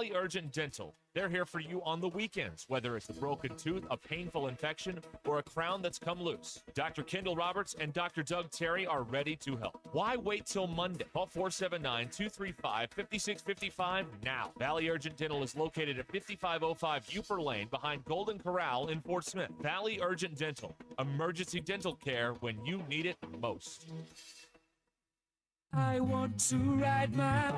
Valley Urgent Dental. They're here for you on the weekends, whether it's a broken tooth, a painful infection, or a crown that's come loose. Dr. Kendall Roberts and Dr. Doug Terry are ready to help. Why wait till Monday? Call 479-235-5655 now. Valley Urgent Dental is located at 5505 Uper Lane behind Golden Corral in Fort Smith. Valley Urgent Dental. Emergency dental care when you need it most. I want to ride my...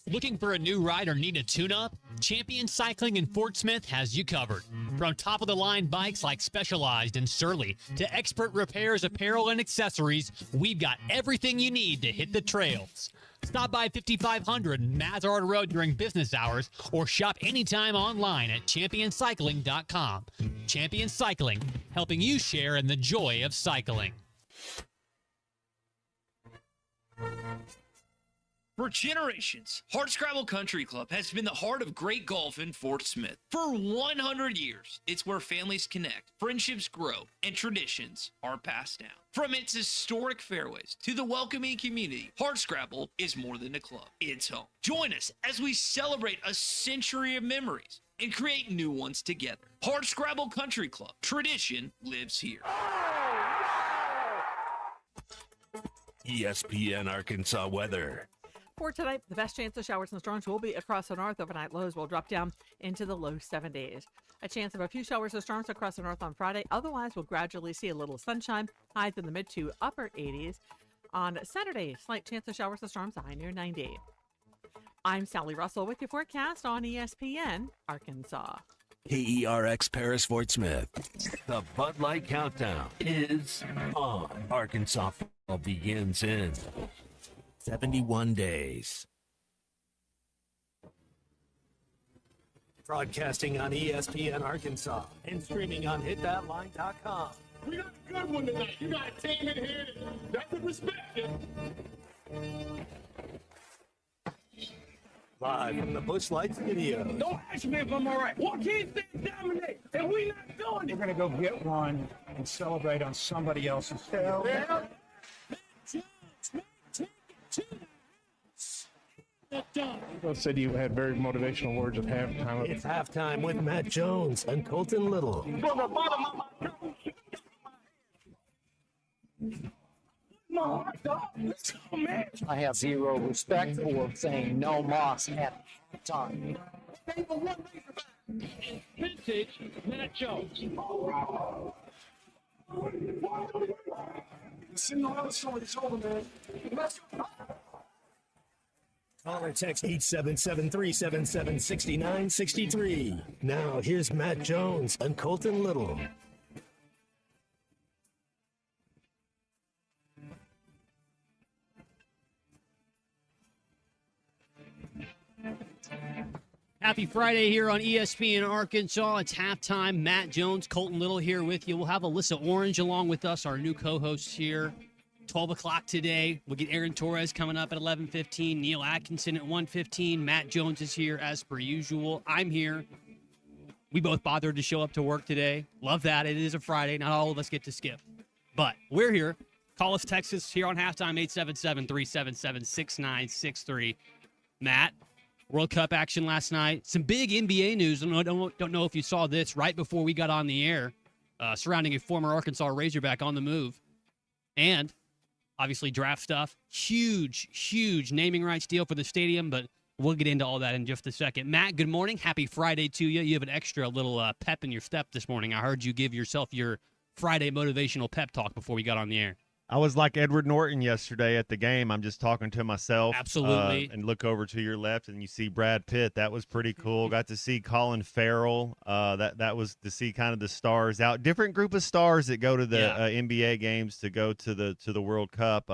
Looking for a new ride or need a tune-up? Champion Cycling in Fort Smith has you covered. From top-of-the-line bikes like Specialized and Surly to expert repairs, apparel, and accessories, we've got everything you need to hit the trails. Stop by 5500 Mazard Road during business hours or shop anytime online at championcycling.com. Champion Cycling, helping you share in the joy of cycling. For generations, Hardscrabble Country Club has been the heart of great golf in Fort Smith. For 100 years, it's where families connect, friendships grow, and traditions are passed down. From its historic fairways to the welcoming community, Hardscrabble is more than a club. It's home. Join us as we celebrate a century of memories and create new ones together. Hardscrabble Country Club. Tradition lives here. ESPN Arkansas weather. For tonight, the best chance of showers and storms will be across the north. Overnight lows will drop down into the low 70s. A chance of a few showers or storms across the north on Friday. Otherwise, we'll gradually see a little sunshine. Highs in the mid to upper 80s. On Saturday, slight chance of showers and storms, a high near 90. I'm Sally Russell with your forecast on ESPN Arkansas. KERX Paris Fort Smith. The Bud Light Countdown is on. Arkansas football begins in 71 days. Broadcasting on ESPN Arkansas and streaming on hitthatline.com. We got a good one tonight. You got a team in here that can respect you. Live from the Busch Lights Studio. Don't ask me if I'm all right. Joaquin State dominate, and we not doing it. We're going to go get one and celebrate on somebody else's field. Yeah. Both said you had very motivational words at halftime. It's halftime with Matt Jones and Colton Little. From the bottom of my heart, dog. Let's go, man. I have zero respect for saying no Moss at time. Vintage Matt Jones. Cinderella story's over, man. Let's go. Call or text 877-377-6963. Now, here's Matt Jones and Colton Little. Happy Friday here on ESPN Arkansas. It's halftime. Matt Jones, Colton Little here with you. We'll have Alyssa Orange along with us, our new co-host here. 12 o'clock today. We'll get Aaron Torres coming up at 11:15. Neil Atkinson at 1:15. Matt Jones is here as per usual. I'm here. We both bothered to show up to work today. Love that. It is a Friday. Not all of us get to skip. But we're here. Call us, text us here on halftime, 877-377-6963. Matt, World Cup action last night. Some big NBA news. I don't know if you saw this right before we got on the air surrounding a former Arkansas Razorback on the move. And obviously draft stuff. Huge naming rights deal for the stadium, but we'll get into all that in just a second. Matt, good morning. Happy Friday to you. You have an extra little pep in your step this morning. I heard you give yourself your Friday motivational pep talk before we got on the air. I was like Edward Norton yesterday at the game. I'm just talking to myself. Absolutely. And look over to your left, and you see Brad Pitt. That was pretty cool. Got to see Colin Farrell. That was to see kind of the stars out. Different group of stars that go to the NBA games to go to the World Cup.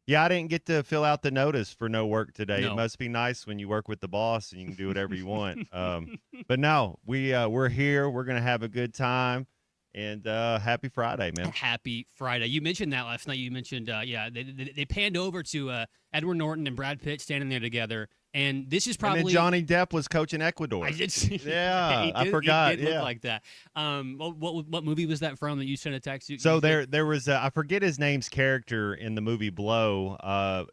Yeah, I didn't get to fill out the notice for no work today. No. It must be nice when you work with the boss and you can do whatever you want. But no, we're here. We're gonna have a good time. And happy Friday, man. Happy Friday. You mentioned that last night. You mentioned, they panned over to Edward Norton and Brad Pitt standing there together. And this is probably. And then Johnny Depp was coaching Ecuador. I did see. Yeah, I forgot. It did look like that. What movie was that from that you sent a text? So there was I forget his name's character in the movie Blow.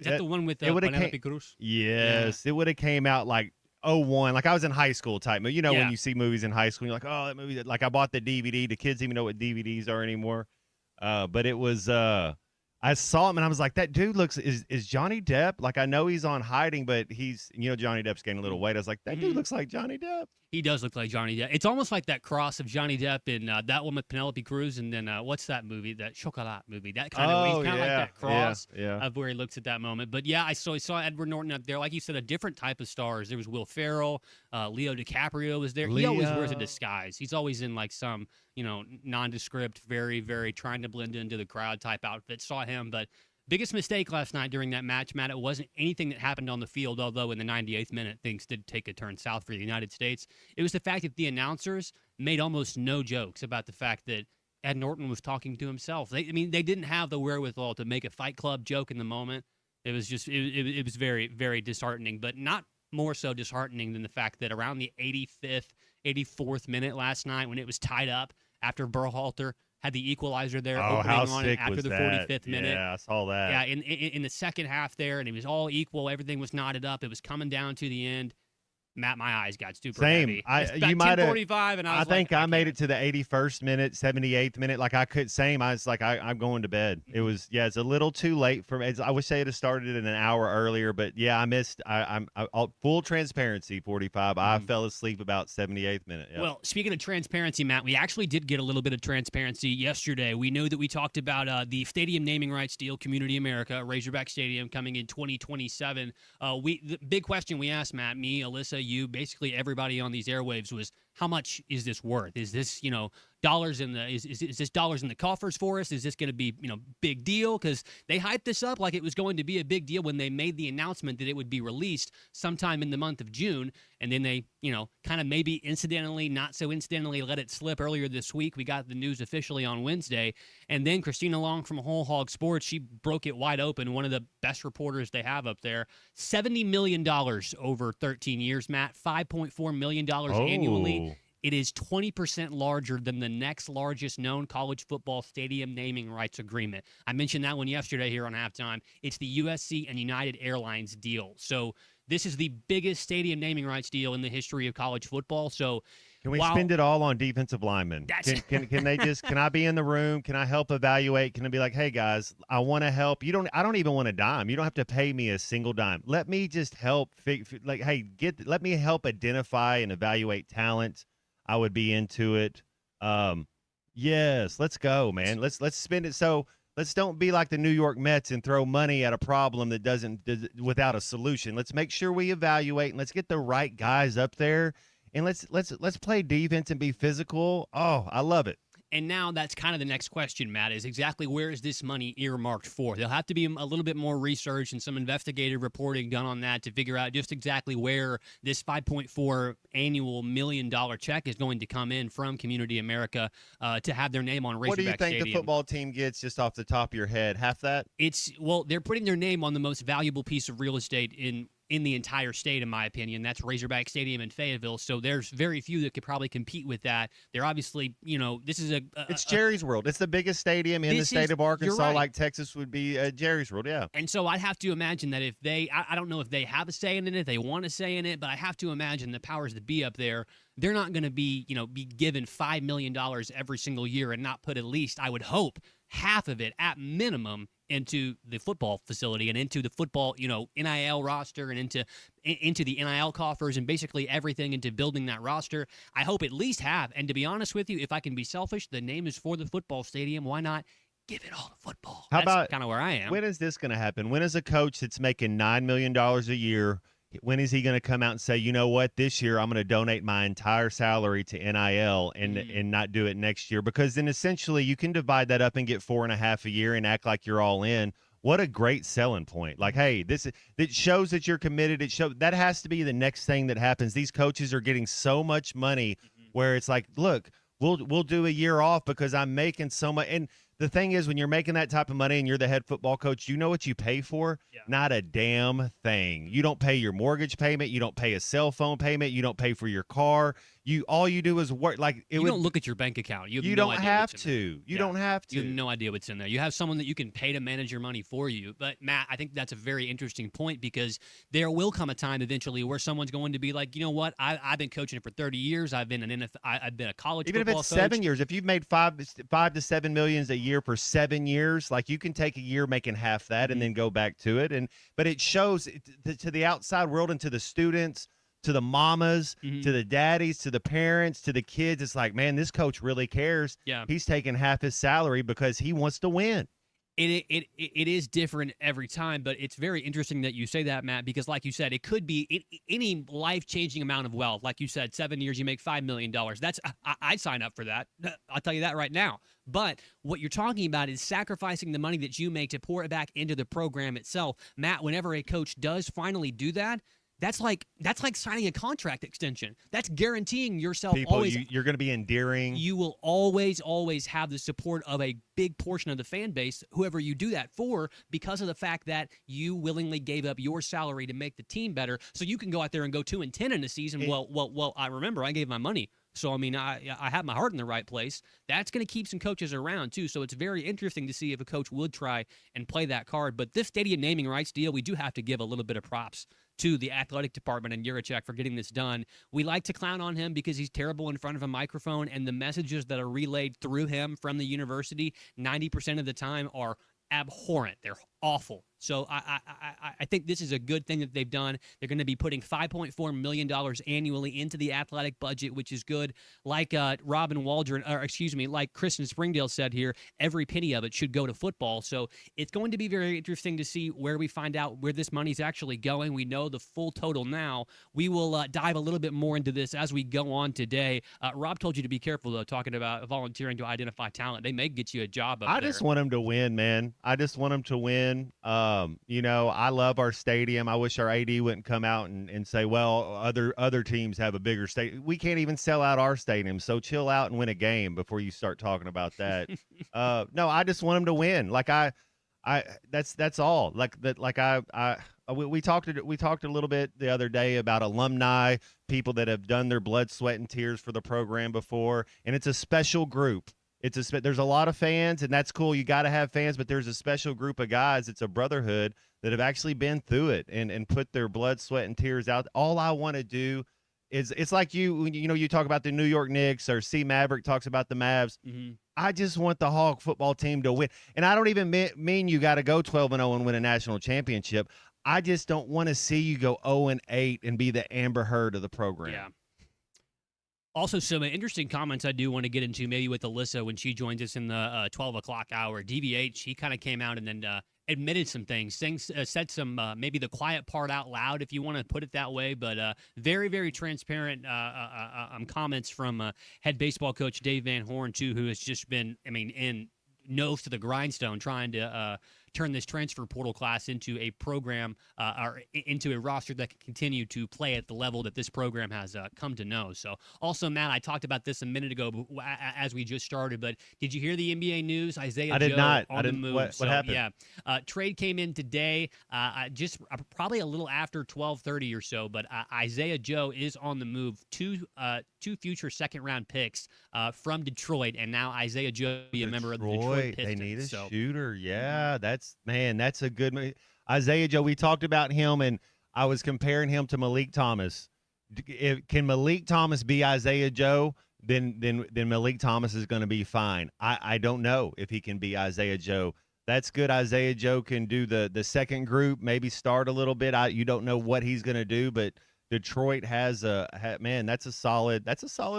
Is that the one with Penelope Cruz? Yes, it would have came out like 01. Like I was in high school type. You know when you see movies in high school, you're like, oh, that movie. Like I bought the DVD. The kids even know what DVDs are anymore. But it was. I saw him and I was like, that dude is Johnny Depp. Like I know he's on hiding, but he's Johnny Depp's gaining a little weight. I was like, that dude looks like Johnny Depp. He does look like Johnny Depp. It's almost like that cross of Johnny Depp in that one with Penelope Cruz, and then what's that movie? That Chocolat movie. That kind of he's kind of like that cross of where he looks at that moment. But yeah, I saw Edward Norton up there. Like you said, a different type of stars. There was Will Ferrell, Leo DiCaprio was there. He always wears a disguise. He's always in like some nondescript, very very trying to blend into the crowd type outfit. Saw him, but. Biggest mistake last night during that match, Matt, it wasn't anything that happened on the field, although in the 98th minute, things did take a turn south for the United States. It was the fact that the announcers made almost no jokes about the fact that Ed Norton was talking to himself. They didn't have the wherewithal to make a Fight Club joke in the moment. It was just, it was very, very disheartening, but not more so disheartening than the fact that around the 85th, 84th minute last night when it was tied up after Berhalter had the equalizer there opening on it after the 45th minute. Yeah, I saw that. Yeah, in the second half there, and it was all equal. Everything was knotted up. It was coming down to the end. Matt, my eyes got super heavy. You might have 10:45, and I think I made it to the 81st minute, 78th minute. Like I could same. I was like, I'm going to bed. It was it's a little too late for me. I wish they had started it an hour earlier, but yeah, I missed. I'm full transparency. 45. I fell asleep about 78th minute. Yep. Well, speaking of transparency, Matt, we actually did get a little bit of transparency yesterday. We know that we talked about the stadium naming rights deal, Community America, Razorback Stadium, coming in 2027. The big question we asked, Matt, me, Alyssa, you, basically everybody on these airwaves was, how much is this worth? Is this, dollars in the is this dollars in the coffers for us? Is this going to be, big deal? Because they hyped this up like it was going to be a big deal when they made the announcement that it would be released sometime in the month of June, and then they, kind of maybe incidentally, not so incidentally, let it slip earlier this week. We got the news officially on Wednesday, and then Christina Long from Whole Hog Sports, she broke it wide open. One of the best reporters they have up there. $70 million over 13 years, Matt. $5.4 million annually. It is 20% larger than the next largest known college football stadium naming rights agreement. I mentioned that one yesterday here on Halftime. It's the USC and United Airlines deal. So this is the biggest stadium naming rights deal in the history of college football. So can we spend it all on defensive linemen? Can they just? Can I be in the room? Can I help evaluate? Can I be like, hey guys, I want to help. I don't even want a dime. You don't have to pay me a single dime. Let me just help. Let me help identify and evaluate talent. I would be into it. Yes, let's go, man. Let's spend it. So let's don't be like the New York Mets and throw money at a problem that without a solution. Let's make sure we evaluate and let's get the right guys up there and let's play defense and be physical. Oh, I love it. And now that's kind of the next question, Matt, is exactly where is this money earmarked for? There'll have to be a little bit more research and some investigative reporting done on that to figure out just exactly where this $5.4 annual million check is going to come in from Community America to have their name on Razorback Stadium. What do you think the football team gets just off the top of your head? Half that? They're putting their name on the most valuable piece of real estate in the entire state, in my opinion. That's Razorback Stadium in Fayetteville. So there's very few that could probably compete with that. They're obviously, this is it's Jerry's World. It's the biggest stadium in the state of Arkansas, right. Like Texas would be Jerry's World, yeah. And so I'd have to imagine that if I don't know if they have a say in it, if they want to say in it, but I have to imagine the powers that be up there, they're not going to be given $5 million every single year and not put at least, I would hope, half of it at minimum into the football facility and into the football, NIL roster and into the NIL coffers and basically everything into building that roster. I hope at least have. And to be honest with you, if I can be selfish, the name is for the football stadium. Why not give it all to football? How That's kind of where I am. When is this going to happen? When is a coach that's making $9 million a year, when is he going to come out and say, you know what, this year I'm going to donate my entire salary to NIL and not do it next year? Because then essentially you can divide that up and get 4.5 a year and act like you're all in. What a great selling point. Like, hey, it shows that you're committed. That has to be the next thing that happens. These coaches are getting so much money where it's like, look, we'll do a year off because I'm making so much. And the thing is, when you're making that type of money and you're the head football coach, you know what you pay for? Yeah. Not a damn thing. You don't pay your mortgage payment. You don't pay a cell phone payment. You don't pay for your car. All you do is work. Like you don't look at your bank account. You don't idea have what's in there. to. You don't have to. You have no idea what's in there. You have someone that you can pay to manage your money for you. But Matt, I think that's a very interesting point because there will come a time eventually where someone's going to be like, you know what? I've been coaching for 30 years. I've been I've been a college even if football it's coach. 7 years. If you've made five to 7 millions a year for 7 years, like you can take a year making half that and then go back to it. But it shows to the outside world and to the students, to the mamas, to the daddies, to the parents, to the kids. It's like, man, this coach really cares. Yeah. He's taking half his salary because he wants to win. It is different every time, but it's very interesting that you say that, Matt, because like you said, it could be any life-changing amount of wealth. Like you said, 7 years, you make $5 million. I'd sign up for that. I'll tell you that right now. But what you're talking about is sacrificing the money that you make to pour it back into the program itself. Matt, whenever a coach does finally do that, that's like signing a contract extension. That's guaranteeing yourself always. You're going to be endearing. You will always have the support of a big portion of the fan base, whoever you do that for, because of the fact that you willingly gave up your salary to make the team better, so you can go out there and go 2-10 in a season. Well, I remember I gave my money. So, I mean, I have my heart in the right place. That's going to keep some coaches around, too. So it's very interesting to see if a coach would try and play that card. But this stadium naming rights deal, we do have to give a little bit of props to the athletic department and Yurichek for getting this done. We like to clown on him because he's terrible in front of a microphone, and the messages that are relayed through him from the university 90% of the time are abhorrent. They're awful. So I think this is a good thing that they've done. They're going to be putting $5.4 million annually into the athletic budget, which is good. Like Robin Waldron, or excuse me, like Kristen Springdale said here, every penny of it should go to football. So it's going to be very interesting to see where we find out where this money's actually going. We know the full total now. We will dive a little bit more into this as we go on today. Rob told you to be careful, though, talking about volunteering to identify talent. They may get you a job up there. I just want them to win, man. I just want them to win. I love our stadium. I wish our AD wouldn't come out and say, well, other teams have a bigger stadium. We can't even sell out our stadium, so chill out and win a game before you start talking about that. No, I just want them to win. Like that's all. We talked a little bit the other day about alumni, people that have done their blood, sweat, and tears for the program before, and it's a special group. There's a lot of fans, and that's cool. You got to have fans, but there's a special group of guys. It's a brotherhood that have actually been through it and put their blood, sweat, and tears out. All I want to do is, it's like you talk about the New York Knicks, or C Maverick talks about the Mavs. Mm-hmm. I just want the Hawk football team to win, and I don't even mean you got to go 12-0 and win a national championship. I just don't want to see you go 0-8 and be the Amber Heard of the program. Yeah. Also, some interesting comments I do want to get into, maybe with Alyssa when she joins us in the 12 o'clock hour. DVH, he kind of came out and then admitted some things, said some maybe the quiet part out loud, if you want to put it that way, but very, very transparent comments from head baseball coach Dave Van Horn, too, who has just been, in nose to the grindstone trying to turn this transfer portal class into a program or into a roster that can continue to play at the level that this program has come to know. So also, Matt, I talked about this a minute ago as we just started, but did you hear the NBA news? Isaiah Joe on the move. What happened? Yeah, trade came in today, just probably a little after 12:30 or so, but Isaiah Joe is on the move. Two future second-round picks from Detroit, and now Isaiah Joe be a member of the Detroit Pistons. They need a shooter. Yeah, that's a good move. Isaiah Joe, we talked about him, and I was comparing him to Malik Thomas. Can Malik Thomas be Isaiah Joe? Then Malik Thomas is going to be fine. I don't know if he can be Isaiah Joe. That's good. Isaiah Joe can do the second group, maybe start a little bit. You don't know what he's going to do, but Detroit has that's a solid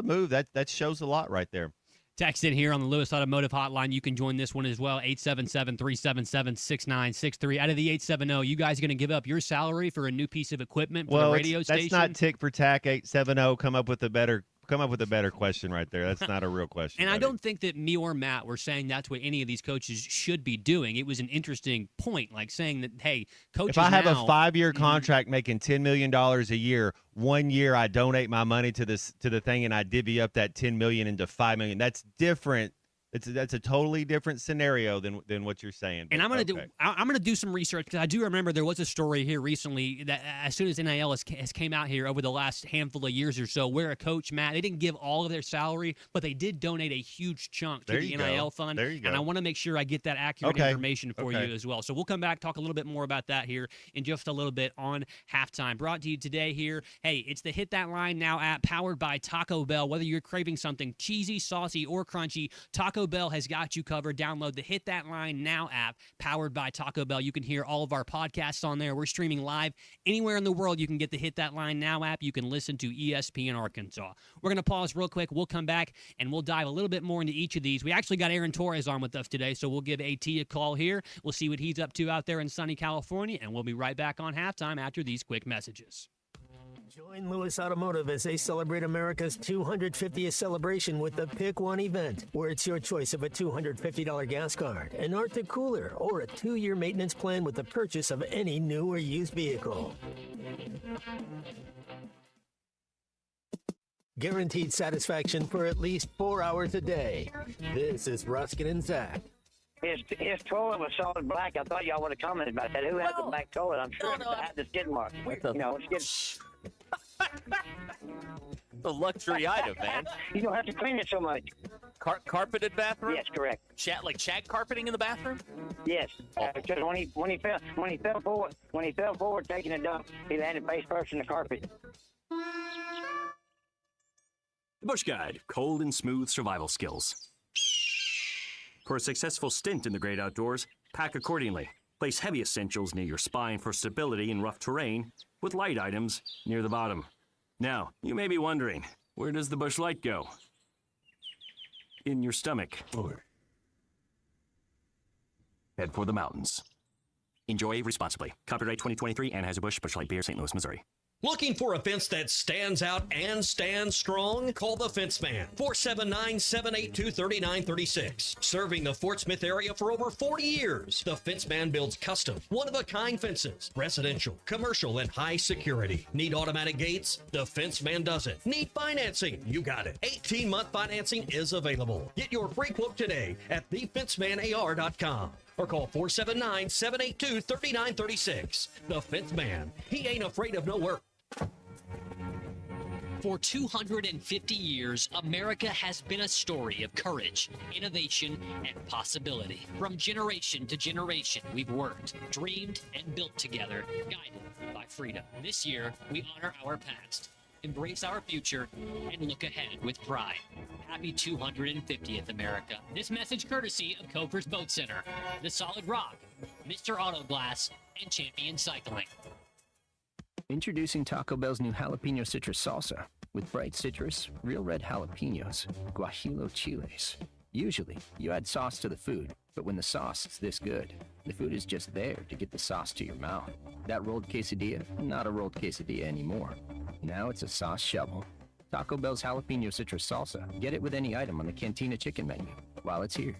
move. That shows a lot right there. Text in here on the Lewis Automotive Hotline. You can join this one as well, 877-377-6963. Out of the 870, you guys are going to give up your salary for a new piece of equipment for the radio station? That's not tick for tack. 870. Come up with a better Come up with a better question right there. That's not a real question. And buddy. I don't think that me or Matt were saying that's what any of these coaches should be doing. It was an interesting point, like saying that, hey, coaches if I have now, a 5-year contract making $10 million a year, 1 year I donate my money to the thing and I divvy up that $10 million into $5 million. That's different. That's a totally different scenario than what you're saying. And I'm gonna do some research because I do remember there was a story here recently that as soon as NIL has came out here over the last handful of years or so, where a coach, Matt, they didn't give all of their salary, but they did donate a huge chunk to the NIL fund. There you go. And I want to make sure I get that accurate information for you as well. So we'll come back, talk a little bit more about that here in just a little bit on Halftime. Brought to you today here. Hey, it's the Hit That Line Now app powered by Taco Bell. Whether you're craving something cheesy, saucy, or crunchy, Taco Bell has got you covered. Download the Hit That Line Now app powered by Taco Bell. You can hear all of our podcasts on there. We're streaming live anywhere in the world. You can get the Hit That Line Now app. You can listen to ESPN Arkansas. We're going to pause real quick. We'll come back and we'll dive a little bit more into each of these. We actually got Aaron Torres on with us today, so we'll give AT a call here. We'll see what he's up to out there in sunny California, and we'll be right back on Halftime after these quick messages. Join Lewis Automotive as they celebrate America's 250th celebration with the Pick One event, where it's your choice of a $250 gas card, an Arctic cooler, or a 2-year maintenance plan with the purchase of any new or used vehicle. Guaranteed satisfaction for at least 4 hours a day. This is Ruskin and Zach. His toilet was solid black. I thought y'all would have commented about that. Who had the black toilet? I'm sure it had the skid mark. It's a luxury item, man. You don't have to clean it so much. Carpeted bathroom? Yes, correct. Like shag carpeting in the bathroom? Yes. Because when he fell forward taking a dump, he landed face first in the carpet. The Bush Guide: cold and smooth survival skills. For a successful stint in the great outdoors, pack accordingly. Place heavy essentials near your spine for stability in rough terrain, with light items near the bottom. Now, you may be wondering, where does the Bush Light go? In your stomach. Head for the mountains. Enjoy responsibly. Copyright 2023, Anheuser-Busch, Bush Light Beer, St. Louis, Missouri. Looking for a fence that stands out and stands strong? Call the Fence Man, 479-782-3936. Serving the Fort Smith area for over 40 years, the Fence Man builds custom, one-of-a-kind fences, residential, commercial, and high security. Need automatic gates? The Fence Man does it. Need financing? You got it. 18-month financing is available. Get your free quote today at thefencemanar.com. Or call 479-782-3936. The Fence Man. He ain't afraid of no work. For 250 years, America has been a story of courage, innovation, and possibility. From generation to generation, we've worked, dreamed, and built together, guided by freedom. This year, we honor our past, embrace our future, and look ahead with pride. Happy 250th, America. This message courtesy of Cofer's Boat Center, The Solid Rock, Mr. Auto Glass, and Champion Cycling. Introducing Taco Bell's new jalapeno citrus salsa with bright citrus, real red jalapenos, guajillo chiles. Usually, you add sauce to the food, but when the sauce is this good, the food is just there to get the sauce to your mouth. That rolled quesadilla, not a rolled quesadilla anymore. Now it's a sauce shovel. Taco Bell's jalapeno citrus salsa. Get it with any item on the Cantina chicken menu while it's here.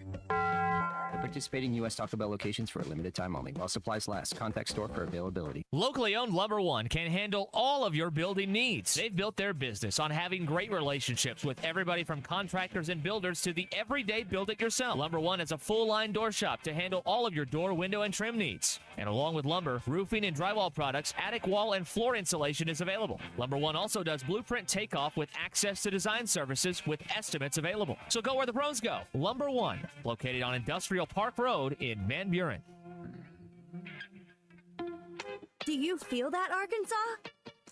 At participating U.S. Taco Bell locations for a limited time only. While supplies last. Contact store for availability. Locally owned Lumber One can handle all of your building needs. They've built their business on having great relationships with everybody from contractors and builders to the everyday build-it-yourself. Lumber One is a full-line door shop to handle all of your door, window, and trim needs. And along with lumber, roofing and drywall products, attic wall and floor insulation is available. Lumber One also does blueprint takeoff with access to design services with estimates available. So go where the pros go. Lumber One, located on Industrial Park Road in Van Buren. Do you feel that, Arkansas?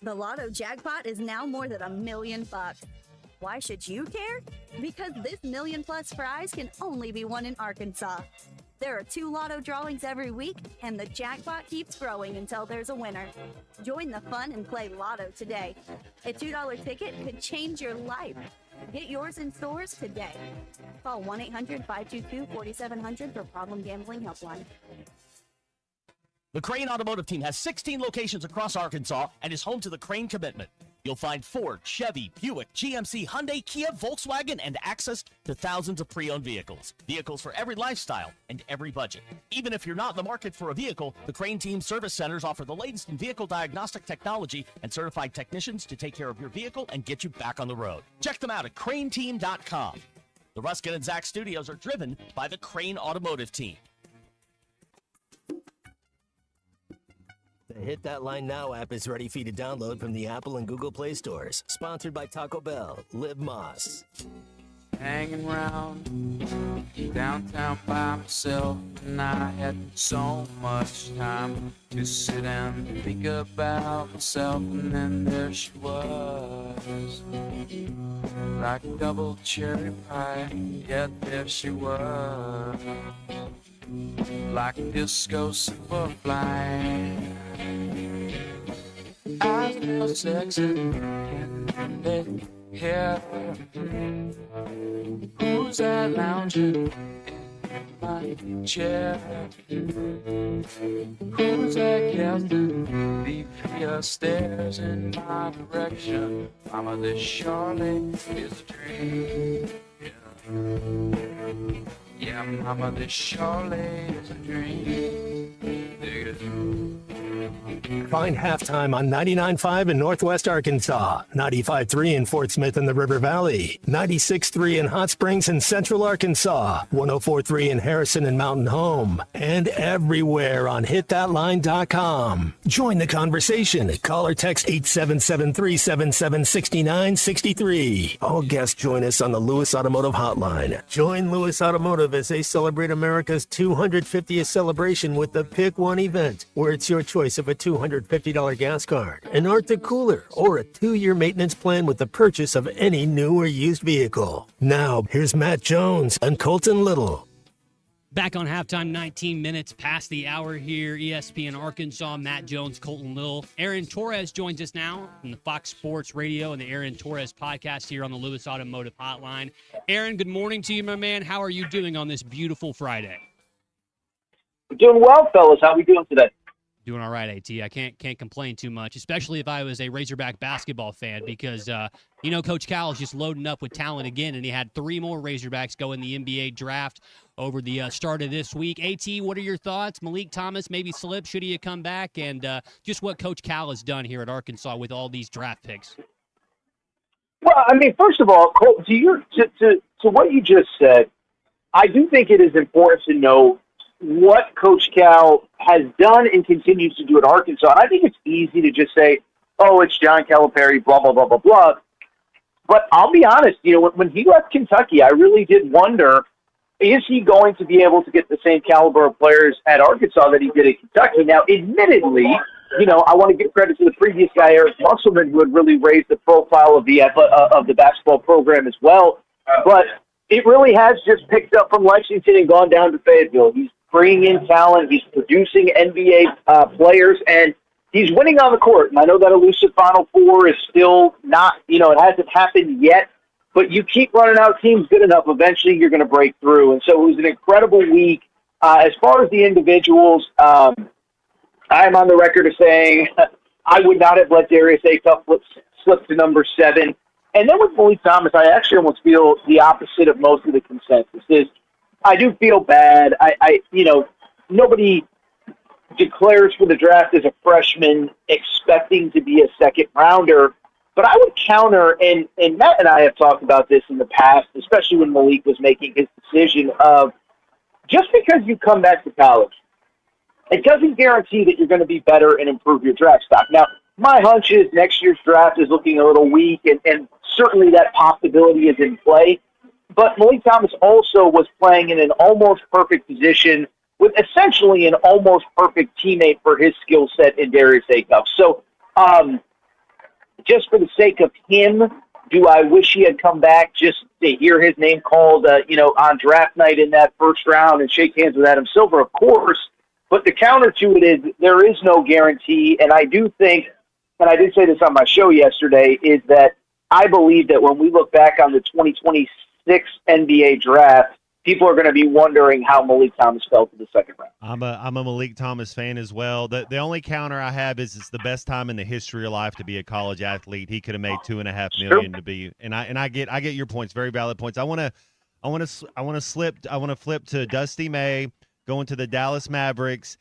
The Lotto jackpot is now more than $1 million. Why should you care? Because this $1 million+ prize can only be won in Arkansas. There are 2 Lotto drawings every week, and the jackpot keeps growing until there's a winner. Join the fun and play Lotto today. A $2 ticket could change your life. Get yours in stores today. Call 1-800-522-4700 for Problem Gambling Helpline. The Crane Automotive Team has 16 locations across Arkansas and is home to the Crane Commitment. You'll find Ford, Chevy, Buick, GMC, Hyundai, Kia, Volkswagen, and access to thousands of pre-owned vehicles. Vehicles for every lifestyle and every budget. Even if you're not in the market for a vehicle, the Crane Team Service Centers offer the latest in vehicle diagnostic technology and certified technicians to take care of your vehicle and get you back on the road. Check them out at craneteam.com. The Ruskin and Zach studios are driven by the Crane Automotive team. The Hit That Line Now app is ready for you to download from the Apple and Google Play stores. Sponsored by Taco Bell. Live Moss. Hanging around downtown by myself, and I had so much time to sit and think about myself, and then there she was, like a double cherry pie, yeah, there she was, like a disco superfly. I feel sexy in here. Who's that lounging in my chair? Who's that casting the via stairs in my direction? Mama, this surely is a dream. Yeah, mama, this surely is a dream. Dig it. Find Halftime on 99.5 in Northwest Arkansas, 95.3 in Fort Smith and the River Valley, 96.3 in Hot Springs and Central Arkansas, 104.3 in Harrison and Mountain Home, and everywhere on hitthatline.com. Join the conversation. Call or text 877-377-6963. All guests join us on the Lewis Automotive Hotline. Join Lewis Automotive as they celebrate America's 250th celebration with the Pick One event, where it's your choice of a $250 gas card, an Arctic cooler, or a 2-year maintenance plan with the purchase of any new or used vehicle. Now, here's Matt Jones and Colton Little. Back on halftime, 19 minutes past the hour here. ESPN Arkansas, Matt Jones, Colton Little. Aaron Torres joins us now from the Fox Sports Radio and the Aaron Torres podcast here on the Lewis Automotive Hotline. Aaron, good morning to you, my man. How are you doing on this beautiful Friday? Doing well, fellas. How are we doing today? Doing all right, AT. I can't complain too much, especially if I was a Razorback basketball fan, because Coach Cal is just loading up with talent again, and he had 3 more Razorbacks go in the NBA draft over the start of this week. AT, what are your thoughts? Malik Thomas maybe slip, should he have come back, and just what Coach Cal has done here at Arkansas with all these draft picks? Well, I mean, first of all, Colt, to what you just said, I do think it is important to know what Coach Cal has done and continues to do at Arkansas. And I think it's easy to just say, oh, it's John Calipari, blah, blah, blah, blah, blah. But I'll be honest, when he left Kentucky, I really did wonder, is he going to be able to get the same caliber of players at Arkansas that he did at Kentucky? Now, admittedly, I want to give credit to the previous guy, Eric Musselman, who had really raised the profile of the basketball program as well. But it really has just picked up from Lexington and gone down to Fayetteville. He's bringing in talent. He's producing NBA players, and he's winning on the court. And I know that elusive Final Four is still not, it hasn't happened yet, but you keep running out teams good enough, eventually you're going to break through. And so it was an incredible week. As far as the individuals, I'm on the record of saying I would not have let Darius Acuff slip to number 7. And then with Malik Thomas, I actually almost feel the opposite of most of the consensus is I do feel bad. Nobody declares for the draft as a freshman expecting to be a second rounder. But I would counter, and Matt and I have talked about this in the past, especially when Malik was making his decision of just because you come back to college, it doesn't guarantee that you're going to be better and improve your draft stock. Now, my hunch is next year's draft is looking a little weak, and certainly that possibility is in play. But Malik Thomas also was playing in an almost perfect position with essentially an almost perfect teammate for his skill set in Darius Acuff. So just for the sake of him, do I wish he had come back just to hear his name called, on draft night in that first round and shake hands with Adam Silver? Of course. But the counter to it is there is no guarantee, and I do think, and I did say this on my show yesterday, is that I believe that when we look back on the 2026 NBA draft, people are going to be wondering how Malik Thomas fell to the second round. I'm a Malik Thomas fan as well. The only counter I have is it's the best time in the history of life to be a college athlete. He could have made $2.5 million to be, and I get your points, very valid points. I want to flip to Dusty May going to the Dallas Mavericks.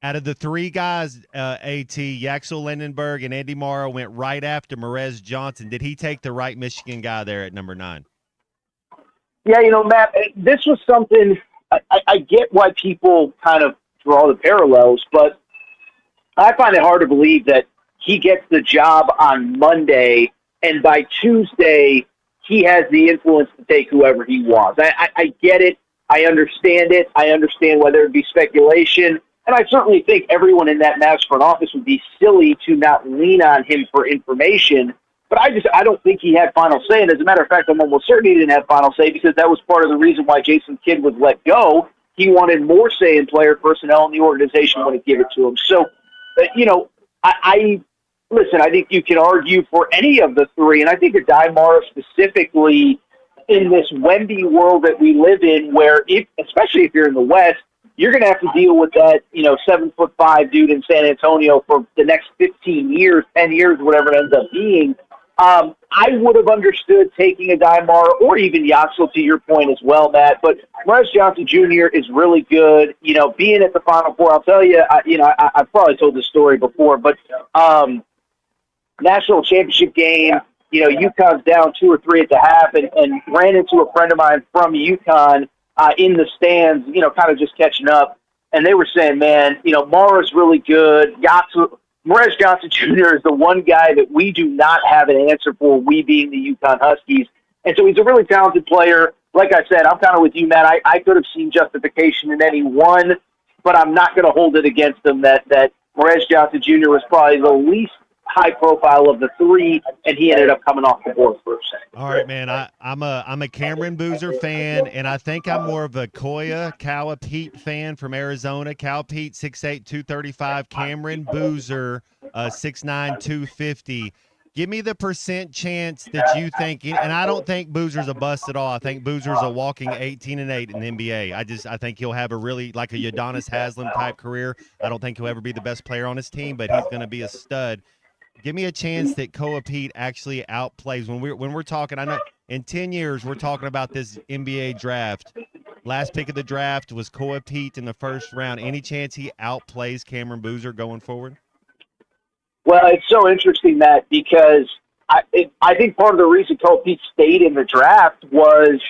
Out of the three guys, Yaxel Lindenberg and Andy Morrow went right after Merez Johnson. Did he take the right Michigan guy there at number 9? Yeah, Matt, this was something I get why people kind of draw the parallels, but I find it hard to believe that he gets the job on Monday, and by Tuesday he has the influence to take whoever he wants. I get it. I understand it. I understand why there would be speculation. And I certainly think everyone in that Mavs front office would be silly to not lean on him for information. But I don't think he had final say. And as a matter of fact, I'm almost certain he didn't have final say because that was part of the reason why Jason Kidd was let go. He wanted more say in player personnel, and the organization wouldn't give it to him. So, listen, I think you can argue for any of the three. And I think Adai Mara specifically in this Wemby world that we live in where, especially if you're in the West, you're going to have to deal with that, 7'5" dude in San Antonio for the next 15 years, 10 years, whatever it ends up being. I would have understood taking a Dymar or even Yaxel, to your point as well, Matt. But Morris Johnson Jr. is really good. Being at the Final Four, I'll tell you, I've probably told this story before, but national championship game, UConn's down 2 or 3 at the half and ran into a friend of mine from UConn in the stands, kind of just catching up. And they were saying, man, Mara's really good. Morez Johnson Jr. is the one guy that we do not have an answer for, we being the UConn Huskies. And so he's a really talented player. Like I said, I'm kind of with you, Matt. I could have seen justification in any one, but I'm not going to hold it against him that Morez Johnson Jr. was probably the least high profile of the three, and he ended up coming off the board first. All right, man. I'm a Cameron Boozer fan, and I think I'm more of a Kawa Pete fan from Arizona. Cal Pete, 6'8", 235. Cameron Boozer, 6'9", 250. Give me the percent chance that you think, and I don't think Boozer's a bust at all. I think Boozer's a walking 18-8 in the NBA. I think he'll have a really like a Udonis Haslem type career. I don't think he'll ever be the best player on his team, but he's going to be a stud. Give me a chance that Koa Pete actually outplays when we're talking. I know in 10 years we're talking about this NBA draft. Last pick of the draft was Koa Pete in the first round. Any chance he outplays Cameron Boozer going forward? Well, it's so interesting, Matt, because I think part of the reason Koa Pete stayed in the draft was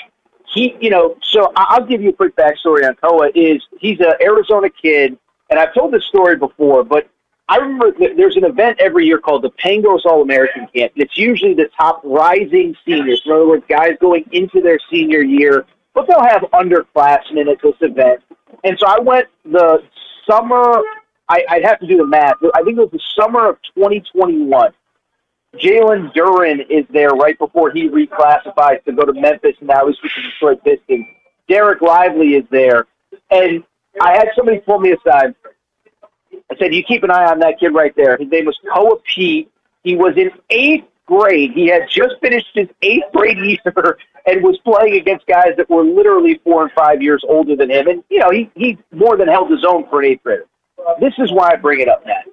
he, so I'll give you a quick backstory on Koa. He's an Arizona kid, and I've told this story before, but I remember there's an event every year called the Pangos All-American Camp. It's usually the top rising seniors. In other words, guys going into their senior year, but they'll have underclassmen at this event. And so I went the summer, I'd have to do the math. I think it was the summer of 2021. Jalen Duren is there right before he reclassifies to go to Memphis, and now he's with the Detroit Pistons. Derek Lively is there. And I had somebody pull me aside. I said, you keep an eye on that kid right there. His name was Koa Pete. He was in 8th grade. He had just finished his 8th grade year and was playing against guys that were literally 4 and 5 years older than him. And, he more than held his own for an 8th grader. This is why I bring it up, Matt,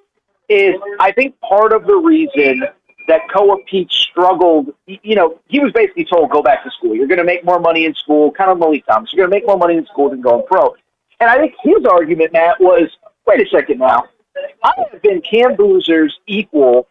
is I think part of the reason that Koa Pete struggled, he was basically told, go back to school. You're going to make more money in school, kind of Malik Thomas. You're going to make more money in school than going pro. And I think his argument, Matt, was, wait a second now. I have been Cam Boozer's equal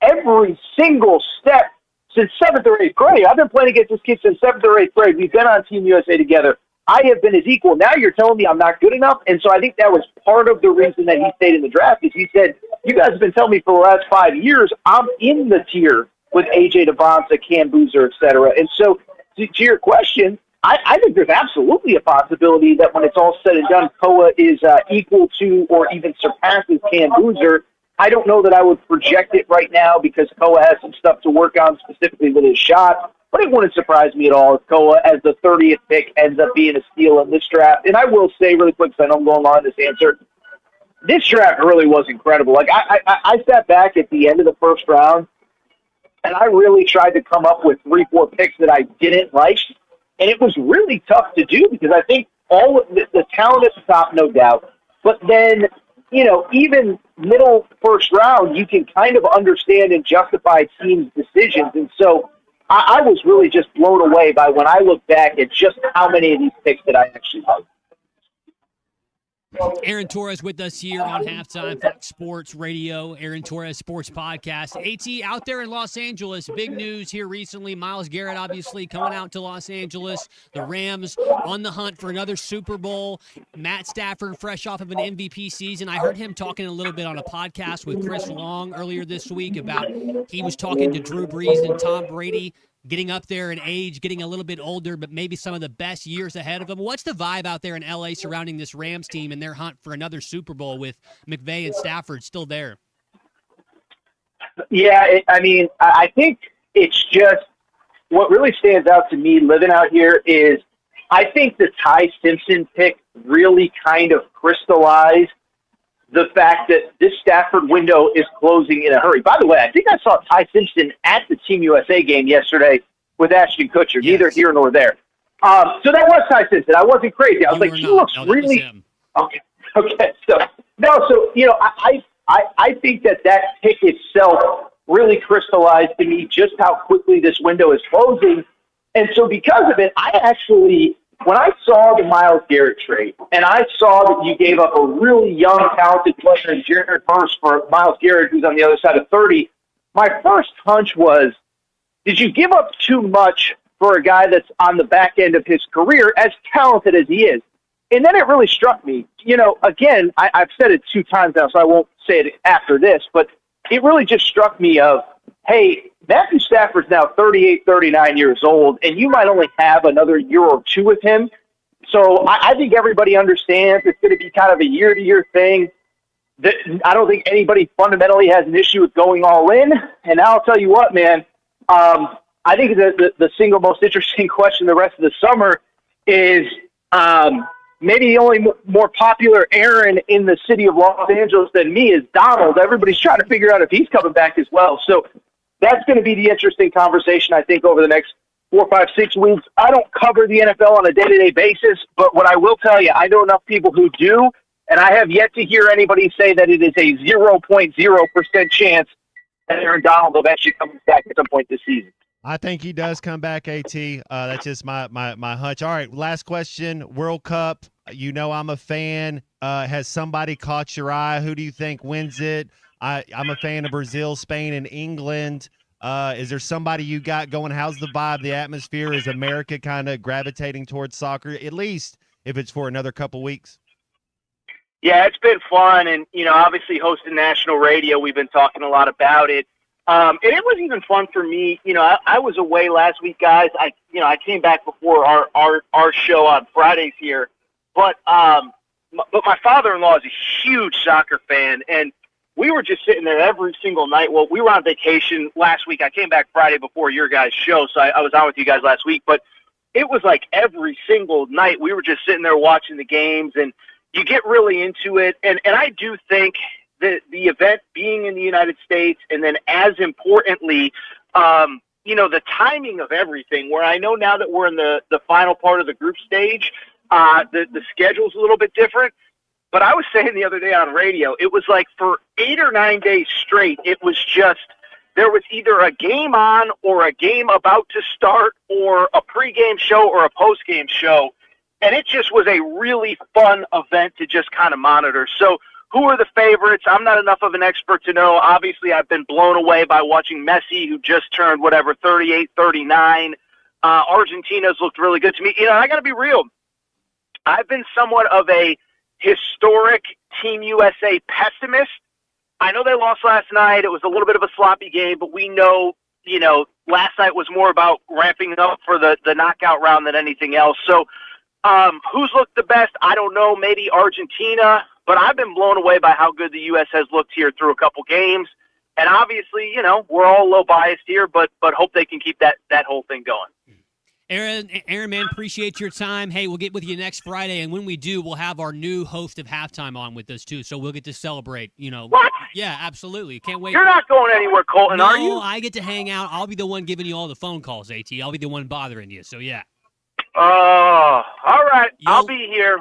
every single step since 7th or 8th grade. I've been playing against this kid since 7th or 8th grade. We've been on Team USA together. I have been his equal. Now you're telling me I'm not good enough? And so I think that was part of the reason that he stayed in the draft is he said, you guys have been telling me for the last 5 years I'm in the tier with A.J. Devonta, Cam Boozer, et cetera. And so to your question, I think there's absolutely a possibility that when it's all said and done, Koa is equal to or even surpasses Cam Boozer. I don't know that I would project it right now because Koa has some stuff to work on specifically with his shot, but it wouldn't surprise me at all if Koa, as the 30th pick, ends up being a steal in this draft. And I will say really quick, because I know I'm going on this answer, this draft really was incredible. Like I sat back at the end of the first round, and I really tried to come up with 3-4 picks that I didn't like. And it was really tough to do because I think all of the talent at the top, no doubt, but then, even middle first round, you can kind of understand and justify teams' decisions. And so I was really just blown away by when I look back at just how many of these picks that I actually liked. Aaron Torres with us here on Halftime, Fox Sports Radio, Aaron Torres Sports Podcast. AT, out there in Los Angeles, big news here recently. Myles Garrett obviously coming out to Los Angeles. The Rams on the hunt for another Super Bowl. Matt Stafford fresh off of an MVP season. I heard him talking a little bit on a podcast with Chris Long earlier this week about he was talking to Drew Brees and Tom Brady, getting up there in age, getting a little bit older, but maybe some of the best years ahead of them. What's the vibe out there in L.A. surrounding this Rams team and their hunt for another Super Bowl with McVay and Stafford still there? Yeah, I think it's just what really stands out to me living out here is I think the Ty Simpson pick really kind of crystallized the fact that this Stafford window is closing in a hurry. By the way, I think I saw Ty Simpson at the Team USA game yesterday with Ashton Kutcher, neither here nor there. So that was Ty Simpson. I wasn't crazy. I was like, he looks really – okay. I think that pick itself really crystallized to me just how quickly this window is closing. And so because of it, I actually – when I saw the Myles Garrett trade, and I saw that you gave up a really young, talented player in Jared Hurst for Myles Garrett, who's on the other side of 30, my first hunch was, did you give up too much for a guy that's on the back end of his career, as talented as he is? And then it really struck me. Again, I've said it 2 times now, so I won't say it after this, but it really just struck me of, hey, Matthew Stafford's now 38, 39 years old, and you might only have another year or 2 with him. So I think everybody understands it's going to be kind of a year-to-year thing. I don't think anybody fundamentally has an issue with going all in. And I'll tell you what, man, I think the single most interesting question the rest of the summer is maybe the only more popular Aaron in the city of Los Angeles than me is Donald. Everybody's trying to figure out if he's coming back as well. So that's going to be the interesting conversation, I think, over the next 4, 5, 6 weeks. I don't cover the NFL on a day-to-day basis, but what I will tell you, I know enough people who do, and I have yet to hear anybody say that it is a 0.0% chance that Aaron Donald will eventually come back at some point this season. I think he does come back, AT. That's just my hunch. All right, last question. World Cup. I'm a fan. Has somebody caught your eye? Who do you think wins it? I'm a fan of Brazil, Spain, and England. Is there somebody you got going? How's the vibe, the atmosphere? Is America kind of gravitating towards soccer, at least if it's for another couple weeks? Yeah, it's been fun. And, obviously hosting national radio, we've been talking a lot about it. And it was even fun for me. I was away last week, guys. I came back before our show on Fridays here. But my father-in-law is a huge soccer fan, and we were just sitting there every single night. Well, we were on vacation last week. I came back Friday before your guys' show, so I was on with you guys last week. But it was like every single night we were just sitting there watching the games, and you get really into it. And I do think that the event being in the United States, and then as importantly, the timing of everything, where I know now that we're in the final part of the group stage, the schedule's a little bit different. But I was saying the other day on radio, it was like for 8 or 9 days straight, it was just there was either a game on or a game about to start or a pregame show or a postgame show. And it just was a really fun event to just kind of monitor. So who are the favorites? I'm not enough of an expert to know. Obviously, I've been blown away by watching Messi, who just turned, 38, 39. Argentina's looked really good to me. I got to be real. I've been somewhat of a historic Team USA pessimist. I know they lost last night. It was a little bit of a sloppy game, but we know, last night was more about ramping up for the knockout round than anything else. So who's looked the best? I don't know. Maybe Argentina, but I've been blown away by how good the U.S. has looked here through a couple games. And obviously, we're all a little biased here, but hope they can keep that whole thing going. Aaron, man, appreciate your time. Hey, we'll get with you next Friday, and when we do, we'll have our new host of Halftime on with us, too, so we'll get to celebrate, What? Yeah, absolutely. Can't wait. You're not going anywhere, Colton, no, are you? I get to hang out. I'll be the one giving you all the phone calls, AT. I'll be the one bothering you, so yeah. All right. I'll be here.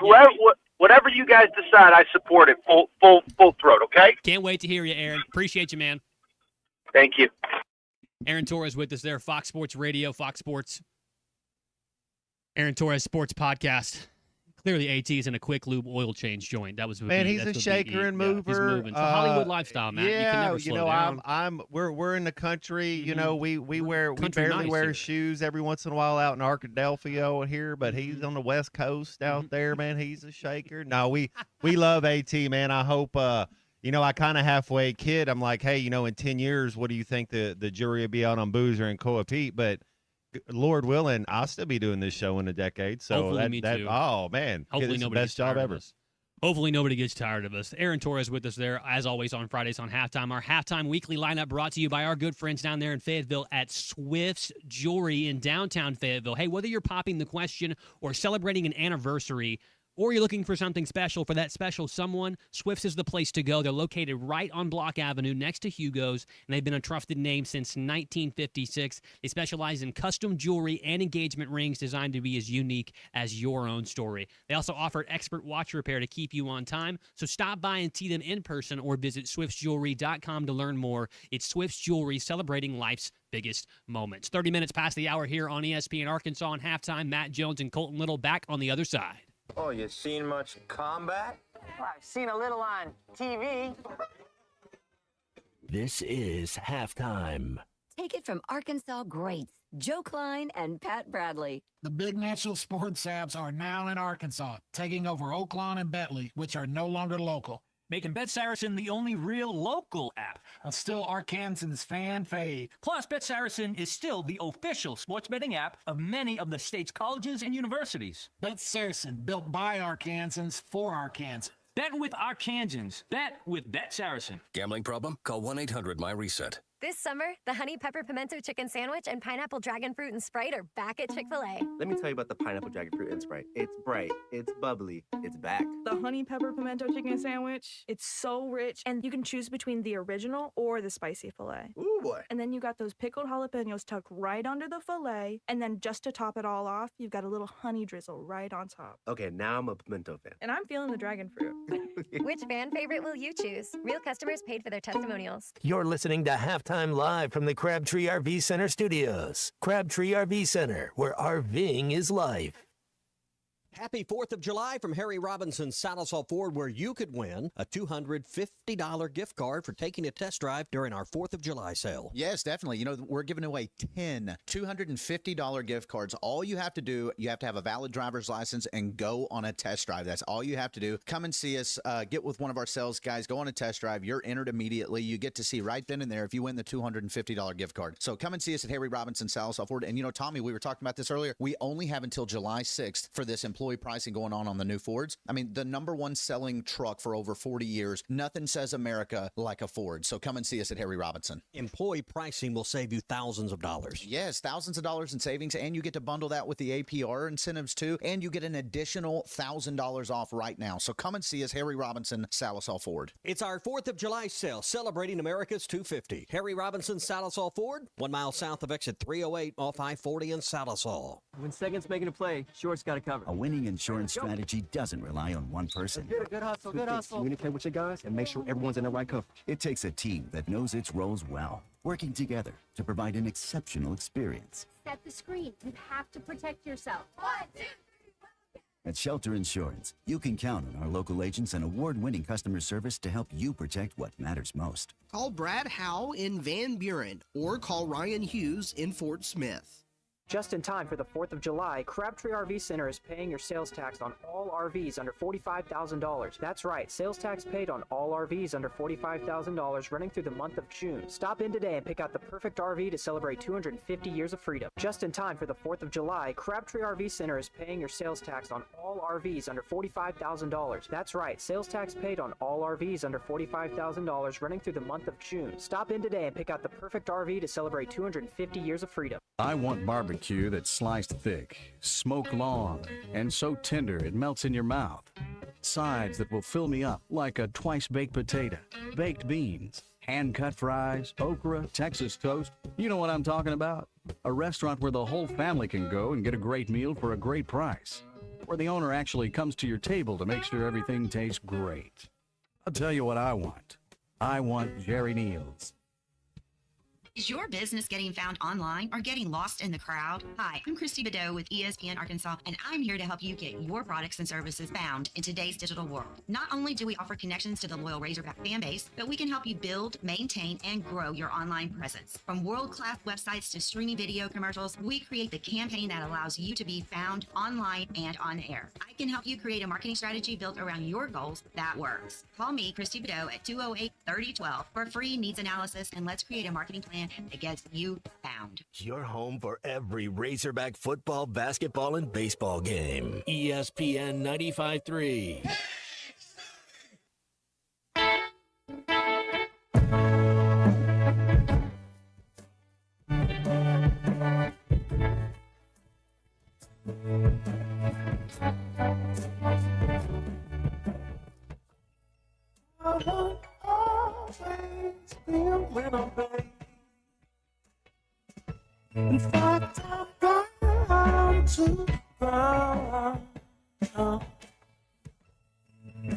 Whatever you guys decide, I support it full throat. Okay. Can't wait to hear you, Aaron. Appreciate you, man. Thank you. Aaron Torres with us there, Fox Sports Radio, Fox Sports. Aaron Torres Sports Podcast. Clearly, AT is in a quick lube oil change joint. That was man. He's a shaker and mover. He's moving. It's a Hollywood lifestyle, man. Yeah, you can never slow down. We're in the country. You know, we barely nice wear here. shoes every once in a while out in Arkadelphia here, but he's on the West Coast out there, man. He's a shaker. No, we love AT, man. I hope. You know, I kind of halfway kid. I'm like, hey, you know, in 10 years, what do you think the jury will be out on Boozer and Coa Pete? But Lord willing, I'll still be doing this show in a decade. So Hopefully me too. Oh man, Hopefully it's the nobody best gets job tired of ever. us. Hopefully nobody gets tired of us. Aaron Torres with us there, as always, on Fridays on Halftime. Our halftime weekly lineup brought to you by our good friends down there in Fayetteville at Swift's Jewelry in downtown Fayetteville. Hey, whether you're popping the question or celebrating an anniversary, or you're looking for something special for that special someone, Swift's is the place to go. They're located right on Block Avenue next to Hugo's, and they've been a trusted name since 1956. They specialize in custom jewelry and engagement rings designed to be as unique as your own story. They also offer expert watch repair to keep you on time, so stop by and see them in person or visit swiftsjewelry.com to learn more. It's Swift's Jewelry, celebrating life's biggest moments. 30 minutes past the hour here on ESPN Arkansas on Halftime. Matt Jones and Colton Little back on the other side. Oh, you seen much combat? Well, I've seen a little on TV. This is Halftime. Take it from Arkansas greats, Joe Klein and Pat Bradley. The big national sports apps are now in Arkansas, taking over Oaklawn and Bentley, which are no longer local. Making Bet Saracen the only real local app. Still Arkansans fan fave. Plus, Bet Saracen is still the official sports betting app of many of the state's colleges and universities. Bet Saracen, built by Arkansans for Arkansans. Bet with Arkansans. Bet with Bet Saracen. Gambling problem? Call 1-800-MY-RESET. This summer, the Honey Pepper Pimento Chicken Sandwich and Pineapple Dragon Fruit and Sprite are back at Chick-fil-A. Let me tell you about the Pineapple Dragon Fruit and Sprite. It's bright, it's bubbly, it's back. The Honey Pepper Pimento Chicken Sandwich, it's so rich, and you can choose between the original or the spicy filet. Ooh, boy. And then you got those pickled jalapenos tucked right under the filet, and then just to top it all off, you've got a little honey drizzle right on top. Okay, now I'm a pimento fan. And I'm feeling the dragon fruit. Which fan favorite will you choose? Real customers paid for their testimonials. You're listening to Halftime Live from the Crabtree RV Center studios. Crabtree RV Center, where RVing is life. Happy 4th of July from Harry Robinson's Sallisaw Ford, where you could win a $250 gift card for taking a test drive during our 4th of July sale. Yes, definitely. You know, we're giving away 10 $250 gift cards. All you have to do, you have to have a valid driver's license and go on a test drive. That's all you have to do. Come and see us. Get with one of our sales guys. Go on a test drive. You're entered immediately. You get to see right then and there if you win the $250 gift card. So come and see us at Harry Robinson's Sallisaw Ford. And, you know, Tommy, we were talking about this earlier. We only have until July 6th for this employee pricing going on the new Fords. I mean, the number one selling truck for over 40 years. Nothing says America like a Ford. So come and see us at Harry Robinson. Employee pricing will save you thousands of dollars. Yes, thousands of dollars in savings, and you get to bundle that with the APR incentives too, and you get an additional $1,000 off right now. So come and see us, Harry Robinson, Sallisaw Ford. It's our 4th of July sale, celebrating America's 250. Harry Robinson, Sallisaw Ford, 1 mile south of exit 308 off I-40 in Sallisaw. When second's making a play, short's got to cover. A winning insurance strategy doesn't rely on one person. Good hustle, good hustle. Communicate with your guys and make sure everyone's in the right coverage. It takes a team that knows its roles well, working together to provide an exceptional experience. Set the screen. You have to protect yourself. 1, 2, 3. At Shelter Insurance, you can count on our local agents and award-winning customer service to help you protect what matters most. Call Brad Howe in Van Buren or call Ryan Hughes in Fort Smith. Just in time for the 4th of July, Crabtree RV Center is paying your sales tax on all RVs under $45,000. That's right, sales tax paid on all RVs under $45,000 running through the month of June. Stop in today and pick out the perfect RV to celebrate 250 years of freedom. Just in time for the 4th of July, Crabtree RV Center is paying your sales tax on all RVs under $45,000. That's right, sales tax paid on all RVs under $45,000 running through the month of June. Stop in today and pick out the perfect RV to celebrate 250 years of freedom. I want barbecue that's sliced thick, smoked long, and so tender it melts in your mouth. Sides that will fill me up like a twice-baked potato, baked beans, hand-cut fries, okra, Texas toast. You know what I'm talking about? a restaurant where the whole family can go and get a great meal for a great price, where the owner actually comes to your table to make sure everything tastes great. I'll tell you what I want. I want Jerry Neal's. Is your business getting found online or getting lost in the crowd? Hi, I'm Christy Bedeau with ESPN Arkansas, and I'm here to help you get your products and services found in today's digital world. Not only do we offer connections to the loyal Razorback fan base, but we can help you build, maintain, and grow your online presence. From world-class websites to streaming video commercials, we create the campaign that allows you to be found online and on air. I can help you create a marketing strategy built around your goals that works. Call me, Christy Bedeau, at 208-3012 for a free needs analysis, and let's create a marketing plan that gets you found. Your home for every Razorback football, basketball, and baseball game. ESPN 95.3. In fact, I'm bound to ground.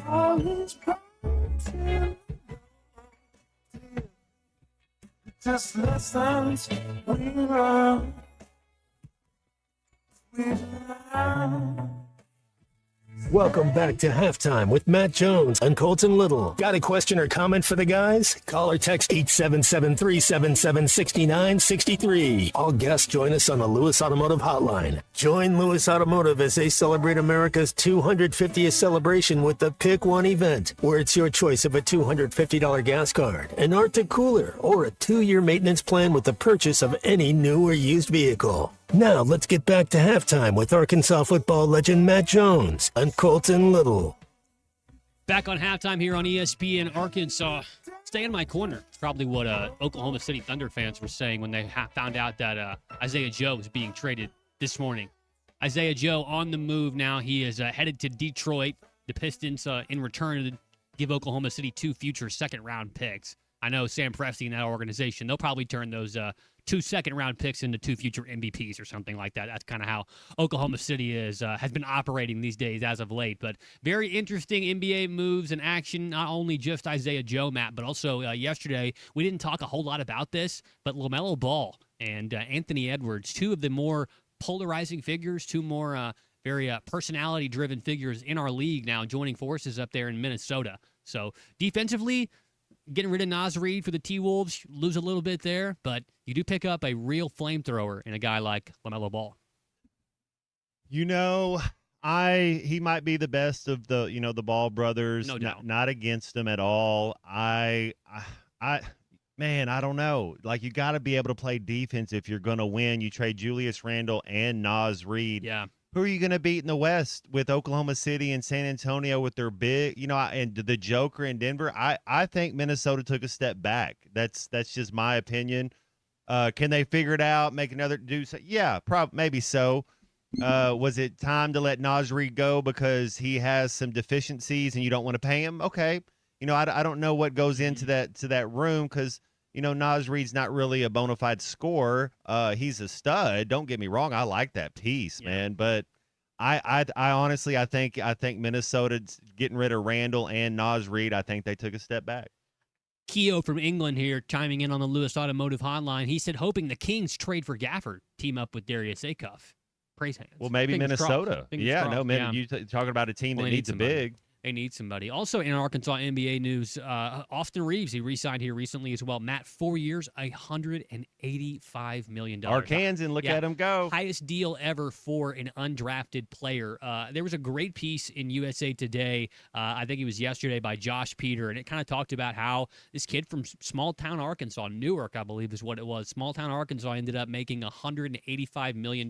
All these problems just lessons we learn. Welcome back to Halftime with Matt Jones and Colton Little. Got a question or comment for the guys? Call or text 877-377-6963. All guests join us on the Lewis Automotive Hotline. Join Lewis Automotive as they celebrate America's 250th celebration with the Pick One event, where it's your choice of a $250 gas card, an Arctic cooler, or a 2-year maintenance plan with the purchase of any new or used vehicle. Now let's get back to Halftime with Arkansas football legend Matt Jones and Colton Little. Back on Halftime here on ESPN Arkansas. Stay in my corner. Probably what Oklahoma City Thunder fans were saying when they found out that Isaiah Joe was being traded this morning. Isaiah Joe on the move now. He is headed to Detroit. The Pistons in return to give Oklahoma City 2 future second-round picks. I know Sam Presti and that organization, they'll probably turn those 2 second-round picks into 2 future MVPs or something like that. That's kind of how Oklahoma City has been operating these days as of late. But very interesting NBA moves and action, not only just Isaiah Joe, Matt, but also yesterday, we didn't talk a whole lot about this, but LaMelo Ball and Anthony Edwards, 2 of the more polarizing figures, 2 more very personality-driven figures in our league now joining forces up there in Minnesota. So defensively, getting rid of Naz Reid for the T-Wolves, lose a little bit there, but you do pick up a real flamethrower in a guy like LaMelo Ball. You know, he might be the best of the, the Ball brothers. No doubt. Not against them at all. Man, I don't know. Like, you got to be able to play defense if you're going to win. You trade Julius Randle and Naz Reid. Yeah. Who are you going to beat in the West with Oklahoma City and San Antonio with their big, and the Joker in Denver? I think Minnesota took a step back. That's just my opinion. Can they figure it out, make another do so? Yeah, maybe so. Was it time to let Naz Reid go because he has some deficiencies and you don't want to pay him? Okay. I don't know what goes into that room because Naz Reid's not really a bona fide scorer. He's a stud. Don't get me wrong. I like that piece, man. But I honestly, I think Minnesota's getting rid of Randall and Naz Reid. I think they took a step back. Keo from England here chiming in on the Lewis Automotive Hotline. He said hoping the Kings trade for Gafford, team up with Darius Acuff. Praise hands. Well, maybe Fingers Minnesota. crossed. Yeah, Fingers no, man. crossed. You talking about a team that needs a big. They need somebody. Also in Arkansas NBA news, Austin Reeves, he re-signed here recently as well. Matt, 4 years, $185 million. Arkansas, look at him go. Highest deal ever for an undrafted player. There was a great piece in USA Today, I think it was yesterday, by Josh Peter, and it kind of talked about how this kid from small-town Arkansas, Newark, I believe is what it was, small-town Arkansas ended up making a $185 million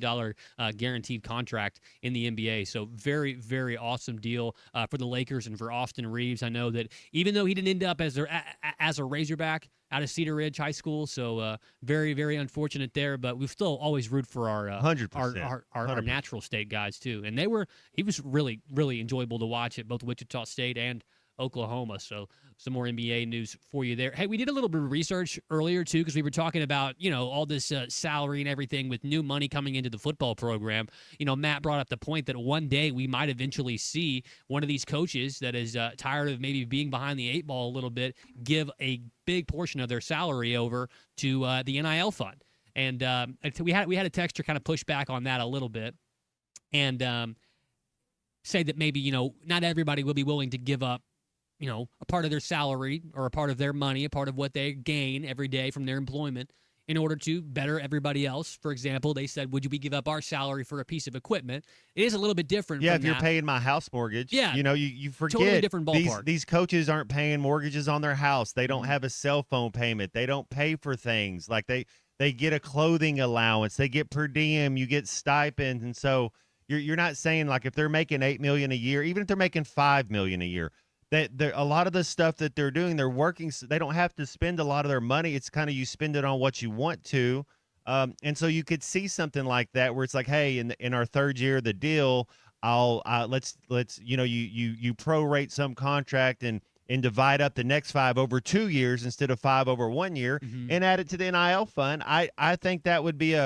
guaranteed contract in the NBA. So very, very awesome deal for the Lakers and for Austin Reeves. I know that even though he didn't end up as a Razorback out of Cedar Ridge High School, so very, very unfortunate there. But we've still always root for our 100%. our natural state guys too. And he was really, really enjoyable to watch at both Wichita State and Oklahoma. So some more NBA news for you there. Hey, we did a little bit of research earlier, too, because we were talking about, all this salary and everything with new money coming into the football program. Matt brought up the point that one day we might eventually see one of these coaches that is tired of maybe being behind the 8 ball a little bit give a big portion of their salary over to the NIL fund. And we had a texter kind of push back on that a little bit and say that maybe, not everybody will be willing to give up, a part of their salary or a part of their money, a part of what they gain every day from their employment in order to better everybody else. For example, they said, would you give up our salary for a piece of equipment? It is a little bit different. Yeah, from if you're that. paying my house mortgage, Yeah, you forget totally different ballpark. These coaches aren't paying mortgages on their house. They don't have a cell phone payment. They don't pay for things. Like they get a clothing allowance. They get per diem. You get stipends. And so you're not saying like if they're making $8 million a year, even if they're making $5 million a year, that a lot of the stuff that they're doing, they're working. They don't have to spend a lot of their money. It's kind of you spend it on what you want to. And so you could see something like that where it's like, hey, in our third year of the deal, let's you prorate some contract and divide up the next 5 over 2 years instead of 5 over 1 year and add it to the NIL fund. I think that would be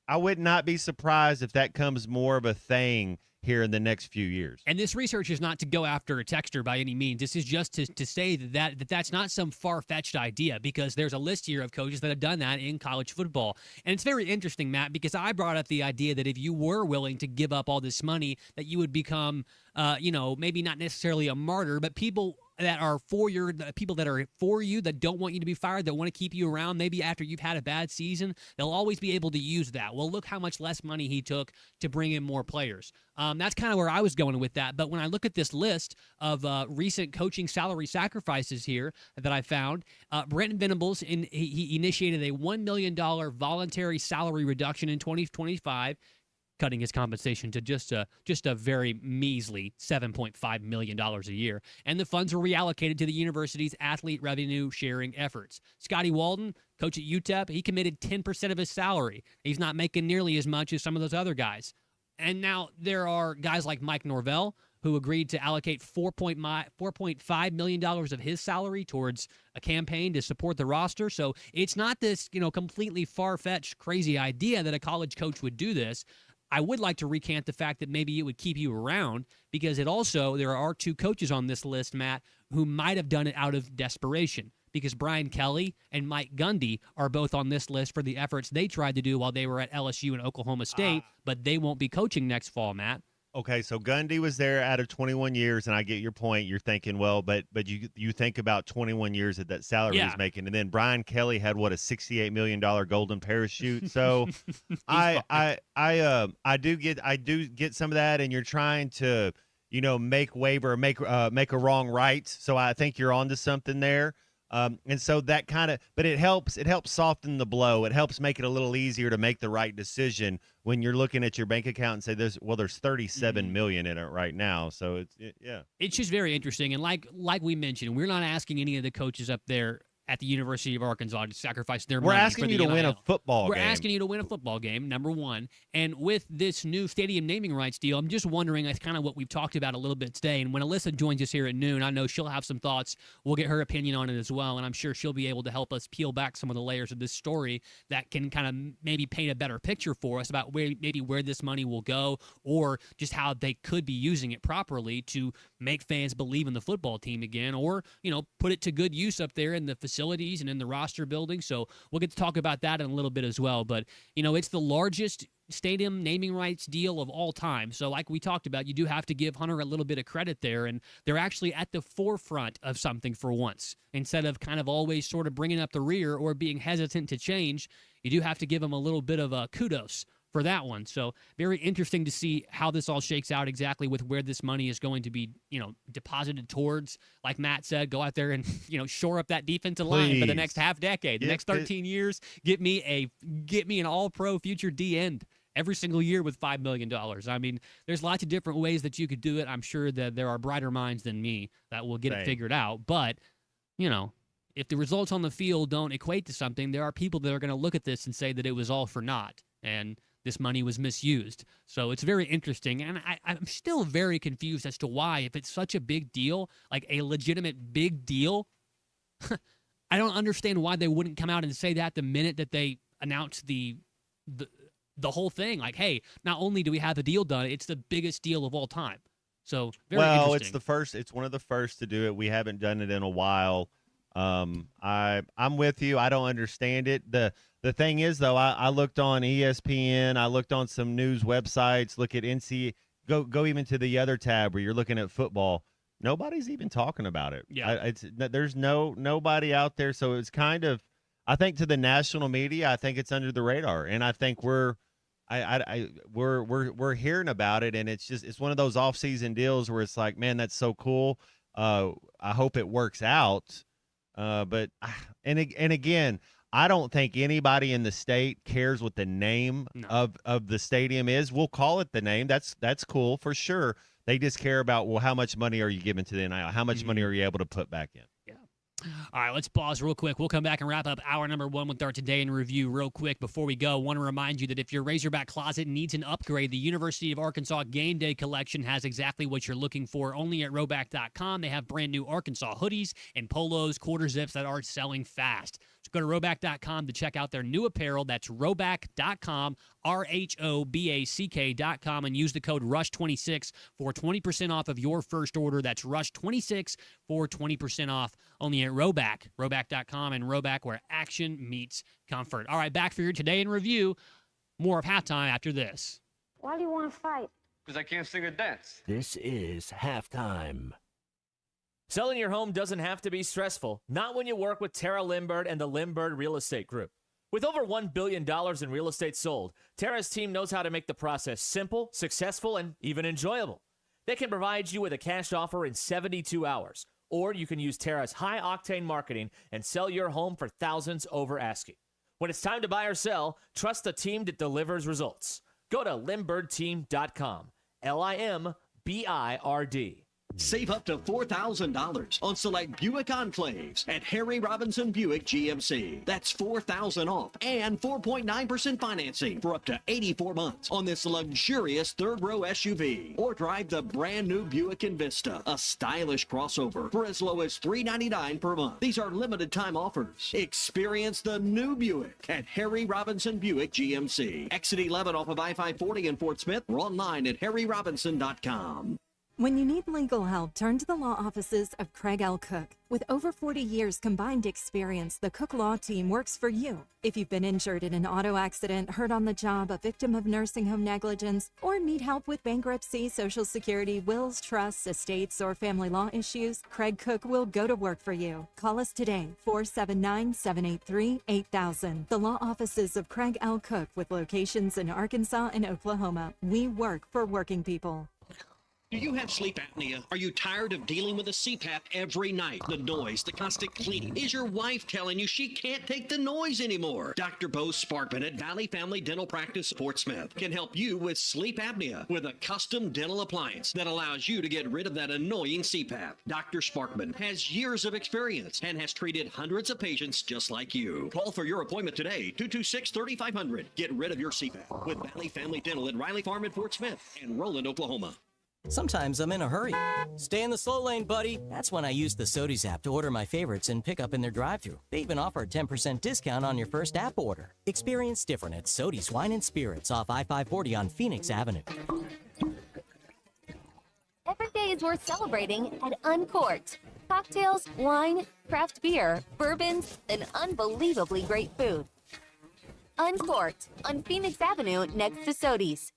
I would not be surprised if that comes more of a thing here in the next few years. And this research is not to go after a texter by any means. This is just to say that's not some far-fetched idea, because there's a list here of coaches that have done that in college football. And it's very interesting, Matt, because I brought up the idea that if you were willing to give up all this money, that you would become, maybe not necessarily a martyr, but people that are for you, that don't want you to be fired, that want to keep you around, maybe after you've had a bad season, they'll always be able to use that. Well, look how much less money he took to bring in more players. That's kind of where I was going with that. But when I look at this list of recent coaching salary sacrifices here that I found, Brenton Venables, he initiated a $1 million voluntary salary reduction in 2025, cutting his compensation to just a very measly $7.5 million a year. And the funds were reallocated to the university's athlete revenue sharing efforts. Scotty Walden, coach at UTEP, he committed 10% of his salary. He's not making nearly as much as some of those other guys. And now there are guys like Mike Norvell, who agreed to allocate $4.5 million of his salary towards a campaign to support the roster. So it's not this, completely far-fetched, crazy idea that a college coach would do this. I would like to recant the fact that maybe it would keep you around, because there are 2 coaches on this list, Matt, who might have done it out of desperation, because Brian Kelly and Mike Gundy are both on this list for the efforts they tried to do while they were at LSU and Oklahoma State, but they won't be coaching next fall, Matt. Okay, so Gundy was there out of 21 years, and I get your point. You're thinking, well, but you think about 21 years that salary is making, and then Brian Kelly had a $68 million golden parachute. So I do get some of that, and you're trying to make a wrong right. So I think you're onto something there. And so that but it helps soften the blow. It helps make it a little easier to make the right decision when you're looking at your bank account and say there's $37 million in it right now. So it's just very interesting. And like we mentioned, we're not asking any of the coaches up there at the University of Arkansas to sacrifice their money. We're asking you to win a football game. We're asking you to win a football game, number one. And with this new stadium naming rights deal, I'm just wondering, that's kind of what we've talked about a little bit today. And when Alyssa joins us here at noon, I know she'll have some thoughts. We'll get her opinion on it as well. And I'm sure she'll be able to help us peel back some of the layers of this story that can kind of maybe paint a better picture for us about where this money will go, or just how they could be using it properly to make fans believe in the football team again, or, put it to good use up there in the facilities and in the roster building. So we'll get to talk about that in a little bit as well. But, it's the largest stadium naming rights deal of all time. So like we talked about, you do have to give Hunter a little bit of credit there. And they're actually at the forefront of something for once. Instead of kind of always sort of bringing up the rear or being hesitant to change, you do have to give them a little bit of a kudos for that one. So very interesting to see how this all shakes out exactly with where this money is going to be, deposited towards. Like Matt said, go out there and, shore up that defensive line for the next half decade, the next 13 years. Get me an all-pro future D end every single year with $5 million. I mean, there's lots of different ways that you could do it. I'm sure that there are brighter minds than me that will get it figured out. But, if the results on the field don't equate to something, there are people that are going to look at this and say that it was all for naught. And this money was misused. So it's very interesting. And I'm still very confused as to why, if it's such a big deal, like a legitimate big deal, I don't understand why they wouldn't come out and say that the minute that they announce the whole thing. Like, hey, not only do we have the deal done, it's the biggest deal of all time. So very interesting. It's one of the first to do it. We haven't done it in a while. I'm with you. I don't understand it. The thing is, though, I looked on ESPN. I looked on some news websites. Look at NC. Go even to the other tab where you're looking at football. Nobody's even talking about it. Yeah, there's nobody out there. So it's kind of, I think, to the national media, I think it's under the radar, and I think we're hearing about it, and it's one of those off-season deals where it's like, man, that's so cool. I hope it works out. But again, I don't think anybody in the state cares what the name of the stadium is. We'll call it the name. That's cool for sure. They just care about, well, how much money are you giving to the NIL? How much money are you able to put back in? All right, let's pause real quick. We'll come back and wrap up hour number 1 with our Today in Review real quick. Before we go, I want to remind you that if your Razorback closet needs an upgrade, the University of Arkansas Game Day Collection has exactly what you're looking for. Only at Roback.com, they have brand new Arkansas hoodies and polos, quarter zips that are selling fast. So go to Roback.com to check out their new apparel. That's Roback.com, RHOBACK.com, and use the code RUSH26 for 20% off of your first order. That's RUSH26 for 20% off. Only at Roback, Roback.com, and Roback, where action meets comfort. All right, back for your Today in Review. More of halftime after this. Why do you want to fight? Because I can't sing or dance. This is halftime. Selling your home doesn't have to be stressful, not when you work with Tara Limbird and the Limbird Real Estate Group. With over $1 billion in real estate sold, Tara's team knows how to make the process simple, successful, and even enjoyable. They can provide you with a cash offer in 72 hours, or you can use Tara's high-octane marketing and sell your home for thousands over asking. When it's time to buy or sell, trust the team that delivers results. Go to LimbirdTeam.com, LIMBIRD. Save up to $4,000 on select Buick Enclaves at Harry Robinson Buick GMC. That's $4,000 off and 4.9% financing for up to 84 months on this luxurious third-row SUV. Or drive the brand-new Buick Envista, a stylish crossover, for as low as $399 per month. These are limited-time offers. Experience the new Buick at Harry Robinson Buick GMC. Exit 11 off of I-540 in Fort Smith, or online at harryrobinson.com. When you need legal help, turn to the law offices of Craig L. Cook. With over 40 years combined experience, the Cook Law Team works for you. If you've been injured in an auto accident, hurt on the job, a victim of nursing home negligence, or need help with bankruptcy, Social Security, wills, trusts, estates, or family law issues, Craig Cook will go to work for you. Call us today, 479-783-8000. The law offices of Craig L. Cook, with locations in Arkansas and Oklahoma. We work for working people. Do you have sleep apnea? Are you tired of dealing with a CPAP every night? The noise, the constant cleaning. Is your wife telling you she can't take the noise anymore? Dr. Bo Sparkman at Valley Family Dental Practice, Fort Smith, can help you with sleep apnea with a custom dental appliance that allows you to get rid of that annoying CPAP. Dr. Sparkman has years of experience and has treated hundreds of patients just like you. Call for your appointment today, 226-3500. Get rid of your CPAP with Valley Family Dental at Riley Farm in Fort Smith and Roland, Oklahoma. Sometimes I'm in a hurry. Stay in the slow lane, buddy. That's when I use the Sodies app to order my favorites and pick up in their drive-thru. They even offer a 10% discount on your first app order. Experience different at Sodies Wine and Spirits off I-540 on Phoenix Avenue. Every day is worth celebrating at Uncorked. Cocktails, wine, craft beer, bourbons, and unbelievably great food. Uncorked on Phoenix Avenue next to Sodies.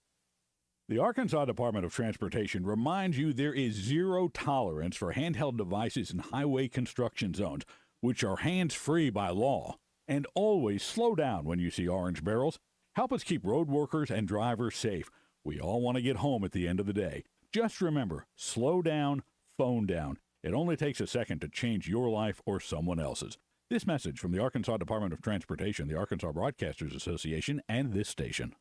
The Arkansas Department of Transportation reminds you there is zero tolerance for handheld devices in highway construction zones, which are hands-free by law. And always slow down when you see orange barrels. Help us keep road workers and drivers safe. We all want to get home at the end of the day. Just remember, slow down, phone down. It only takes a second to change your life or someone else's. This message from the Arkansas Department of Transportation, the Arkansas Broadcasters Association, and this station.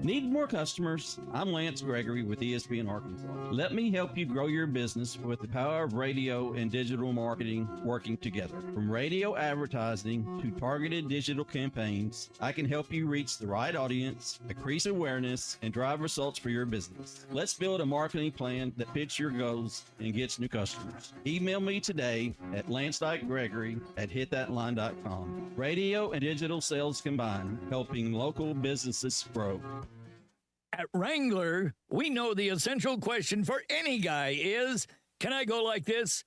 Need more customers? I'm Lance Gregory with ESPN Arkansas. Let me help you grow your business with the power of radio and digital marketing working together. From radio advertising to targeted digital campaigns, I can help you reach the right audience, increase awareness, and drive results for your business. Let's build a marketing plan that fits your goals and gets new customers. Email me today at lance.gregory@hitthatline.com. Radio and digital sales combined, helping local businesses grow. At Wrangler, we know the essential question for any guy is, can I go like this?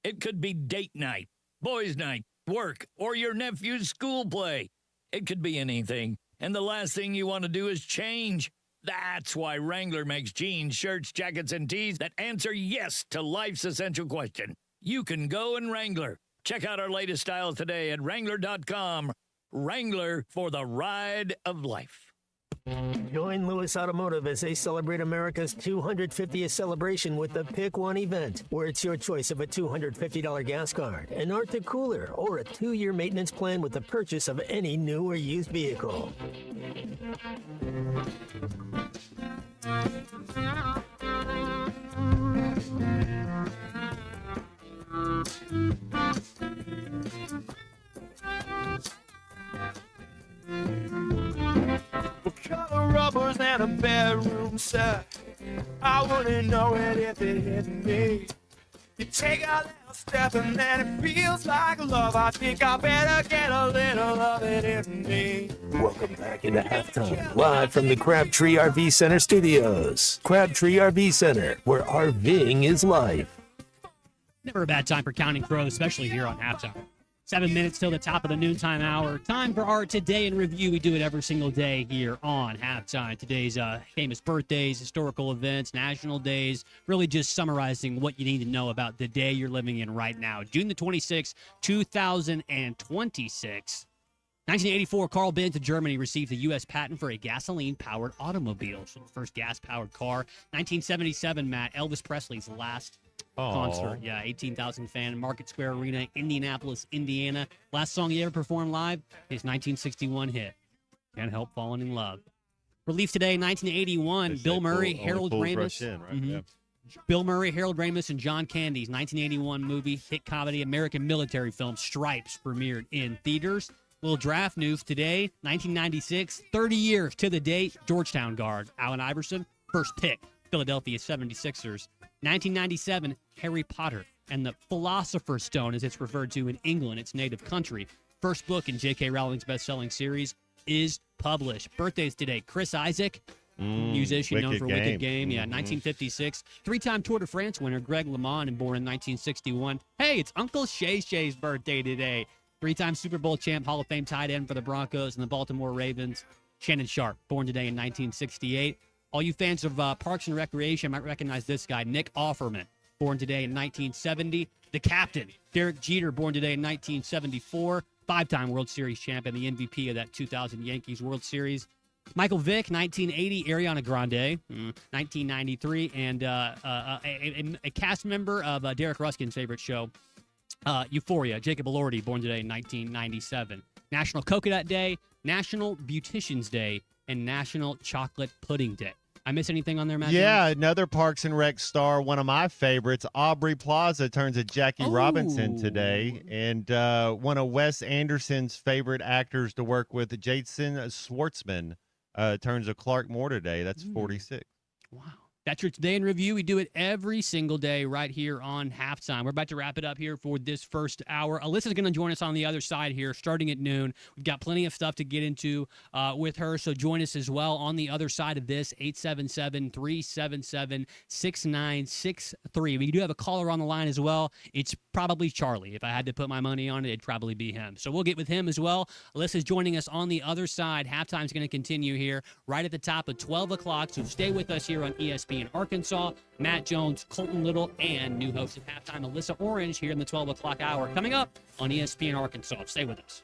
It could be date night, boys' night, work, or your nephew's school play. It could be anything, and the last thing you want to do is change. That's why Wrangler makes jeans, shirts, jackets, and tees that answer yes to life's essential question. You can go in Wrangler. Check out our latest styles today at Wrangler.com. Wrangler for the ride of life. Join Lewis Automotive as they celebrate America's 250th celebration with the Pick One event, where it's your choice of a $250 gas card, an Arctic cooler, or a 2-year maintenance plan with the purchase of any new or used vehicle. Color rubbers and a bedroom set. I wouldn't know it if it hit me. You take a little step and then it feels like love. I think I better get a little of it in me. Welcome back into halftime, live from the Crabtree RV Center studios. Crabtree RV Center, where RVing is life. Never a bad time for Counting Crows, especially here on halftime. 7 minutes till the top of the noontime hour. Time for our Today in Review. We do it every single day here on halftime. Today's famous birthdays, historical events, national days, really just summarizing what you need to know about the day you're living in right now. June the 26th, 2026. 1984, Carl Benz of Germany received the U.S. patent for a gasoline-powered automobile. So the first gas-powered car. 1977, Matt, Elvis Presley's last concert. Yeah, 18,000 fan, Market Square Arena, Indianapolis, Indiana. Last song he ever performed live, his 1961 hit, Can't Help Falling in Love. Released today, 1981, Bill Murray, Harold Ramis. Bill Murray, Harold Ramis, and John Candy's 1981 movie, hit comedy, American military film, Stripes, premiered in theaters. Little draft news today, 1996, 30 years to the date, Georgetown guard, Allen Iverson, first pick, Philadelphia 76ers. 1997, Harry Potter and the Philosopher's Stone, as it's referred to in England, its native country. First book in J.K. Rowling's best-selling series is published. Birthdays today, Chris Isaac, musician known for Wicked Game. Yeah, 1956. Three-time Tour de France winner, Greg LeMond, and born in 1961. Hey, it's Uncle Shay Shay's birthday today. Three-time Super Bowl champ, Hall of Fame tight end for the Broncos and the Baltimore Ravens, Shannon Sharp, born today in 1968. All you fans of Parks and Recreation might recognize this guy, Nick Offerman, born today in 1970. The captain, Derek Jeter, born today in 1974. Five-time World Series champion, the MVP of that 2000 Yankees World Series. Michael Vick, 1980. Ariana Grande, 1993. And a cast member of Derek Ruskin's favorite show, Euphoria, Jacob Elordi, born today in 1997. National Coconut Day, National Beautician's Day, and National Chocolate Pudding Day. I miss anything on there, Matt? Yeah, Jones? another Parks and Rec star, one of my favorites, Aubrey Plaza, turns a Jackie Robinson today. And one of Wes Anderson's favorite actors to work with, Jason Schwartzman, turns a Clark Moore today. That's 46. Wow. That's your Today in Review. We do it every single day right here on halftime. We're about to wrap it up here for this first hour. Alyssa's going to join us on the other side here starting at noon. We've got plenty of stuff to get into with her, so join us as well on the other side of this, 877-377-6963. We do have a caller on the line as well. It's probably Charlie. If I had to put my money on it, it'd probably be him. So we'll get with him as well. Alyssa's joining us on the other side. Halftime's going to continue here right at the top of 12 o'clock, so stay with us here on ESPN Arkansas. Matt Jones, Colton Little, and new host at halftime, Alyssa Orange, here in the 12 o'clock hour. Coming up on ESPN Arkansas. Stay with us.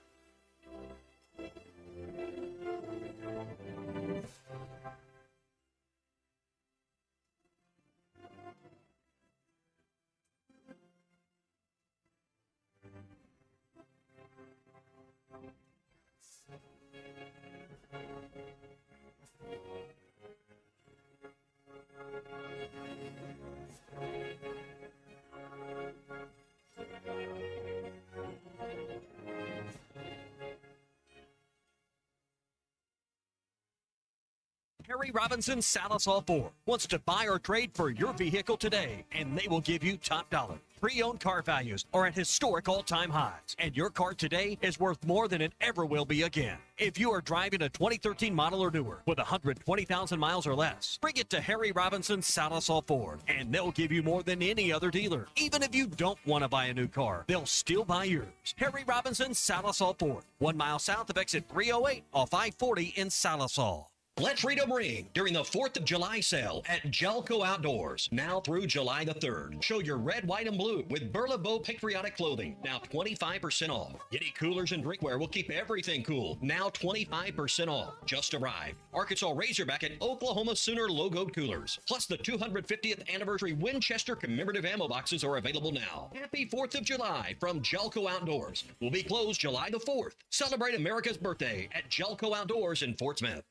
Harry Robinson Salisol Ford wants to buy or trade for your vehicle today, and they will give you top dollar. Pre-owned car values are at historic all-time highs, and your car today is worth more than it ever will be again. If you are driving a 2013 model or newer with 120,000 miles or less, bring it to Harry Robinson Salisol Ford, and they'll give you more than any other dealer. Even if you don't want to buy a new car, they'll still buy yours. Harry Robinson Salisol Ford, 1 mile south of exit 308 off I-40 in Salisol. Let freedom ring during the 4th of July sale at Jelco Outdoors, now through July the 3rd. Show your red, white, and blue with Burlebeau patriotic clothing, now 25% off. Yeti coolers and drinkware will keep everything cool, now 25% off. Just arrived. Arkansas Razorback and Oklahoma Sooner logoed coolers. Plus the 250th anniversary Winchester commemorative ammo boxes are available now. Happy 4th of July from Jelco Outdoors. We'll be closed July the 4th. Celebrate America's birthday at Jelco Outdoors in Fort Smith.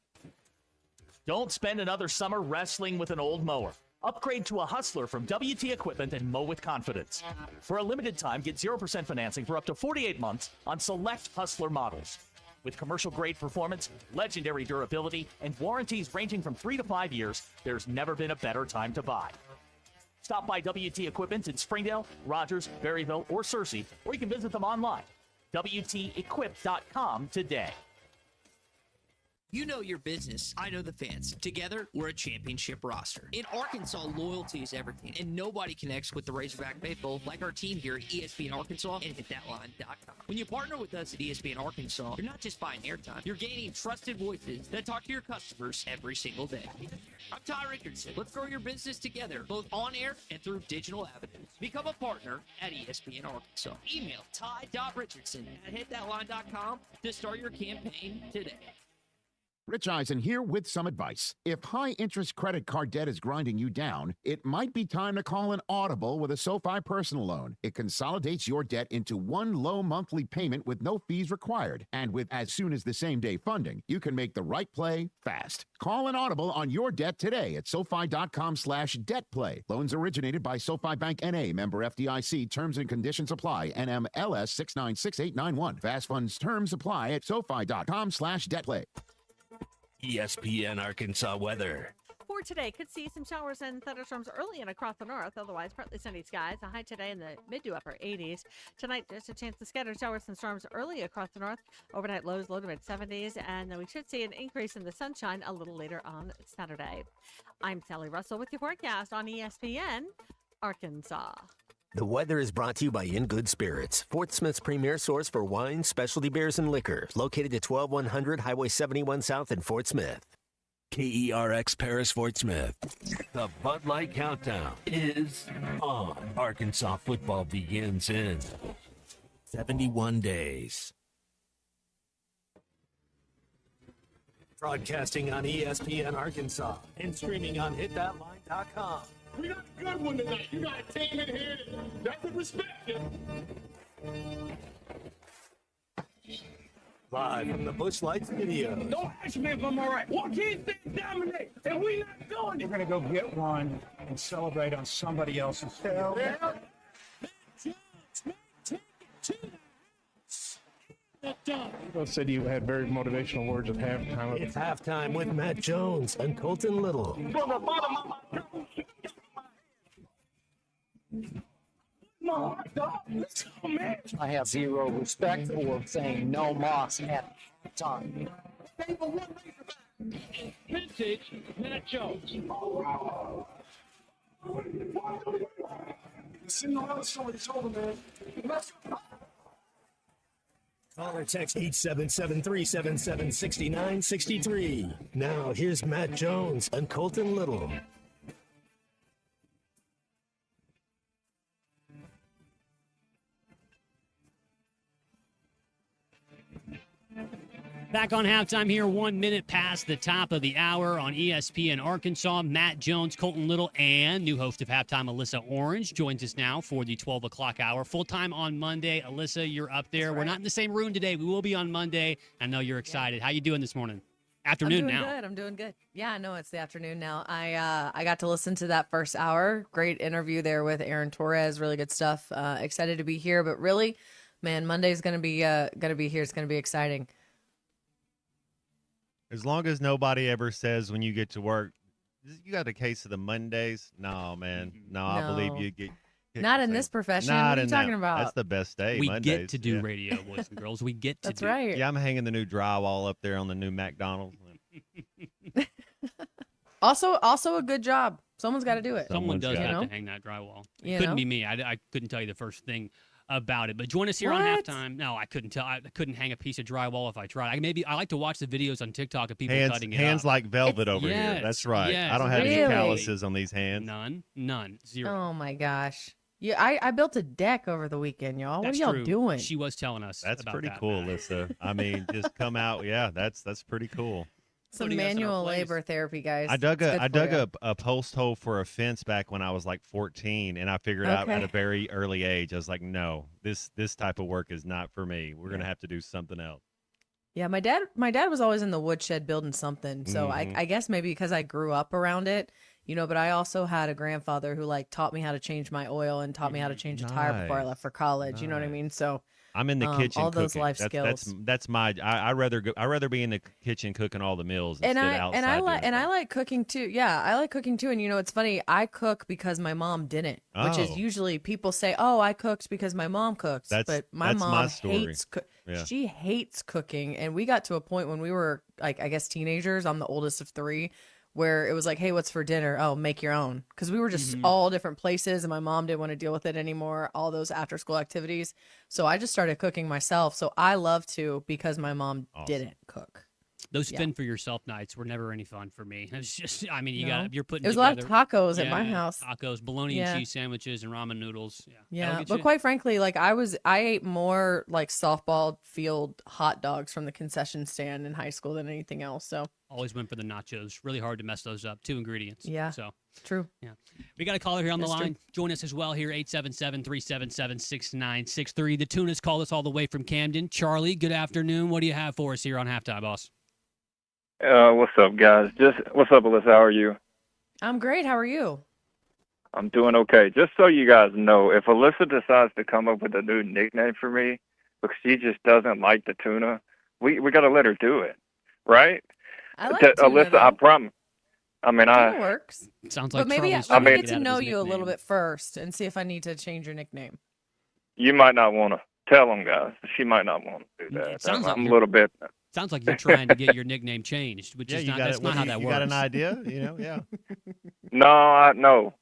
Don't spend another summer wrestling with an old mower. Upgrade to a Hustler from WT Equipment and mow with confidence. For a limited time, get 0% financing for up to 48 months on select Hustler models. With commercial-grade performance, legendary durability, and warranties ranging from 3 to 5 years, there's never been a better time to buy. Stop by WT Equipment in Springdale, Rogers, Berryville, or Searcy, or you can visit them online. WTEquip.com today. You know your business. I know the fans. Together, we're a championship roster. In Arkansas, loyalty is everything, and nobody connects with the Razorback faithful like our team here at ESPN Arkansas and HitThatLine.com. When you partner with us at ESPN Arkansas, you're not just buying airtime. You're gaining trusted voices that talk to your customers every single day. I'm Ty Richardson. Let's grow your business together, both on air and through digital avenues. Become a partner at ESPN Arkansas. Email ty.richardson@HitThatLine.com to start your campaign today. Rich Eisen here with some advice. If high-interest credit card debt is grinding you down, it might be time to call an Audible with a SoFi personal loan. It consolidates your debt into one low monthly payment with no fees required. And with as soon as the same-day funding, you can make the right play fast. Call an Audible on your debt today at SoFi.com/debtplay. Loans originated by SoFi Bank N.A., member FDIC. Terms and conditions apply. NMLS 696891. Fast funds terms apply at SoFi.com/debtplay. ESPN Arkansas weather. For today, could see some showers and thunderstorms early and across the north. Otherwise, partly sunny skies. A high today in the mid to upper 80s. Tonight, just a chance of scattered showers and storms early across the north. Overnight lows low to mid 70s. And then we should see an increase in the sunshine a little later on Saturday. I'm Sally Russell with your forecast on ESPN Arkansas. The weather is brought to you by In Good Spirits, Fort Smith's premier source for wine, specialty beers, and liquor, located at 12100 Highway 71 South in Fort Smith. KERX Paris Fort Smith. The Bud Light Countdown is on. Arkansas football begins in 71 days. Broadcasting on ESPN Arkansas and streaming on HitThatLine.com. We got a good one tonight. You got a team in here that could respect you. Live from the Busch Lights Studios. Don't ask me if I'm all right. What can't they dominate? And we not doing it. We're going to go get one and celebrate on somebody else's field. People said you had very motivational words at halftime. It's halftime with Matt Jones and Colton Little. From the bottom of my I have zero respect for saying no Moss at the time. Vintage Matt Jones. Cinderella story's over, man. Let's go. Call or text 877-377-6963. Now, here's Matt Jones and Colton Little. Back on halftime here, 1 minute past the top of the hour on ESPN Arkansas. Matt Jones, Colton Little, and new host of halftime, Alyssa Orange, joins us now for the 12 o'clock hour. Full-time on Monday. Alyssa, you're up there. We're not in the same room today. We will be on Monday. I know you're excited. How you doing this morning? Afternoon now. I'm doing good. Yeah, I know it's the afternoon now. I got to listen to that first hour. Great interview there with Aaron Torres. Really good stuff. Excited to be here. But really, man, Monday's going to be here. It's going to be exciting. As long as nobody ever says when you get to work, you got a case of the Mondays. No, man. No, I believe No. you get. Not in this profession. Not What are you in talking that. about? That's the best day. We Mondays. get to do radio, boys and girls. We get to That's do. right. Yeah, I'm hanging the new drywall up there on the new McDonald's. Also a good job. Someone's got to do it. Someone does got have it. to hang that drywall. It You couldn't know? be me. I couldn't tell you the first thing about it. But join us here on What? halftime. No, I couldn't tell. I couldn't hang a piece of drywall if I tried. I like to watch the videos on TikTok of people Hands, cutting it hands up. like velvet over here. Yes, That's right. yes, I don't have any really. calluses on these hands. None, zero. Oh my gosh. Yeah, I built a deck over the weekend, y'all. That's what are y'all true. doing? She was telling us. That's about pretty that, cool, Matt. Lissa. I mean, just come out. Yeah, that's pretty cool. Some Putting us in our manual place. labor therapy, guys. I dug It's a good for ya. a post hole for a fence back when I was like 14, and I figured out at Okay. a very early age. I was like, no, this type of work is not for me. We're gonna have to do something else. Yeah, my dad was always in the woodshed building something. So Mhm. I guess maybe because I grew up around it, but I also had a grandfather who like taught me how to change my oil and taught me how to change a tire before I Nice. left for college. You know what I mean? So I'm in the kitchen. all those cooking. life that's, skills. That's my. I rather be in the kitchen cooking all the meals and instead I of outside. and I doing like and I stuff. like cooking too. Yeah, I like cooking too. And it's funny. I cook because my mom didn't, which is Oh. usually people say, "Oh, I cooked because my mom cooks." That's- but my that's mom my story. hates. Yeah. She hates cooking, and we got to a point when we were like, I guess teenagers. I'm the oldest of three. Where it was like, hey, what's for dinner? Oh, make your own. Because we were just all different places, and my mom didn't want to deal with it anymore, all those after school activities. So I just started cooking myself. So I love to because my mom didn't cook. Those Yeah. fend for yourself nights were never any fun for me. It's just, I mean, No. you're putting. It was a lot of together- tacos at my house. Tacos, bologna Yeah. and cheese sandwiches, and ramen noodles. Yeah, Yeah, That'll get but you. quite frankly, like I ate more like softball field hot dogs from the concession stand in high school than anything else. So Always went for the nachos. Really hard to mess those up. 2 ingredients. Yeah. So true. yeah, we got a caller here on the That's true. line. Join us as well here 877-377-6963. The Tunas called us all the way from Camden. Charlie, good afternoon. What do you have for us here on halftime, boss? What's up, guys? What's up, Alyssa? How are you? I'm great. How are you? I'm doing okay. Just so you guys know, if Alyssa decides to come up with a new nickname for me because she just doesn't like the tuna, we got to let her do it, right? I like tuna, Alyssa, though. I promise. I mean, Tuna works. Sounds like But maybe Charlie's let me trying get get to out know of his you a little nickname. bit first and see if I need to change your nickname. you might not want to tell them, guys. She might not want to do that. It sounds like I'm a you're- little bit. Sounds like you're trying to get your nickname changed, which Yeah, is you not, got that's it. not What, how you- that you works. got an idea? Yeah. No,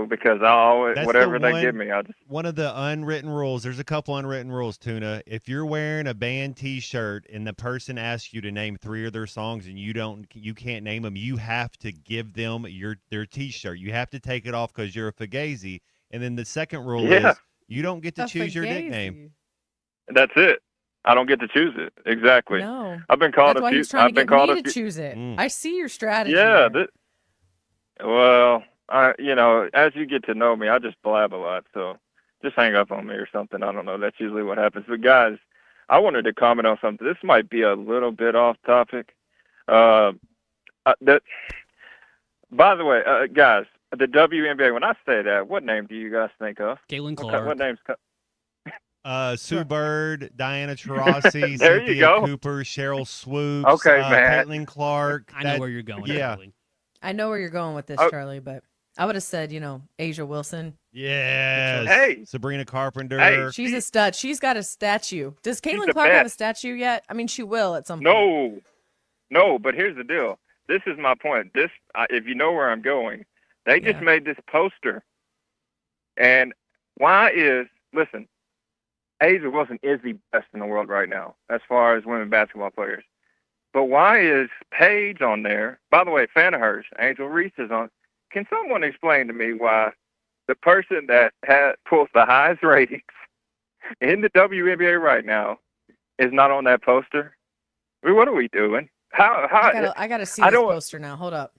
because I always That's whatever the they one- give me, I just. One of the unwritten rules. There's a couple unwritten rules, Tuna. If you're wearing a band T-shirt and the person asks you to name 3 of their songs and you can't name them, you have to give them their T-shirt. You have to take it off because you're a Fugazi. And then the second rule Yeah. is you don't get to choose your nickname. That's it. I don't get to choose it. Exactly. No. I've been called That's a why few. he's trying I've to been get called me a to few. choose it. I see your strategy. Yeah. there. Well, as you get to know me, I just blab a lot. So just hang up on me or something. I don't know. That's usually what happens. But guys, I wanted to comment on something. This might be a little bit off topic. By the way, guys, the WNBA. When I say that, what name do you guys think of? Caitlin What Clark. names? Sue Bird, Diana Taurasi, There you Cynthia go. Cooper, Cheryl Swoops, Okay, man. Caitlin Clark. I know where you're going, Yeah. Charlie. I know where you're going with this, Oh. Charlie, but I would have said, Asia Wilson. Yes. Hey. Sabrina Carpenter. Hey. She's a stud. She's got a statue. Does Caitlin the Clark have a best. statue yet? I mean, she will at some point. No. But here's the deal. This is my point. If you know where I'm going, they just made this poster, and listen, A'ja Wilson is the best in the world right now as far as women basketball players. But why is Paige on there? By the way, fan of hers, Angel Reese is on. Can someone explain to me why the person that pulls the highest ratings in the WNBA right now is not on that poster? I mean, what are we doing? I gotta see I this don't- poster now. Hold up.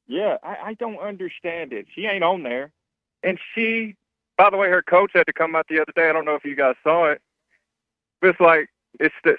Yeah, I don't understand it. She ain't on there. And by the way, her coach had to come out the other day. I don't know if you guys saw it. But it's like,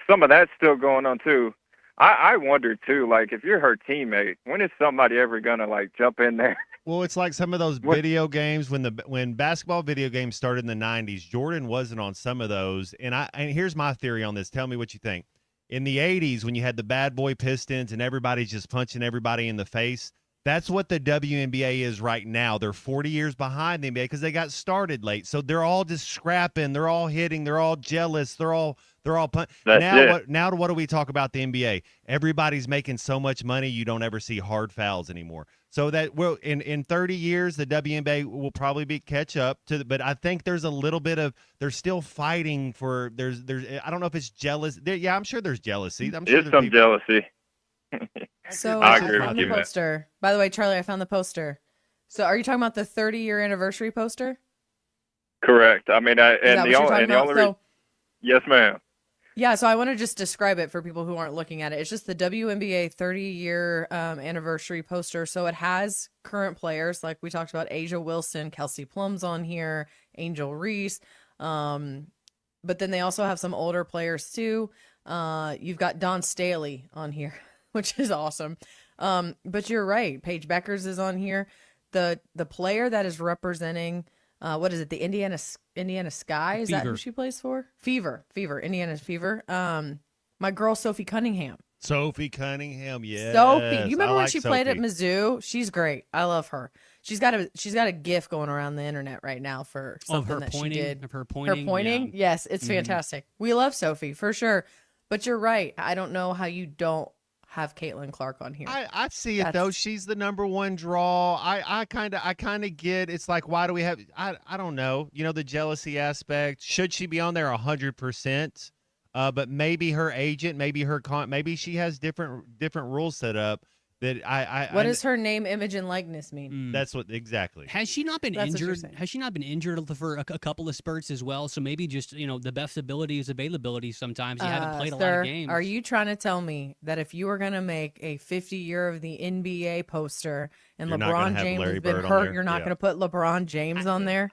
some of that's still going on too. I wonder too, like if you're her teammate, when is somebody ever going to like jump in there? Well, it's like some of those video games when basketball video games started in the 90s. Jordan wasn't on some of those. And here's my theory on this. Tell me what you think. in the 80s when you had the bad boy Pistons and everybody's just punching everybody in the face. That's what the WNBA is right now. They're 40 years behind the NBA because they got started late. So they're all just scrapping. They're all hitting. They're all jealous. They're all now what do we talk about the NBA? Everybody's making so much money you don't ever see hard fouls anymore. So that in 30 years the WNBA will probably catch up to but I think there's a little bit of they're still fighting for there's I don't know if it's jealous. I'm sure there's jealousy. I'm sure there's some jealousy. So I I agree found with the you, Matt. poster. By the way, Charlie, I found the poster. So are you talking about the 30-year anniversary poster? Correct. I mean, Is that what you're talking about? So, yes, ma'am. yeah, so I want to just describe it for people who aren't looking at it. It's just the WNBA 30-year anniversary poster. So it has current players, like we talked about, Asia Wilson, Kelsey Plum's on here, Angel Reese. But then they also have some older players too. You've got Dawn Staley on here, which is awesome. But you're right. Paige Beckers is on here. The player that is representing what is it? The Indiana Sky? Is that who she plays for? Fever. Indiana Fever. My girl Sophie Cunningham. Sophie Cunningham, yes. Sophie, you remember when like she played at Sophie. Mizzou? She's great. I love her. She's got a GIF going around the internet right now for something her that pointing, she did. of her pointing, Her pointing, yeah. yes, it's Mhm. fantastic. We love Sophie for sure. But you're right. I don't know how you don't have Caitlin Clark on here. I see it though. She's the number one draw. I kind of get. It's like, why do we have? I don't know. You know, the jealousy aspect. Should she be on there 100%? But maybe her agent, maybe maybe she has different rules set up. That What does her name, image, and likeness mean? That's what exactly. Has she not been That's what you're injured? saying. Has she not been injured for a couple of spurts as well? So maybe just the best ability is availability. Sometimes you haven't played a lot Sir, of games. are you trying to tell me that if you were going to make a 50-year of the NBA poster and You're not gonna LeBron have James Larry has been Bird on hurt, there? you're not Yeah. going to put LeBron James on there?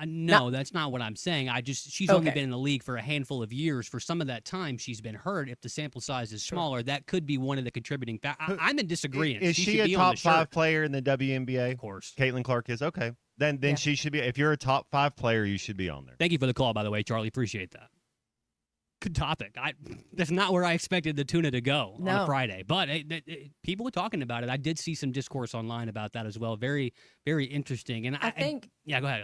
No, that's not what I'm saying. She's only Okay. been in the league for a handful of years. For some of that time, she's been hurt. If the sample size is smaller, that could be one of the contributing factors. I'm in disagreement. Is she she should a be on top the shirt. 5 player in the WNBA? Of course. Caitlin Clark is okay. Then Yeah. she should be. If you're a top 5 player, you should be on there. Thank you for the call, by the way, Charlie. Appreciate that. Good topic. That's not where I expected the tuna to go on No. a Friday, but people were talking about it. I did see some discourse online about that as well. Very, very interesting. And I think. yeah, go ahead.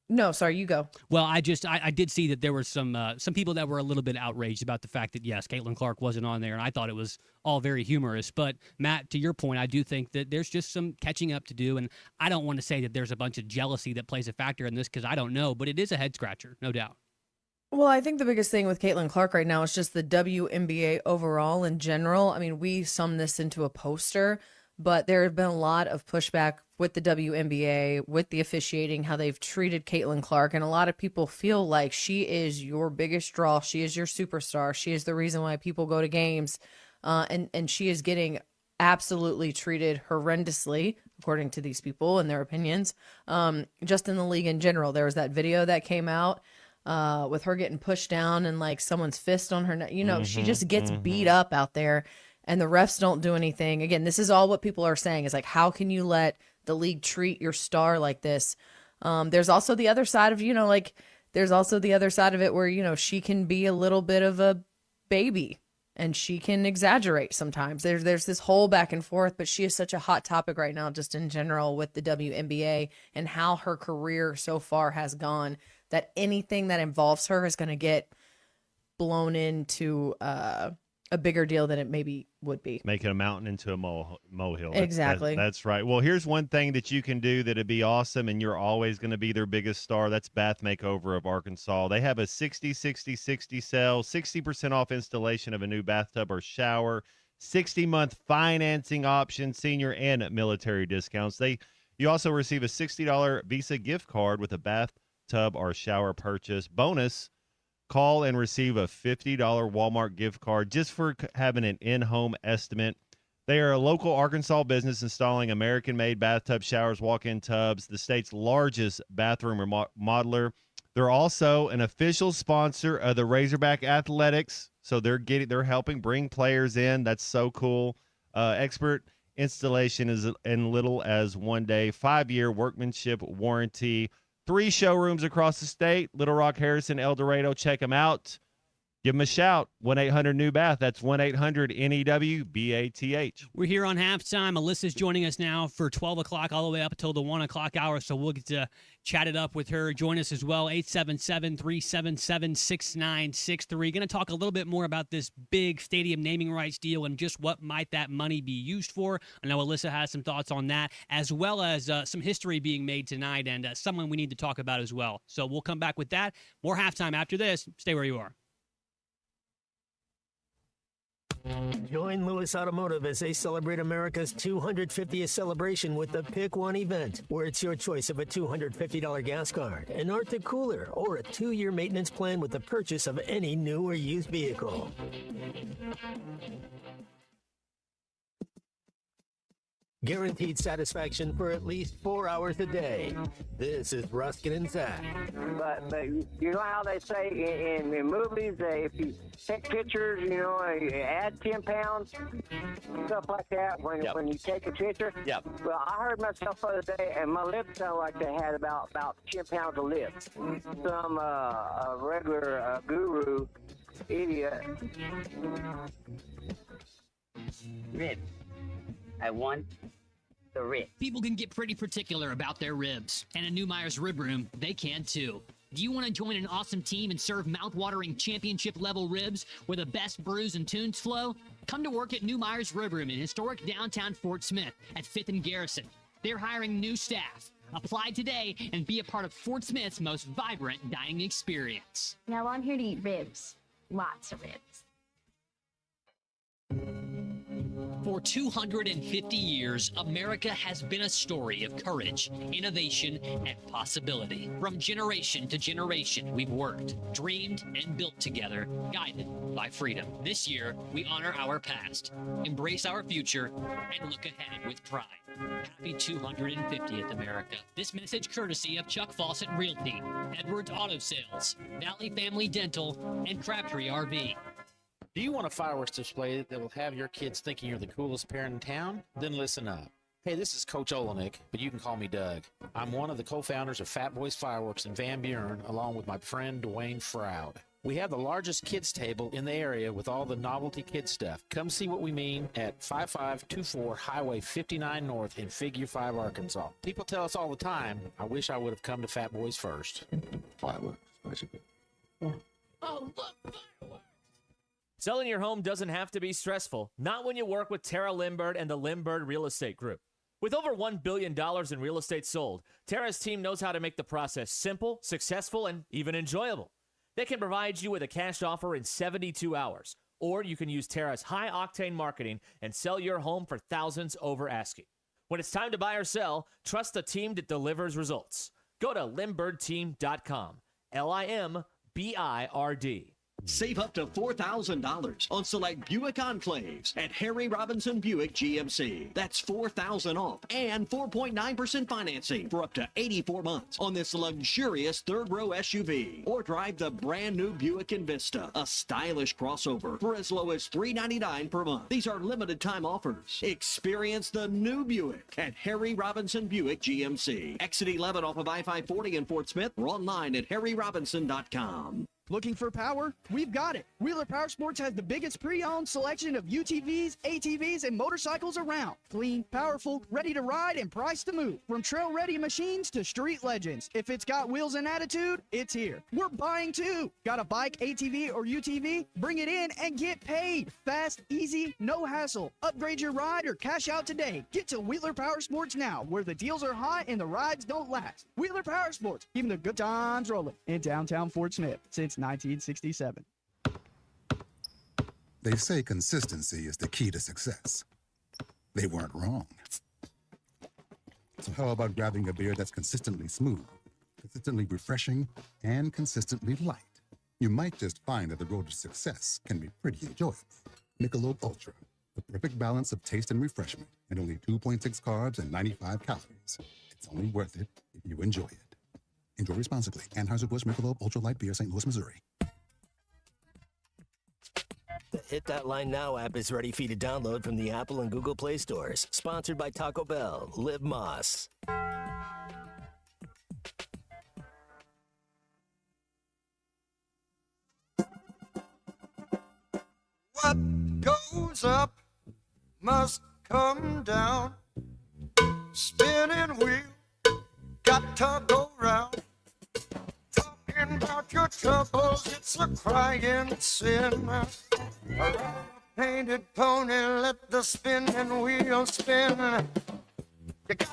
No, sorry, you go. Well, I did see that there were some people that were a little bit outraged about the fact that, yes, Caitlin Clark wasn't on there, and I thought it was all very humorous. But, Matt, to your point, I do think that there's just some catching up to do, and I don't want to say that there's a bunch of jealousy that plays a factor in this because I don't know, but it is a head-scratcher, no doubt. Well, I think the biggest thing with Caitlin Clark right now is just the WNBA overall in general. I mean, we sum this into a poster, but there have been a lot of pushback with the WNBA, with the officiating, how they've treated Caitlin Clark. And a lot of people feel like she is your biggest draw. She is your superstar. She is the reason why people go to games. And she is getting absolutely treated horrendously, according to these people and their opinions, just in the league in general. There was that video that came out with her getting pushed down and like someone's fist on her neck. She just gets beat up out there. And the refs don't do anything. Again, this is all what people are saying is like, how can you let the league treat your star like this? There's also the other side of, there's also the other side of it where, she can be a little bit of a baby and she can exaggerate sometimes. There's this whole back and forth, but she is such a hot topic right now, just in general with the WNBA and how her career so far has gone, that anything that involves her is going to get blown into, a bigger deal than it maybe would be. Making a mountain into a molehill. Exactly. That's right. Well, here's one thing that you can do that'd be awesome, and you're always going to be their biggest star. That's Bath Makeover of Arkansas. They have a 60-60-60 sale, 60% off installation of a new bathtub or shower, 60-month financing option, senior and military discounts. You also receive a $60 Visa gift card with a bathtub or shower purchase. Bonus, call and receive a $50 Walmart gift card just for having an in-home estimate. They are a local Arkansas business installing American-made bathtub showers, walk-in tubs, the state's largest bathroom remodeler. They're also an official sponsor of the Razorback Athletics, so they're helping bring players in. That's so cool. Expert installation is in little as 1 day, 5-year workmanship warranty. 3 showrooms across the state, Little Rock, Harrison, El Dorado. Check them out. Give them a shout. 1-800-NEW-BATH. That's 1-800-NEW-BATH. We're here on halftime. Alyssa's joining us now for 12 o'clock all the way up until the 1 o'clock hour, so we'll get to chat it up with her. Join us as well, 877-377-6963. Going to talk a little bit more about this big stadium naming rights deal and just what might that money be used for. I know Alyssa has some thoughts on that, as well as some history being made tonight and someone we need to talk about as well. So we'll come back with that. More halftime after this. Stay where you are. Join Lewis Automotive as they celebrate America's 250th celebration with the Pick One event, where it's your choice of a $250 gas card, an Arctic cooler, or a 2-year maintenance plan with the purchase of any new or used vehicle. Guaranteed satisfaction for at least 4 hours a day. This is Ruskin and Zach. But you know how they say in movies, if you take pictures, you add 10 pounds, stuff like that when you take a picture. Yep. Well, I heard myself the other day, and my lips sound like they had about 10 pounds of lips. Some regular guru idiot. Ribs. I want the ribs. People can get pretty particular about their ribs, and at New Myers Rib Room, they can too. Do you want to join an awesome team and serve mouth-watering championship-level ribs where the best brews and tunes flow? Come to work at New Myers Rib Room in historic downtown Fort Smith at 5th and Garrison. They're hiring new staff. Apply today and be a part of Fort Smith's most vibrant dining experience. Now I'm here to eat ribs. Lots of ribs. For 250 years, America has been a story of courage, innovation, and possibility. From generation to generation, we've worked, dreamed, and built together, guided by freedom. This year, we honor our past, embrace our future, and look ahead with pride. Happy 250th, America. This message courtesy of Chuck Fawcett Realty, Edwards Auto Sales, Valley Family Dental, and Crabtree RV. Do you want a fireworks display that will have your kids thinking you're the coolest parent in town? Then listen up. Hey, this is Coach Olenek, but you can call me Doug. I'm one of the co-founders of Fat Boys Fireworks in Van Buren, along with my friend Dwayne Froud. We have the largest kids table in the area with all the novelty kids stuff. Come see what we mean at 5524 Highway 59 North in Figure 5, Arkansas. People tell us all the time, I wish I would have come to Fat Boys first. Fireworks. Oh, look, fireworks. Selling your home doesn't have to be stressful. Not when you work with Tara Limbird and the Limbird Real Estate Group. With over $1 billion in real estate sold, Tara's team knows how to make the process simple, successful, and even enjoyable. They can provide you with a cash offer in 72 hours, or you can use Tara's high-octane marketing and sell your home for thousands over asking. When it's time to buy or sell, trust the team that delivers results. Go to LimbirdTeam.com. LIMBIRD. Save up to $4,000 on select Buick Enclaves at Harry Robinson Buick GMC. That's $4,000 off and 4.9% financing for up to 84 months on this luxurious third-row SUV. Or drive the brand-new Buick Envista, a stylish crossover, for as low as $399 per month. These are limited-time offers. Experience the new Buick at Harry Robinson Buick GMC. Exit 11 off of I-540 in Fort Smith, or online at harryrobinson.com. Looking for power? We've got it. Wheeler Power Sports has the biggest pre-owned selection of UTVs, ATVs, and motorcycles around. Clean, powerful, ready to ride, and priced to move. From trail-ready machines to street legends. If it's got wheels and attitude, it's here. We're buying too. Got a bike, ATV, or UTV? Bring it in and get paid. Fast, easy, no hassle. Upgrade your ride or cash out today. Get to Wheeler Power Sports now, where the deals are hot and the rides don't last. Wheeler Power Sports, keeping the good times rolling in downtown Fort Smith since 1967. They say consistency is the key to success. They weren't wrong. So how about grabbing a beer that's consistently smooth, consistently refreshing, and consistently light? You might just find that the road to success can be pretty enjoyable. Michelob Ultra, the perfect balance of taste and refreshment, and only 2.6 carbs and 95 calories. It's only worth it if you enjoy it. Enjoy responsibly. Anheuser-Busch Michelob Ultra Light Beer, St. Louis, Missouri. The Hit That Line Now app is ready for you to download from the Apple and Google Play stores. Sponsored by Taco Bell. Live Moss. What goes up must come down. Spinning wheel, got to go round. Talking about your troubles, it's a crying sin. Around a painted pony, let the spinning wheel spin. You got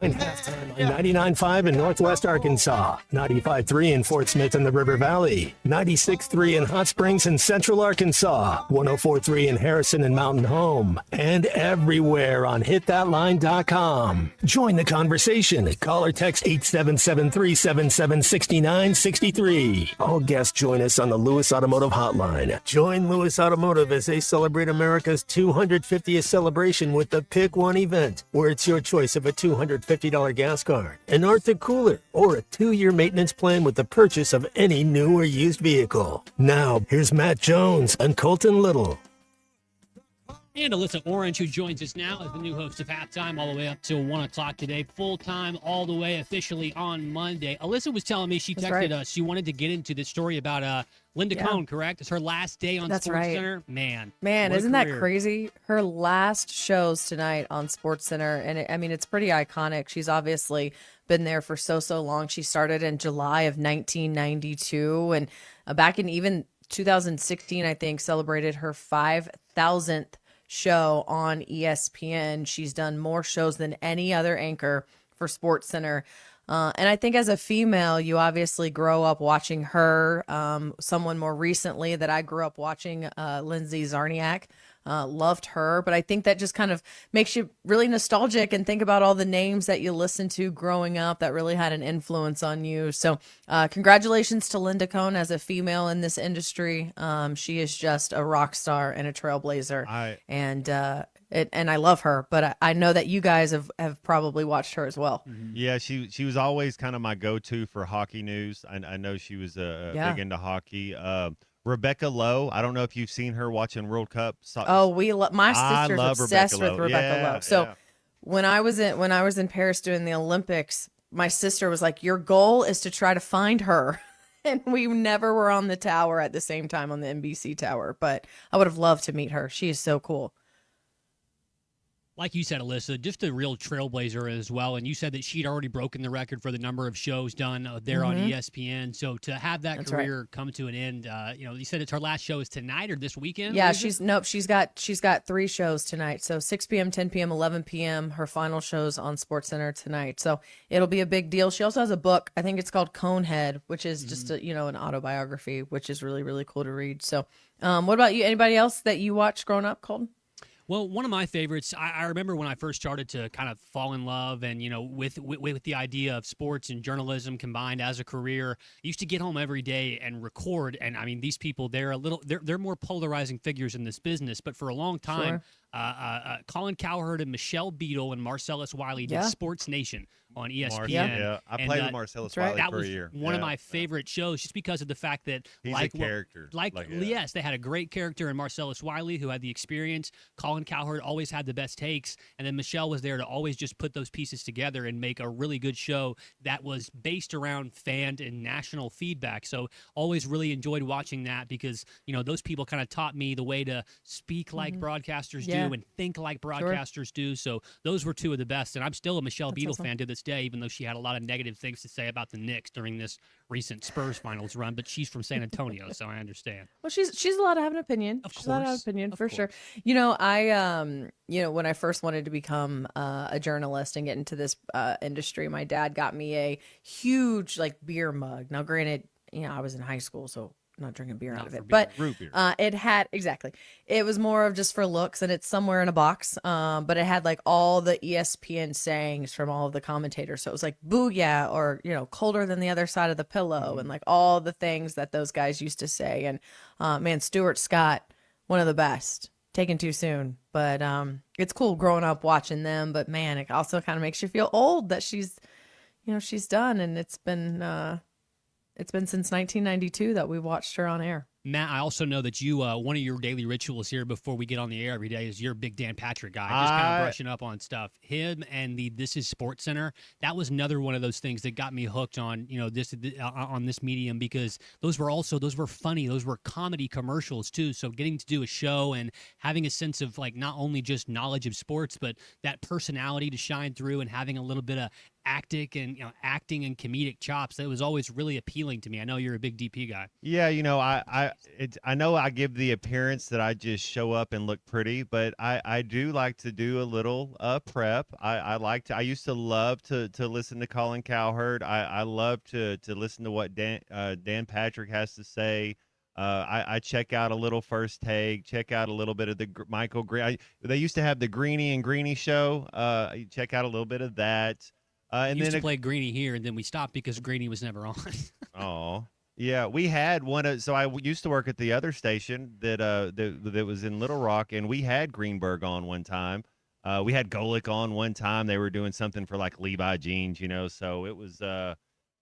In halftime on 99.5 in Northwest Arkansas, 95.3 in Fort Smith and the River Valley, 96.3 in Hot Springs and Central Arkansas, 104.3 in Harrison and Mountain Home, and everywhere on hitthatline.com. Join the conversation. Call or text 877-377-6963. All guests join us on the Lewis Automotive Hotline. Join Lewis Automotive as they celebrate America's 250th celebration with the Pick One event, where it's your choice of a $250 gas card, an Arctic cooler, or a 2-year maintenance plan with the purchase of any new or used vehicle. Now, here's Matt Jones and Colton Little. And Alyssa Orange, who joins us now as the new host of Halftime, all the way up till 1 o'clock today, full-time all the way officially on Monday. Alyssa was telling me, she texted us, she wanted to get into this story about Linda Cohn, correct? It's her last day on SportsCenter. Man, isn't that crazy? Her last shows tonight on SportsCenter, and it's pretty iconic. She's obviously been there for so long. She started in July of 1992, and back in even 2016, I think, celebrated her 5,000th show on ESPN. She's done more shows than any other anchor for SportsCenter. And I think as a female, you obviously grow up watching her. Someone more recently that I grew up watching, Lindsay Zarniak, loved her. But I think that just kind of makes you really nostalgic and think about all the names that you listened to growing up that really had an influence on you. So congratulations to Linda Cohn as a female in this industry. She is just a rock star and a trailblazer. And I love her, but I know that you guys have probably watched her as well. Yeah, she was always kind of my go-to for hockey news. I know she was big into hockey. Rebecca Lowe, I don't know if you've seen her watching World Cup. My sister's obsessed with Rebecca Lowe. So when I was in Paris doing the Olympics, my sister was like, "Your goal is to try to find her." And we never were on the tower at the same time on the NBC tower, but I would have loved to meet her. She is so cool. Like you said, Alyssa, just a real trailblazer as well. And you said that she'd already broken the record for the number of shows done there on ESPN. So to have that career come to an end, you said it's her last show is tonight or this weekend? Yeah, she's got 3 shows tonight. So 6 p.m., 10 p.m., 11 p.m. Her final show's on SportsCenter tonight. So it'll be a big deal. She also has a book. I think it's called Conehead, which is just an autobiography, which is really, really cool to read. So what about you? Anybody else that you watched growing up, Colton? Well, one of my favorites, I remember when I first started to kind of fall in love and, with the idea of sports and journalism combined as a career, I used to get home every day and record. And I mean, these people, they're more polarizing figures in this business. But for a long time, Colin Cowherd and Michelle Beadle and Marcellus Wiley did Sports Nation on ESPN. Yeah, I played with Marcellus Wiley for a year. That was one of my favorite shows just because of the fact that he's a character. Yes, they had a great character in Marcellus Wiley who had the experience. Colin Cowherd always had the best takes, and then Michelle was there to always just put those pieces together and make a really good show that was based around fan and national feedback. So always really enjoyed watching that because, those people kind of taught me the way to speak like broadcasters do and think like broadcasters do. So those were two of the best, and I'm still a Michelle Beadle fan to this day, even though she had a lot of negative things to say about the Knicks during this recent Spurs finals run, but she's from San Antonio, so I understand. Well, she's allowed to have an opinion. She's allowed to have an opinion for sure. I when I first wanted to become a journalist and get into this industry, my dad got me a huge beer mug. Now, granted, I was in high school, so I'm not drinking beer out of it, but root beer. It was more of just for looks, and it's somewhere in a box. But it had all the ESPN sayings from all of the commentators. So it was like "booyah" or colder than the other side of the pillow, and all the things that those guys used to say. And man, Stuart Scott, one of the best. Taken too soon, but it's cool growing up watching them. But man, it also kind of makes you feel old that she's done, and it's been since 1992 that we watched her on air. Matt, I also know that you, one of your daily rituals here before we get on the air every day is you're a big Dan Patrick guy, just kind of brushing up on stuff. Him and the This Is Sports Center, that was another one of those things that got me hooked on, this on this medium, because those were funny, those were comedy commercials too. So getting to do a show and having a sense of like not only just knowledge of sports, but that personality to shine through and having a little bit of acting and comedic chops, that was always really appealing to me. I know you're a big DP guy. Yeah, I know I give the appearance that I just show up and look pretty, but I do like to do a little prep. I used to love to listen to Colin Cowherd. I love to listen to what Dan Patrick has to say. I check out a little First Take, check out a little bit of the Michael Green. They used to have the Greeny and Greeny show. You check out a little bit of that. And used then to play Greeny here, and then we stopped because Greeny was never on. Oh, yeah, we had one. So I used to work at the other station that was in Little Rock, and we had Greenberg on one time. We had Golick on one time. They were doing something for like Levi Jeans, So it was that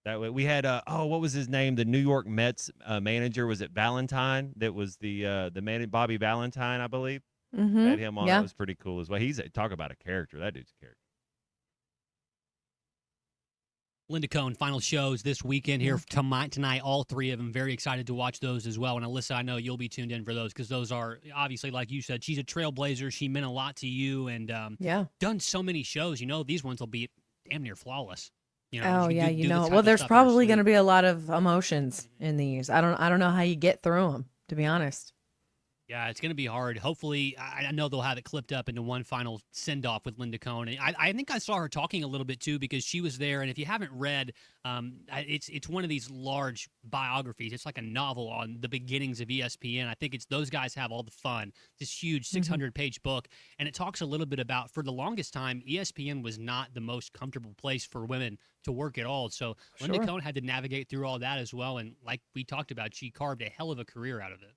way. We had what was his name? The New York Mets manager, was it Valentine? That was the man, Bobby Valentine, I believe. Had him on. Yeah. That was pretty cool as well. Talk about a character. That dude's a character. Linda Cohn, final shows this weekend here tonight, all three of them. Very excited to watch those as well. And Alyssa, I know you'll be tuned in for those because those are obviously, like you said, she's a trailblazer. She meant a lot to you and done so many shows. These ones will be damn near flawless. Well, Well, there's probably going to be a lot of emotions in these. I don't know how you get through them, to be honest. Yeah, it's going to be hard. Hopefully, I know they'll have it clipped up into one final send-off with Linda Cohn. And I think I saw her talking a little bit, too, because she was there. And if you haven't read, it's one of these large biographies. It's like a novel on the beginnings of ESPN. I think those guys have all the fun. This huge 600-page book. And it talks a little bit about, for the longest time, ESPN was not the most comfortable place for women to work at all. So Linda Cohn had to navigate through all that as well. And like we talked about, she carved a hell of a career out of it.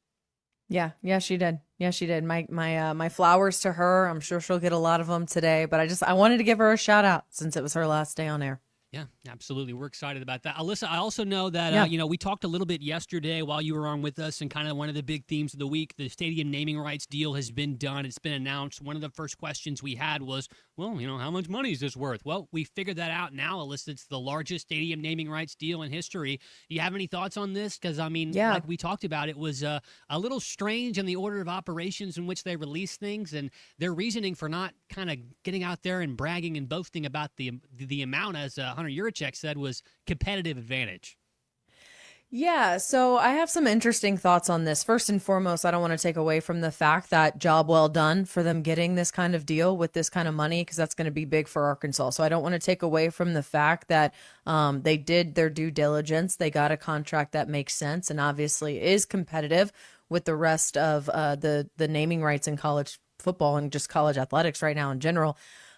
Yeah, she did. Yeah, she did. My flowers to her. I'm sure she'll get a lot of them today, but I wanted to give her a shout out since it was her last day on air. Yeah, absolutely. We're excited about that. Alyssa, I also know that, we talked a little bit yesterday while you were on with us, and kind of one of the big themes of the week, the stadium naming rights deal has been done. It's been announced. One of the first questions we had was, well, how much money is this worth? Well, we figured that out now, Alyssa. It's the largest stadium naming rights deal in history. Do you have any thoughts on this? Because, like we talked about, it was a little strange in the order of operations in which they released things, and their reasoning for not kind of getting out there and bragging and boasting about the amount, as Hunter Yurachek said, was competitive advantage. Yeah, so I have some interesting thoughts on this. First and foremost, I don't want to take away from the fact that job well done for them getting this kind of deal with this kind of money, because that's going to be big for Arkansas. So I don't want to take away from the fact that they did their due diligence. They got a contract that makes sense and obviously is competitive with the rest of the naming rights in college football and just college athletics right now in general.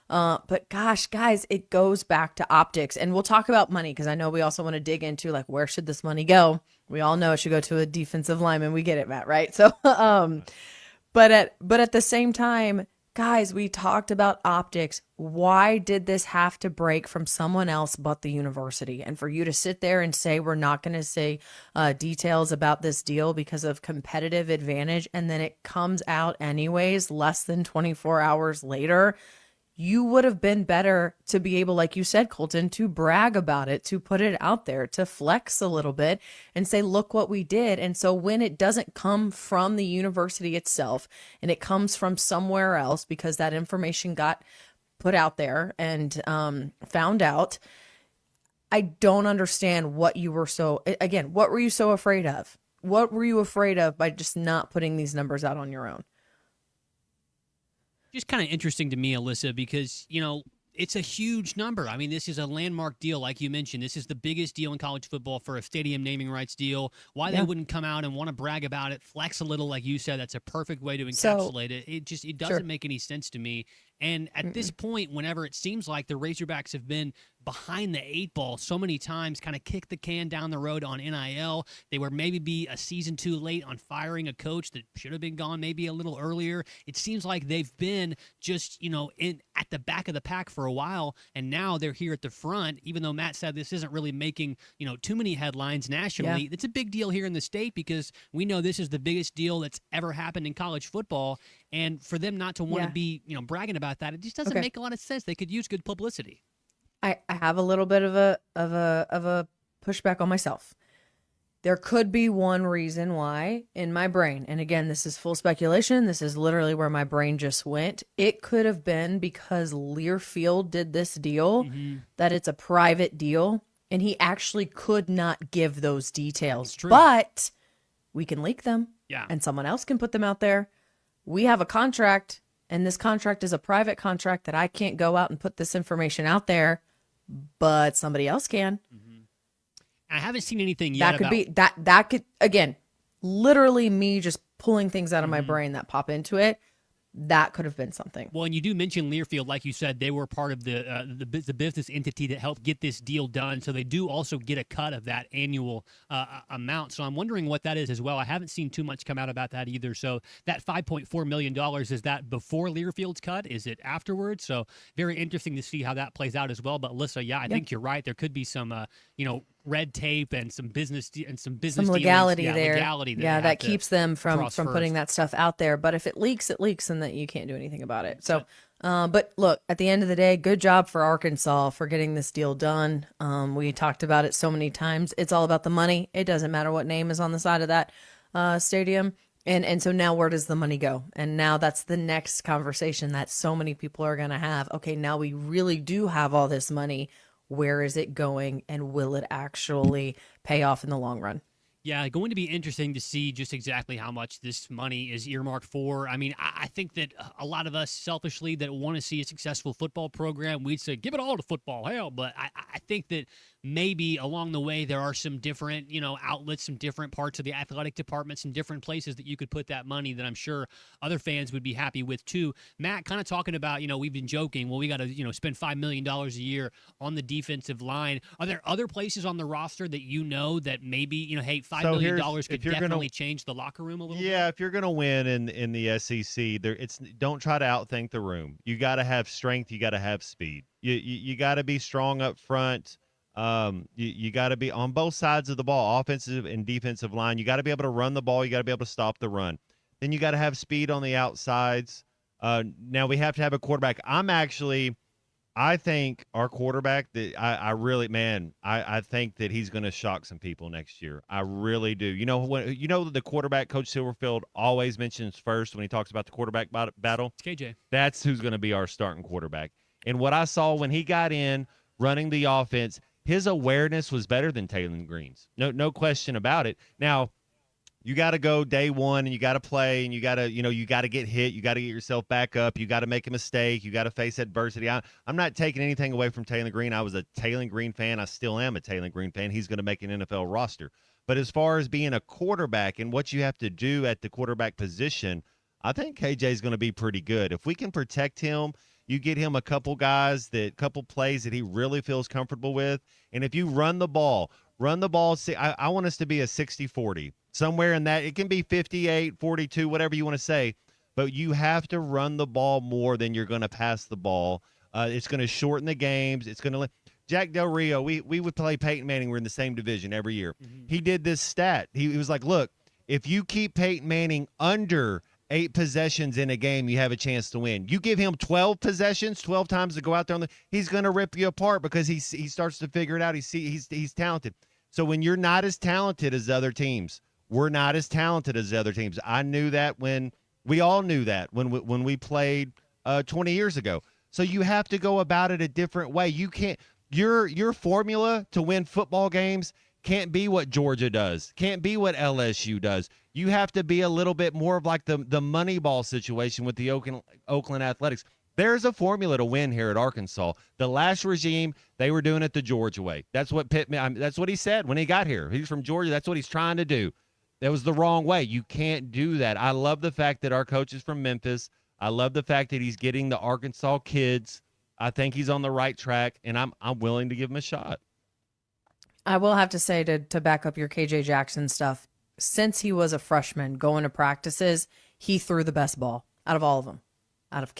But gosh, guys, it goes back to optics, and we'll talk about money because I know we also want to dig into like, where should this money go? We all know it should go to a defensive lineman. We get it, Matt, right? So, but at the same time, guys, we talked about optics. Why did this have to break from someone else but the university? And for you to sit there and say, we're not going to say details about this deal because of competitive advantage, and then it comes out anyways, less than 24 hours later, you would have been better to be able, like you said, Colton, to brag about it, to put it out there, to flex a little bit and say, look what we did. And so when it doesn't come from the university itself and it comes from somewhere else because that information got put out there and found out, I don't understand what you were what were you so afraid of? What were you afraid of by just not putting these numbers out on your own? Just kind of interesting to me, Alyssa, because, it's a huge number. I mean, this is a landmark deal, like you mentioned. This is the biggest deal in college football for a stadium naming rights deal. Why they wouldn't come out and want to brag about it, flex a little, like you said, that's a perfect way to encapsulate it. It doesn't make any sense to me. And at this point, whenever it seems like the Razorbacks have been behind the 8 ball so many times, kind of kicked the can down the road on NIL. They were maybe be a season too late on firing a coach that should have been gone maybe a little earlier. It seems like they've been just, at the back of the pack for a while, and now they're here at the front, even though Matt said this isn't really making, too many headlines nationally. Yeah. It's a big deal here in the state because we know this is the biggest deal that's ever happened in college football, and for them not to want to be, bragging about that, it just doesn't make a lot of sense. They could use good publicity. I have a little bit of a pushback on myself. There could be one reason why in my brain, and again, this is full speculation. This is literally where my brain just went. It could have been because Learfield did this deal, that it's a private deal, and he actually could not give those details. But we can leak them, and someone else can put them out there. We have a contract, and this contract is a private contract that I can't go out and put this information out there. But somebody else can. I haven't seen anything yet. That could be that could, again, literally me just pulling things out of my brain that pop into it. That could have been something. Well, and you do mention Learfield, like you said, they were part of the business entity that helped get this deal done. So they do also get a cut of that annual amount. So I'm wondering what that is as well. I haven't seen too much come out about that either. So that $5.4 million, is that before Learfield's cut? Is it afterwards? So very interesting to see how that plays out as well. But Alyssa, I think you're right. There could be some, red tape and some business some legality dealings, there. Legality that keeps them from first. putting that stuff out there. But if it leaks, and that you can't do anything about it. So, but look, at the end of the day, good job for Arkansas for getting this deal done. We talked about it so many times. It's all about the money. It doesn't matter what name is on the side of that stadium. And so now where does the money go? And now that's the next conversation that so many people are going to have. Okay, now we really do have all this money. Where is it going, and will it actually pay off in the long run? Yeah, going to be interesting to see just exactly how much this money is earmarked for. I mean, I think that a lot of us selfishly that want to see a successful football program, we'd say, give it all to football, hell. But I think that maybe along the way there are some different, outlets, some different parts of the athletic department, some different places that you could put that money that I'm sure other fans would be happy with too. Matt, kind of talking about, we've been joking, well, we got to, spend $5 million a year on the defensive line. Are there other places on the roster that that maybe, hey, $5 million could definitely change the locker room a little bit? Yeah, if you're going to win in the SEC, don't try to outthink the room. You got to have strength. You got to have speed. You got to be strong up front. You got to be on both sides of the ball, offensive and defensive line. You got to be able to run the ball. You got to be able to stop the run. Then you got to have speed on the outsides. Now we have to have a quarterback. I think our quarterback that I think that he's going to shock some people next year. I really do. The quarterback Coach Silverfield always mentions first when he talks about the quarterback battle. It's KJ. That's who's going to be our starting quarterback. And what I saw when he got in running the offense, his awareness was better than Taylor Green's. No question about it. Now, you got to go day one and you got to play and you got to get hit. You got to get yourself back up. You got to make a mistake. You got to face adversity. I'm not taking anything away from Taylor Green. I was a Taylor Green fan. I still am a Taylor Green fan. He's going to make an NFL roster. But as far as being a quarterback and what you have to do at the quarterback position, I think KJ is going to be pretty good. If we can protect him, you get him a couple plays that he really feels comfortable with. And if you run the ball, I want us to be a 60-40. Somewhere in that, it can be 58-42, whatever you want to say. But you have to run the ball more than you're going to pass the ball. It's going to shorten the games. It's going to Jack Del Rio, we would play Peyton Manning. We're in the same division every year. Mm-hmm. He did this stat. He was like, look, if you keep Peyton Manning under 8 possessions in a game, you have a chance to win. You give him 12 possessions, 12 times to go out there he's going to rip you apart because he starts to figure it out. He's talented. So when you're not as talented as other teams, we're not as talented as the other teams. I knew that we all knew that when we played 20 years ago. So you have to go about it a different way. You can't. Your formula to win football games can't be what Georgia does. Can't be what LSU does. You have to be a little bit more of like the Moneyball situation with the Oakland Athletics. There's a formula to win here at Arkansas. The last regime, they were doing it the Georgia way. That's what that's what he said when he got here. He's from Georgia. That's what he's trying to do. That was the wrong way. You can't do that. I love the fact that our coach is from Memphis. I love the fact that he's getting the Arkansas kids. I think he's on the right track, and I'm willing to give him a shot. I will have to say to back up your KJ Jackson stuff, since he was a freshman going to practices, he threw the best ball out of all of them. Out of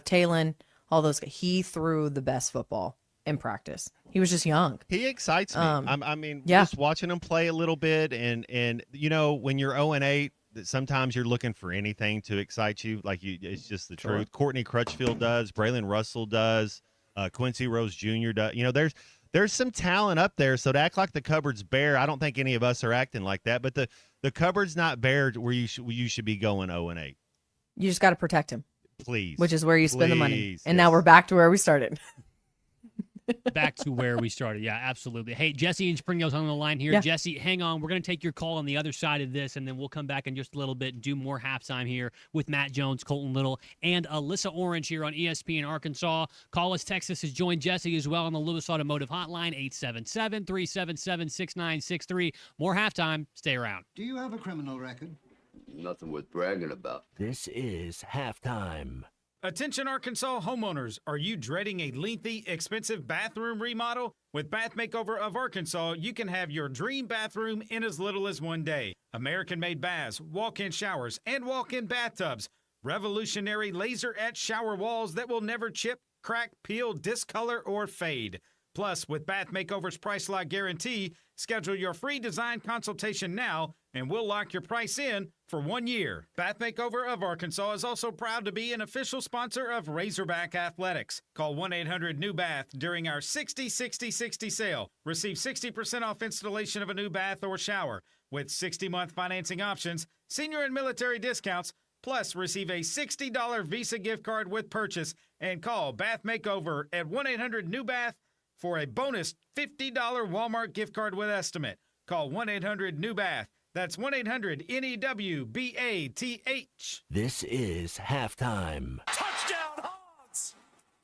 Talon, all those, he threw the best football in practice. He was just young. He excites me. I mean, yeah. Just watching him play a little bit, and when you're 0-8, sometimes you're looking for anything to excite you. It's just the truth. Courtney Crutchfield does. Braylon Russell does. Quincy Rose Jr. does. There's some talent up there. So to act like the cupboard's bare, I don't think any of us are acting like that. But the cupboard's not bare where you should be going 0-8. You just got to protect him. Please. Which is where you spend the money. Please, And now we're back to where we started. Back to where we started. Yeah, absolutely. Hey, Jesse and Springdale's on the line here. Yeah. Jesse, hang on. We're going to take your call on the other side of this, and then we'll come back in just a little bit and do more halftime here with Matt Jones, Colton Little, and Alyssa Orange here on ESPN Arkansas. Call us, Texas has joined Jesse as well on the Lewis Automotive Hotline, 877-377-6963. More halftime. Stay around. Do you have a criminal record? Nothing worth bragging about. This is halftime. Attention Arkansas homeowners, are you dreading a lengthy, expensive bathroom remodel? With Bath Makeover of Arkansas, you can have your dream bathroom in as little as 1 day. American-made baths, walk-in showers, and walk-in bathtubs. Revolutionary laser-etched shower walls that will never chip, crack, peel, discolor, or fade. Plus, with Bath Makeover's Price Lock Guarantee, schedule your free design consultation now, and we'll lock your price in for 1 year. Bath Makeover of Arkansas is also proud to be an official sponsor of Razorback Athletics. Call 1-800-NEW-BATH during our 60-60-60 sale. Receive 60% off installation of a new bath or shower. With 60-month financing options, senior and military discounts, plus receive a $60 Visa gift card with purchase. And call Bath Makeover at 1-800-NEW-BATH for a bonus $50 Walmart gift card with estimate. Call 1-800-NEW-BATH. That's 1-800-NEWBATH. This is halftime. Touchdown, Hogs!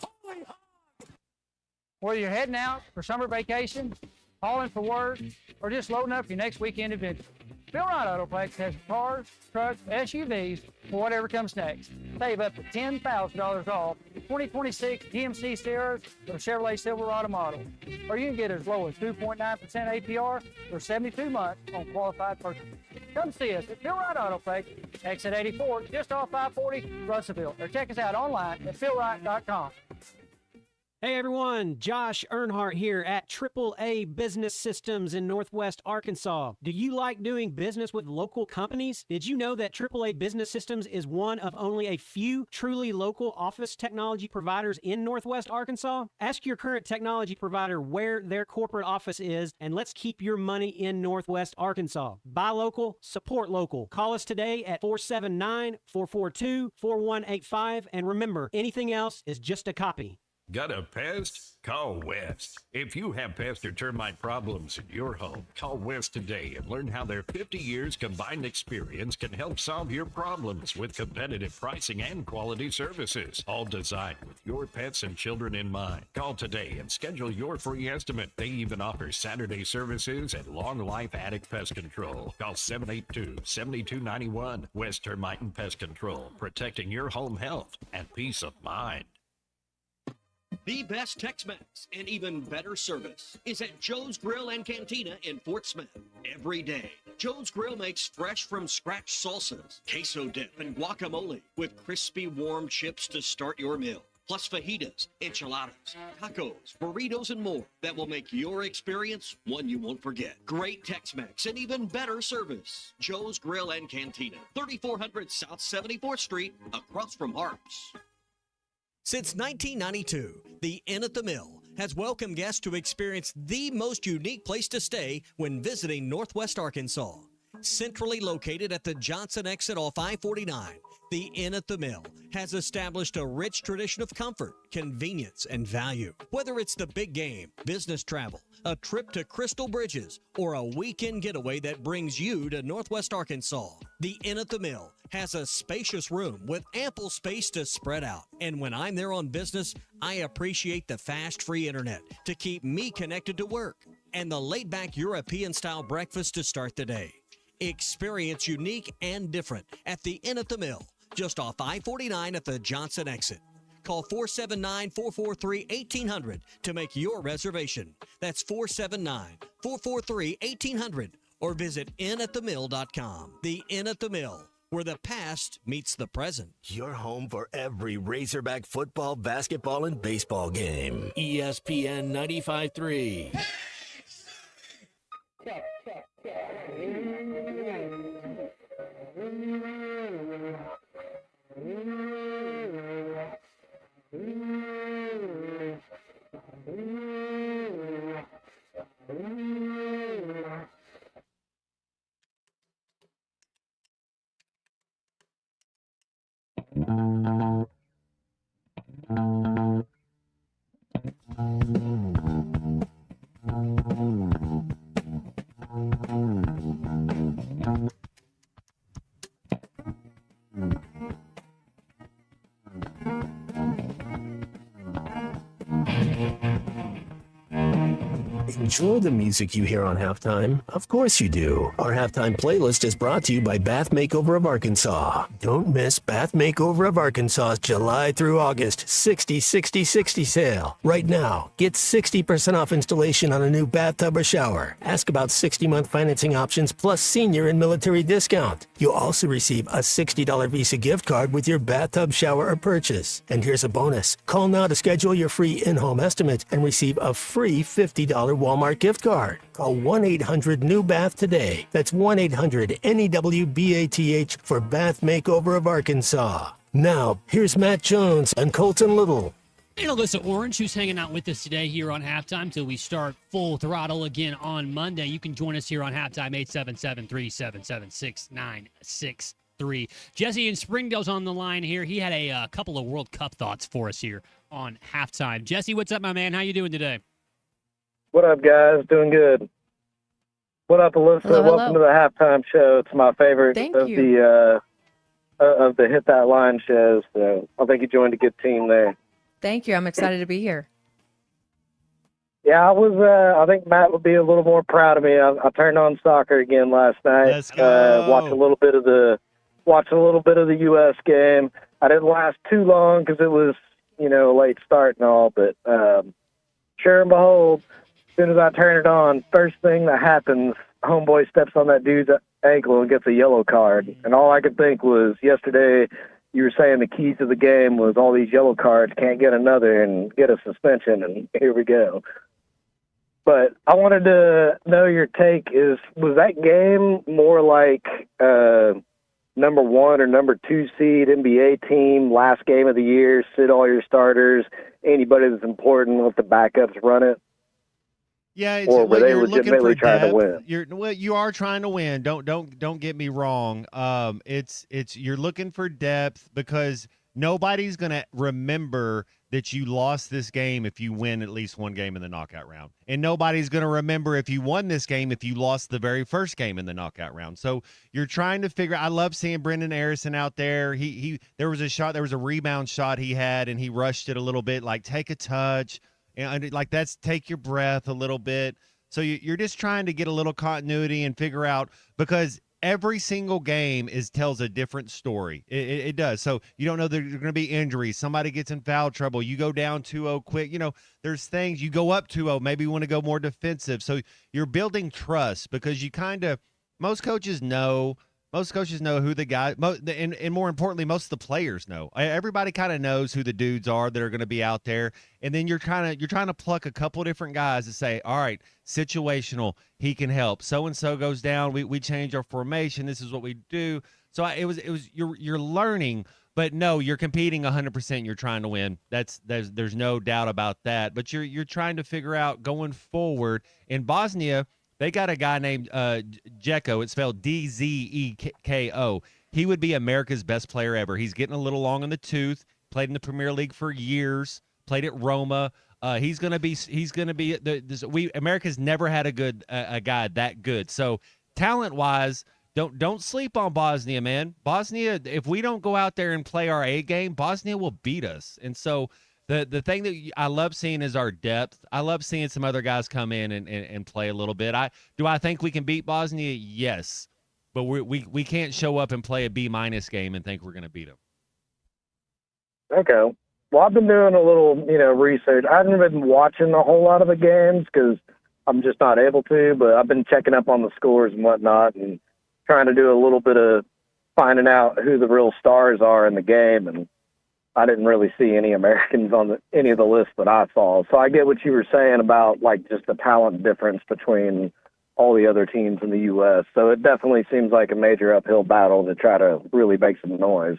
Holy Hogs! Whether you're heading out for summer vacation, hauling for work, or just loading up your next weekend adventure, Bill Wright Autoplex has cars, trucks, SUVs for whatever comes next. Save up to $10,000 off 2026 GMC Sierras or Chevrolet Silverado models. Or you can get as low as 2.9% APR for 72 months on qualified purchases. Come see us at Bill Wright Autoplex, exit 84, just off 540, Russellville. Or check us out online at BillWright.com. Hey everyone, Josh Earnhardt here at AAA Business Systems in Northwest Arkansas. Do you like doing business with local companies? Did you know that AAA Business Systems is one of only a few truly local office technology providers in Northwest Arkansas? Ask your current technology provider where their corporate office is, and let's keep your money in Northwest Arkansas. Buy local, support local. Call us today at 479-442-4185, and remember, anything else is just a copy. Got a pest? Call West. If you have pest or termite problems in your home, call West today and learn how their 50 years combined experience can help solve your problems with competitive pricing and quality services, all designed with your pets and children in mind. Call today and schedule your free estimate. They even offer Saturday services and long life attic pest control. Call 782-7291. West Termite and Pest Control, protecting your home health and peace of mind. The best Tex-Mex and even better service is at Joe's Grill and Cantina in Fort Smith. Every day, Joe's Grill makes fresh from scratch salsas, queso dip, and guacamole with crispy warm chips to start your meal. Plus fajitas, enchiladas, tacos, burritos, and more that will make your experience one you won't forget. Great Tex-Mex and even better service. Joe's Grill and Cantina, 3400 South 74th Street, across from Harps. Since 1992, the Inn at the Mill has welcomed guests to experience the most unique place to stay when visiting Northwest Arkansas. Centrally located at the Johnson exit off I-49, the Inn at the Mill has established a rich tradition of comfort, convenience, and value. Whether it's the big game, business travel, a trip to Crystal Bridges, or a weekend getaway that brings you to Northwest Arkansas, the Inn at the Mill has a spacious room with ample space to spread out. And when I'm there on business, I appreciate the fast free internet to keep me connected to work and the laid-back European-style breakfast to start the day. Experience unique and different at the Inn at the Mill, just off I-49 at the Johnson exit. Call 479-443-1800 to make your reservation. That's 479-443-1800 or visit inatthemill.com. The Inn at the Mill, where the past meets the present. Your home for every Razorback football, basketball, and baseball game. ESPN 95.3. Enjoy the music you hear on halftime? Of course you do. Our halftime playlist is brought to you by Bath Makeover of Arkansas. Don't miss Bath Makeover of Arkansas's July through August 60-60-60 sale. Right now, get 60% off installation on a new bathtub or shower. Ask about 60-month financing options plus senior and military discount. You'll also receive a $60 Visa gift card with your bathtub, shower, or purchase. And here's a bonus. Call now to schedule your free in-home estimate and receive a free $50 Walmart gift card. Call 1-800-NEW-BATH today. That's 1-800-NEW-BATH for Bath Makeover of Arkansas. Now, here's Matt Jones and Colton Little. And Alyssa Orange, who's hanging out with us today here on Halftime till we start full throttle again on Monday. You can join us here on Halftime, 877-377-6963. Jesse in Springdale's on the line here. He had a couple of World Cup thoughts for us here on Halftime. Jesse, what's up, my man? How you doing today? What up, guys? Doing good. What up, Alyssa? Hello. Welcome to the halftime show. It's my favorite Thank of you. the Hit That Line shows. So I think you joined a good team there. Thank you. I'm excited to be here. Yeah, I think Matt would be a little more proud of me. I turned on soccer again last night. Let's go. Watched a little bit of the U.S. game. I didn't last too long because it was a late start and all. But sure and behold, as soon as I turn it on, first thing that happens, homeboy steps on that dude's ankle and gets a yellow card. And all I could think was, yesterday you were saying the keys to the game was all these yellow cards, can't get another and get a suspension, and here we go. But I wanted to know your take was that game more like number 1 or number 2 seed NBA team, last game of the year, sit all your starters, anybody that's important, let the backups run it? Yeah, or were they you're legitimately trying to win? You are trying to win. Don't get me wrong. You're looking for depth because nobody's gonna remember that you lost this game if you win at least one game in the knockout round, and nobody's gonna remember if you won this game if you lost the very first game in the knockout round. So you're trying to figure. I love seeing Brendan Harrison out there. There was a rebound shot he had, and he rushed it a little bit. Like, take a touch. And like, that's take your breath a little bit. So you're just trying to get a little continuity and figure out, because every single game tells a different story. It does. So you don't know there's going to be injuries. Somebody gets in foul trouble. You go down 2-0 quick. There's things. You go up 2-0. Maybe you want to go more defensive. So you're building trust because you most coaches know who the guy, and more importantly, most of the players know. Everybody kind of knows who the dudes are that are going to be out there, and then you're trying to pluck a couple different guys to say, all right, situational, he can help. So and so goes down, we change our formation. This is what we do. So you're learning, but no, you're competing 100%. You're trying to win. There's no doubt about that. But you're trying to figure out going forward. In Bosnia, they got a guy named Dzeko. It's spelled D-Z-E-K-O. He would be America's best player ever. He's getting a little long in the tooth. Played in the Premier League for years. Played at Roma. He's gonna be. America's never had a guy that good. So talent wise, don't sleep on Bosnia, man. Bosnia, if we don't go out there and play our A game, Bosnia will beat us. And so the thing that I love seeing is our depth. I love seeing some other guys come in and play a little bit. Do I think we can beat Bosnia? Yes, but we can't show up and play a B- game and think we're going to beat them. Okay. Well, I've been doing a little, research. I haven't been watching a whole lot of the games because I'm just not able to, but I've been checking up on the scores and whatnot and trying to do a little bit of finding out who the real stars are in the game. And I didn't really see any Americans on any of the lists that I saw. So I get what you were saying about, like, just the talent difference between all the other teams in the U.S. So it definitely seems like a major uphill battle to try to really make some noise.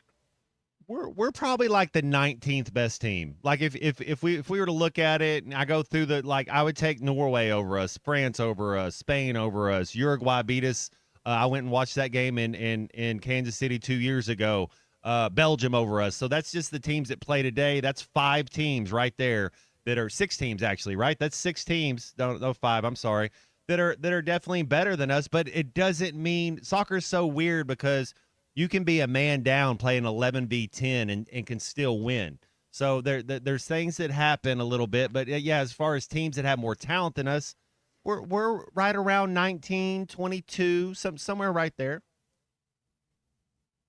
We're probably like the 19th best team. Like if we were to look at it, and I go through I would take Norway over us, France over us, Spain over us, Uruguay beat us. I went and watched that game in Kansas City 2 years ago. Belgium over us. So that's just the teams that play today. That's 5 teams right there that are 6 teams actually, right? That's 6 teams. No 5. I'm sorry. That are definitely better than us. But it doesn't mean soccer's so weird because you can be a man down playing 11v10 and can still win. So there's things that happen a little bit, but yeah, as far as teams that have more talent than us, we're right around 19, 22, somewhere right there.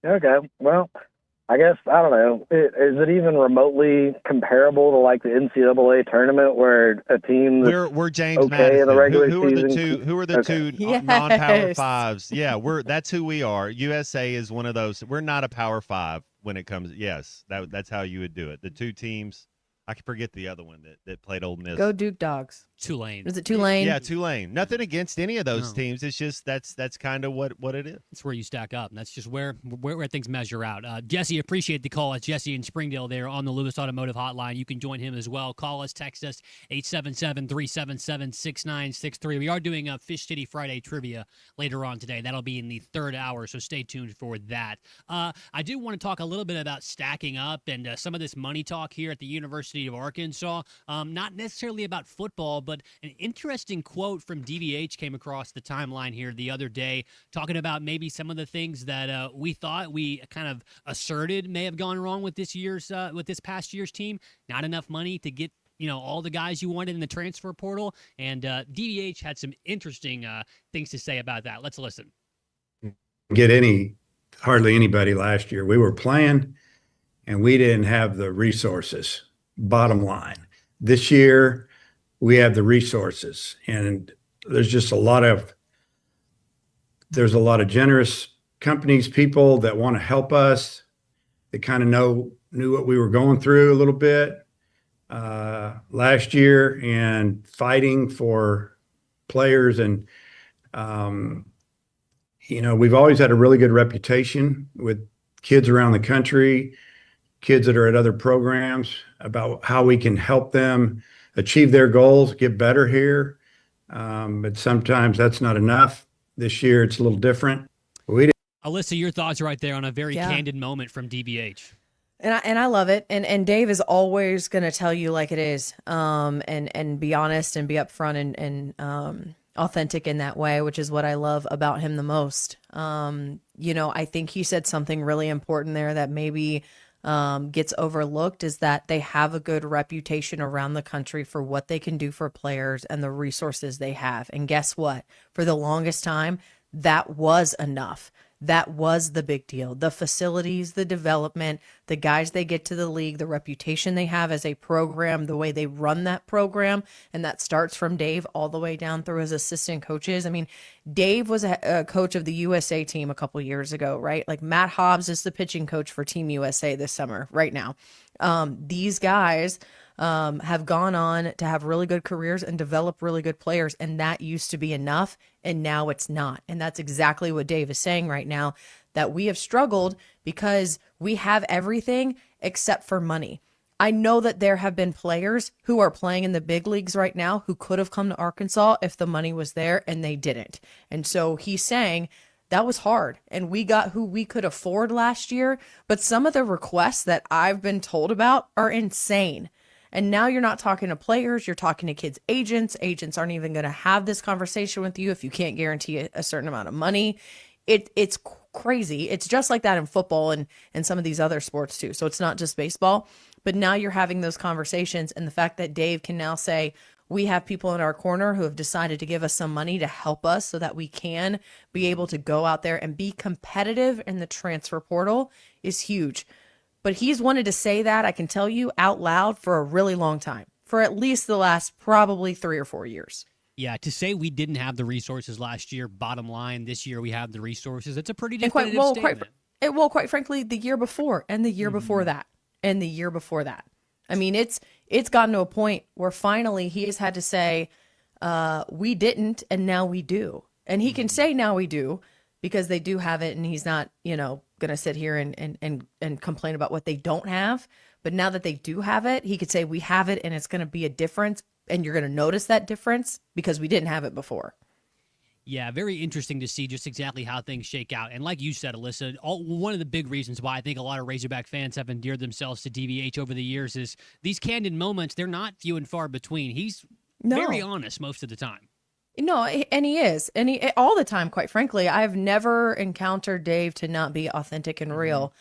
Okay. Well, I guess, I don't know. Is it even remotely comparable to like the NCAA tournament where a team that's we're James okay Madison. in the regular Who are the season? two? Who are the Okay. two non-power fives? Yeah, that's who we are. USA is one of those. We're not a power 5 when it comes. Yes, that's how you would do it. The 2 teams. I can forget the other one that played Ole Miss. Go Duke Dogs. Tulane. Is it Tulane? Yeah, Tulane. Nothing against any of those teams. It's just that's kind of what it is. That's where you stack up. And that's just where things measure out. Jesse, appreciate the call. It's Jesse in Springdale there on the Lewis Automotive Hotline. You can join him as well. Call us, text us, 877-377-6963. We are doing a Fish City Friday trivia later on today. That'll be in the 3rd hour, so stay tuned for that. I do want to talk a little bit about stacking up and some of this money talk here at the University of Arkansas. Not necessarily about football, but an interesting quote from DVH came across the timeline here the other day, talking about maybe some of the things that we thought we kind of asserted may have gone wrong with this past year's team. Not enough money to get all the guys you wanted in the transfer portal, and DVH had some interesting things to say about that. Let's listen. Get hardly anybody last year. We were playing, and we didn't have the resources. Bottom line, this year we have the resources, and there's a lot of generous companies, people that want to help us. They kind of knew what we were going through a little bit last year and fighting for players. And we've always had a really good reputation with kids around the country, kids that are at other programs, about how we can help them achieve their goals, get better here. But sometimes that's not enough. This year it's a little different. Alyssa, your thoughts right there on a very candid moment from DVH. And I love it. And Dave is always going to tell you like it is, and be honest and be upfront and authentic in that way, which is what I love about him the most. I think he said something really important there that maybe gets overlooked, is that they have a good reputation around the country for what they can do for players and the resources they have. And guess what? For the longest time, that was enough. That was the big deal. The facilities, the development, the guys they get to the league, the reputation they have as a program, the way they run that program. And that starts from Dave all the way down through his assistant coaches. I mean, Dave was a coach of the USA team a couple years ago, right? Like Matt Hobbs is the pitching coach for Team USA this summer, right now. These guys have gone on to have really good careers and develop really good players. And that used to be enough. And now it's not. And that's exactly what Dave is saying right now, that we have struggled because we have everything except for money. I know that there have been players who are playing in the big leagues right now who could have come to Arkansas if the money was there, and they didn't. And so he's saying that was hard, and we got who we could afford last year. But some of the requests that I've been told about are insane. And now you're not talking to players, you're talking to kids' agents. Agents aren't even going to have this conversation with you if you can't guarantee a certain amount of money. It's crazy. It's just like that in football and some of these other sports too. So it's not just baseball, but now you're having those conversations. And the fact that Dave can now say, we have people in our corner who have decided to give us some money to help us so that we can be able to go out there and be competitive in the transfer portal is huge. But he's wanted to say that, I can tell you, out loud for a really long time, for at least the last probably 3 or 4 years. Yeah, to say we didn't have the resources last year, bottom line, this year we have the resources. It's a pretty And definitive statement. quite frankly, the year before and the year before that and the year before that. I mean, it's gotten to a point where finally he has had to say, we didn't, and now we do. And he can say now we do because they do have it, and he's not, going to sit here and complain about what they don't have. But now that they do have it, he could say we have it, and it's going to be a difference, and you're going to notice that difference because we didn't have it before. Yeah, very interesting to see just exactly how things shake out. And like you said, Alyssa, one of the big reasons why I think a lot of Razorback fans have endeared themselves to DVH over the years is these candid moments, they're not few and far between. He's very honest most of the time. No, and he is. And he, all the time, quite frankly. I've never encountered Dave to not be authentic and real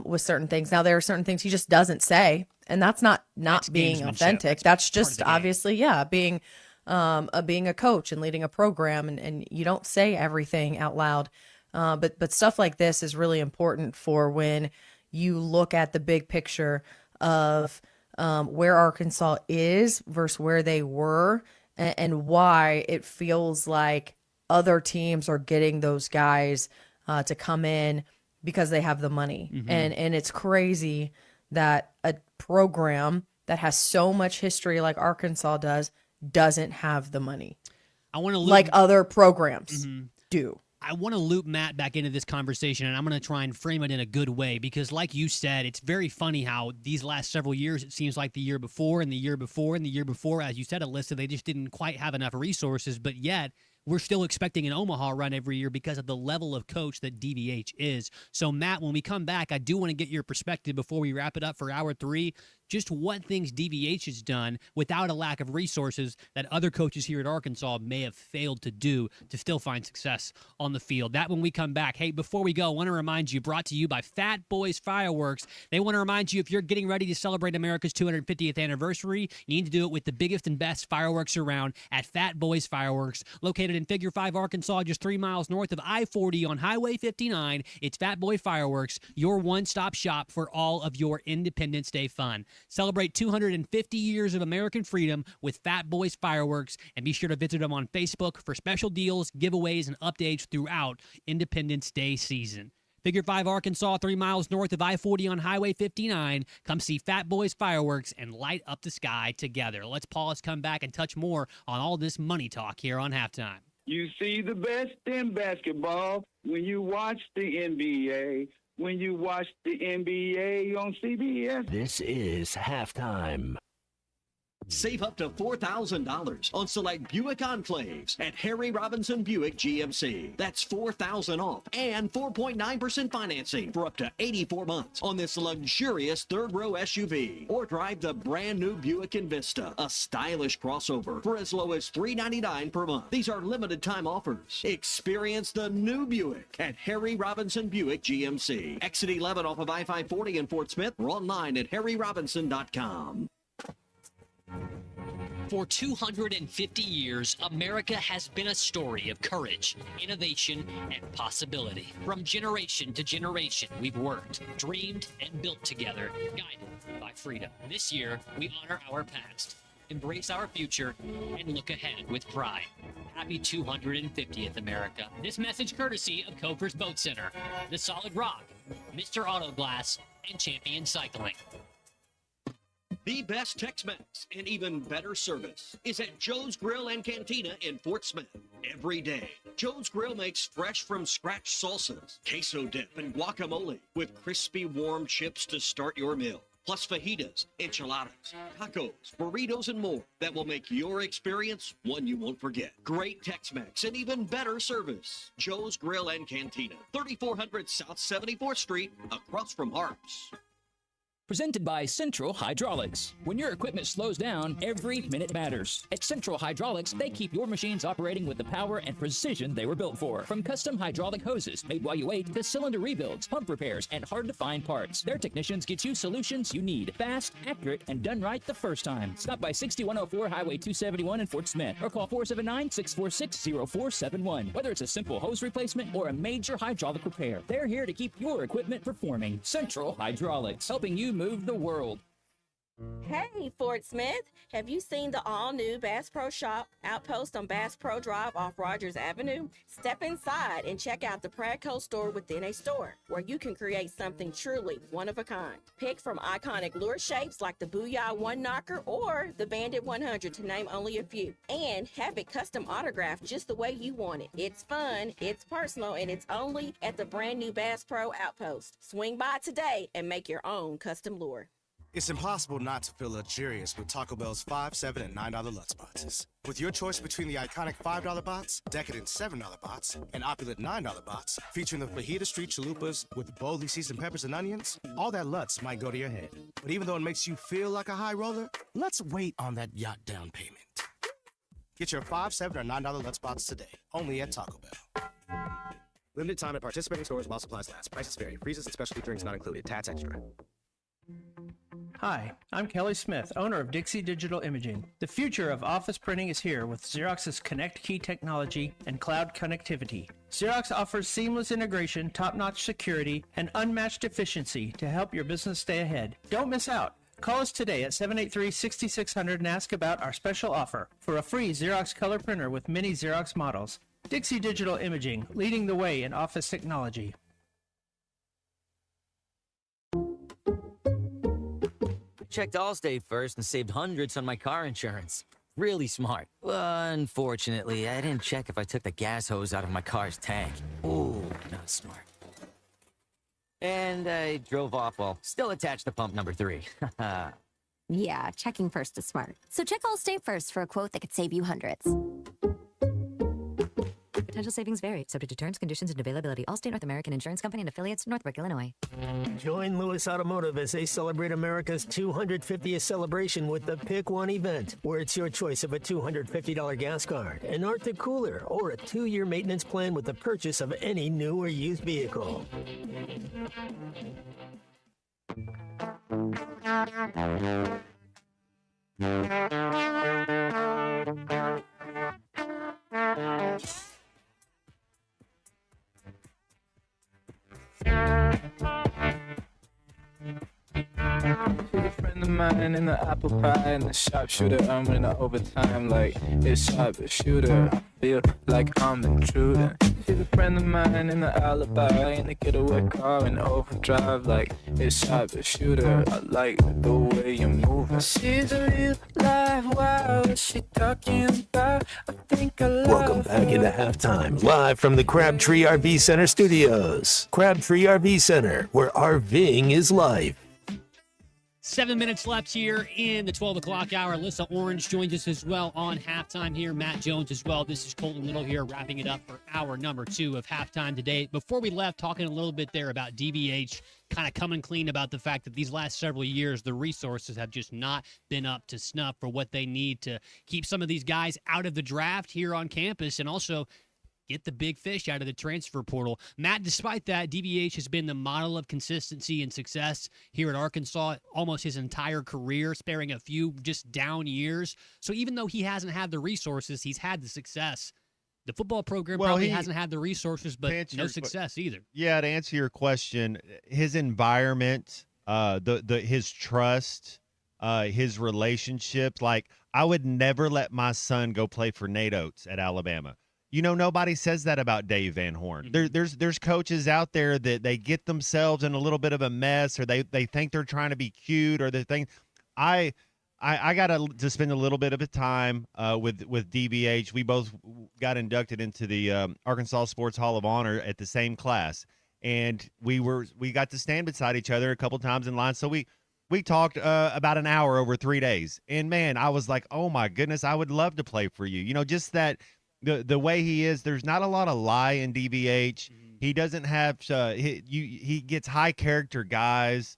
with certain things. Now, there are certain things he just doesn't say, and that's not being authentic. That's just obviously, being a coach and leading a program, and you don't say everything out loud. But stuff like this is really important for when you look at the big picture of where Arkansas is versus where they were, and why it feels like other teams are getting those guys to come in because they have the money. And it's crazy that a program that has so much history like Arkansas doesn't have the money. I want to like other programs do. I want to loop Matt back into this conversation, and I'm going to try and frame it in a good way because, like you said, it's very funny how these last several years, it seems like the year before and the year before and the year before, as you said, Alyssa, they just didn't quite have enough resources, but yet we're still expecting an Omaha run every year because of the level of coach that DVH is. So, Matt, when we come back, I do want to get your perspective before we wrap it up for hour 3, just what things DVH has done without a lack of resources that other coaches here at Arkansas may have failed to do to still find success on the field. That when we come back. Hey, before we go, I want to remind you, brought to you by Fat Boys Fireworks. They want to remind you if you're getting ready to celebrate America's 250th anniversary, you need to do it with the biggest and best fireworks around at Fat Boys Fireworks, located in Figure 5, Arkansas, just 3 miles north of I-40 on Highway 59. It's Fat Boy Fireworks, your one-stop shop for all of your Independence Day fun. Celebrate 250 years of American freedom with Fat Boys Fireworks, and be sure to visit them on Facebook for special deals, giveaways, and updates throughout Independence Day season. Figure 5, Arkansas, 3 miles north of I-40 on Highway 59. Come see Fat Boys Fireworks and light up the sky together. Let's pause, come back, and touch more on all this money talk here on Halftime. You see the best in basketball when you watch the NBA. When you watch the NBA on CBS. This is Halftime. Save up to $4,000 on select Buick Enclaves at Harry Robinson Buick GMC. That's $4,000 off and 4.9% financing for up to 84 months on this luxurious third-row SUV. Or drive the brand-new Buick Envista, a stylish crossover, for as low as $399 per month. These are limited-time offers. Experience the new Buick at Harry Robinson Buick GMC. Exit 11 off of I-540 in Fort Smith, or online at harryrobinson.com. For 250 years, America has been a story of courage, innovation, and possibility. From generation to generation, we've worked, dreamed, and built together, guided by freedom. This year, we honor our past, embrace our future, and look ahead with pride. Happy 250th, America. This message courtesy of Cofer's Boat Center, The Solid Rock, Mr. Auto Glass, and Champion Cycling. The best Tex-Mex and even better service is at Joe's Grill and Cantina in Fort Smith. Every day, Joe's Grill makes fresh from scratch salsas, queso dip, and guacamole with crispy warm chips to start your meal. Plus fajitas, enchiladas, tacos, burritos, and more that will make your experience one you won't forget. Great Tex-Mex and even better service. Joe's Grill and Cantina, 3400 South 74th Street, across from Harps. Presented by Central Hydraulics. When your equipment slows down, every minute matters. At Central Hydraulics, they keep your machines operating with the power and precision they were built for. From custom hydraulic hoses made while you wait to cylinder rebuilds, pump repairs, and hard-to-find parts, their technicians get you solutions you need. Fast, accurate, and done right the first time. Stop by 6104 Highway 271 in Fort Smith or call 479-646-0471. Whether it's a simple hose replacement or a major hydraulic repair, they're here to keep your equipment performing. Central Hydraulics, helping you move the world. Hey, Fort Smith, have you seen the all-new Bass Pro Shop outpost on Bass Pro Drive off Rogers Avenue? Step inside and check out the Pradco store within a store, where you can create something truly one of a kind. Pick from iconic lure shapes like the Booyah One Knocker or the Bandit 100, to name only a few. And have it custom autographed just the way you want it. It's fun, it's personal, and it's only at the brand new Bass Pro outpost. Swing by today and make your own custom lure. It's impossible not to feel luxurious with Taco Bell's $5, $7, and $9 Lutz boxes. With your choice between the iconic $5 box, decadent $7 box, and opulent $9 box, featuring the Fajita Street chalupas with boldly seasoned peppers and onions, all that Lutz might go to your head. But even though it makes you feel like a high roller, let's wait on that yacht down payment. Get your $5, $7, or $9 Lutz box today, only at Taco Bell. Limited time at participating stores while supplies last. Prices vary. Freezes and specialty drinks not included. Tax extra. Hi, I'm Kelly Smith, owner of Dixie Digital Imaging. The future of office printing is here with Xerox's Connect Key technology and cloud connectivity. Xerox offers seamless integration, top-notch security, and unmatched efficiency to help your business stay ahead. Don't miss out. Call us today at 783-6600 and ask about our special offer for a free Xerox color printer with many Xerox models. Dixie Digital Imaging, leading the way in office technology. Checked Allstate first and saved hundreds on my car insurance. Really smart. Unfortunately, I didn't check if I took the gas hose out of my car's tank. Ooh, not smart. And I drove off while still attached to pump number 3. Yeah, checking first is smart. So check Allstate first for a quote that could save you hundreds. Potential savings vary, subject to terms, conditions, and availability. Allstate North American Insurance Company and affiliates, Northbrook, Illinois. Join Lewis Automotive as they celebrate America's 250th celebration with the Pick One event, where it's your choice of a $250 gas card, an Arctic cooler, or a 2-year maintenance plan with the purchase of any new or used vehicle. She's a friend of mine in the apple pie and the sharpshooter. I'm in the overtime like it's sharpshooter. I feel like I'm intruding. She's a friend of mine in the alibi in the getaway car in overdrive like it's sharpshooter. I like the way you're moving. She's a real live wow. What's she talking about? I think I love Welcome back into halftime, live from the Crabtree RV Center studios. Crabtree RV Center, where RVing is life. 7 minutes left here in the 12 o'clock hour. Alyssa Orange joins us as well on halftime here. Matt Jones as well. This is Colton Little here, wrapping it up for hour number 2 of halftime today. Before we left, talking a little bit there about DBH, kind of coming clean about the fact that these last several years, the resources have just not been up to snuff for what they need to keep some of these guys out of the draft here on campus, and also get the big fish out of the transfer portal. Matt, despite that, DBH has been the model of consistency and success here at Arkansas almost his entire career, sparing a few just down years. So even though he hasn't had the resources, he's had the success. The football program probably hasn't had the resources, but no success either. Yeah, to answer your question, his environment, his trust, his relationships. Like, I would never let my son go play for Nate Oates at Alabama. You know, nobody says that about Dave Van Horn. There's coaches out there that they get themselves in a little bit of a mess, or they think they're trying to be cute, or they think I got to spend a little bit of a time with DBH. We both got inducted into the Arkansas Sports Hall of Honor at the same class, and we got to stand beside each other a couple times in line. So we talked about an hour over 3 days, and man, I was like, oh my goodness, I would love to play for you. You know, just that. The way he is, there's not a lot of lie in DBH. He doesn't have he gets high character guys.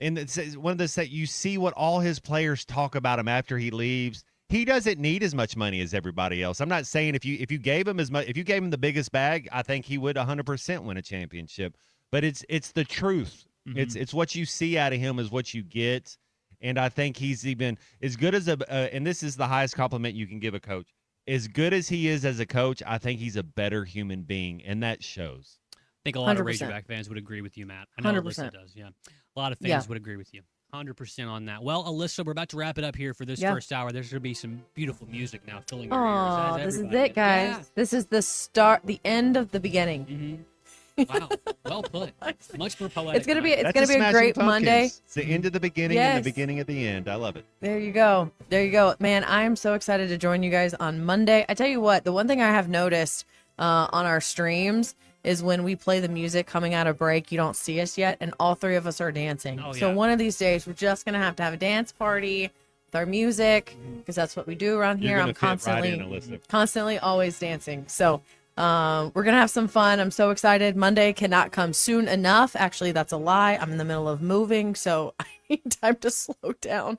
And it's one of those that you see what all his players talk about him after he leaves. He doesn't need as much money as everybody else. I'm not saying if you gave him as much, if you gave him the biggest bag, I think he would 100% win a championship. But it's the truth. Mm-hmm. It's what you see out of him is what you get. And I think he's even as good as and this is the highest compliment you can give a coach. As good as he is as a coach, I think he's a better human being, and that shows. I think a lot 100%. of Razorback fans would agree with you, Matt. I know 100%. Alyssa does. Yeah, a lot of fans would agree with you. 100% on that. Well, Alyssa, we're about to wrap it up here for this first hour. There's going to be some beautiful music now filling your Oh, ears. this is everybody it, guys. Yeah. This is the start, the end of the beginning. Mm-hmm. Wow, well put. Much more poetic. It's gonna be tonight. a great Smashing Monday. Pumpkins. It's the end of the beginning and Yes. the beginning of the end. I love it. There you go. There you go. Man, I am so excited to join you guys on Monday. I tell you what, the one thing I have noticed on our streams is when we play the music coming out of break, you don't see us yet, and all three of us are dancing. Oh, So yeah. one of these days, we're just going to have a dance party with our music, because that's what we do around You're here. gonna I'm fit right in, Alyssa. constantly always dancing. So we're going to have some fun. I'm so excited. Monday cannot come soon enough. Actually, that's a lie. I'm in the middle of moving, so I need time to slow down.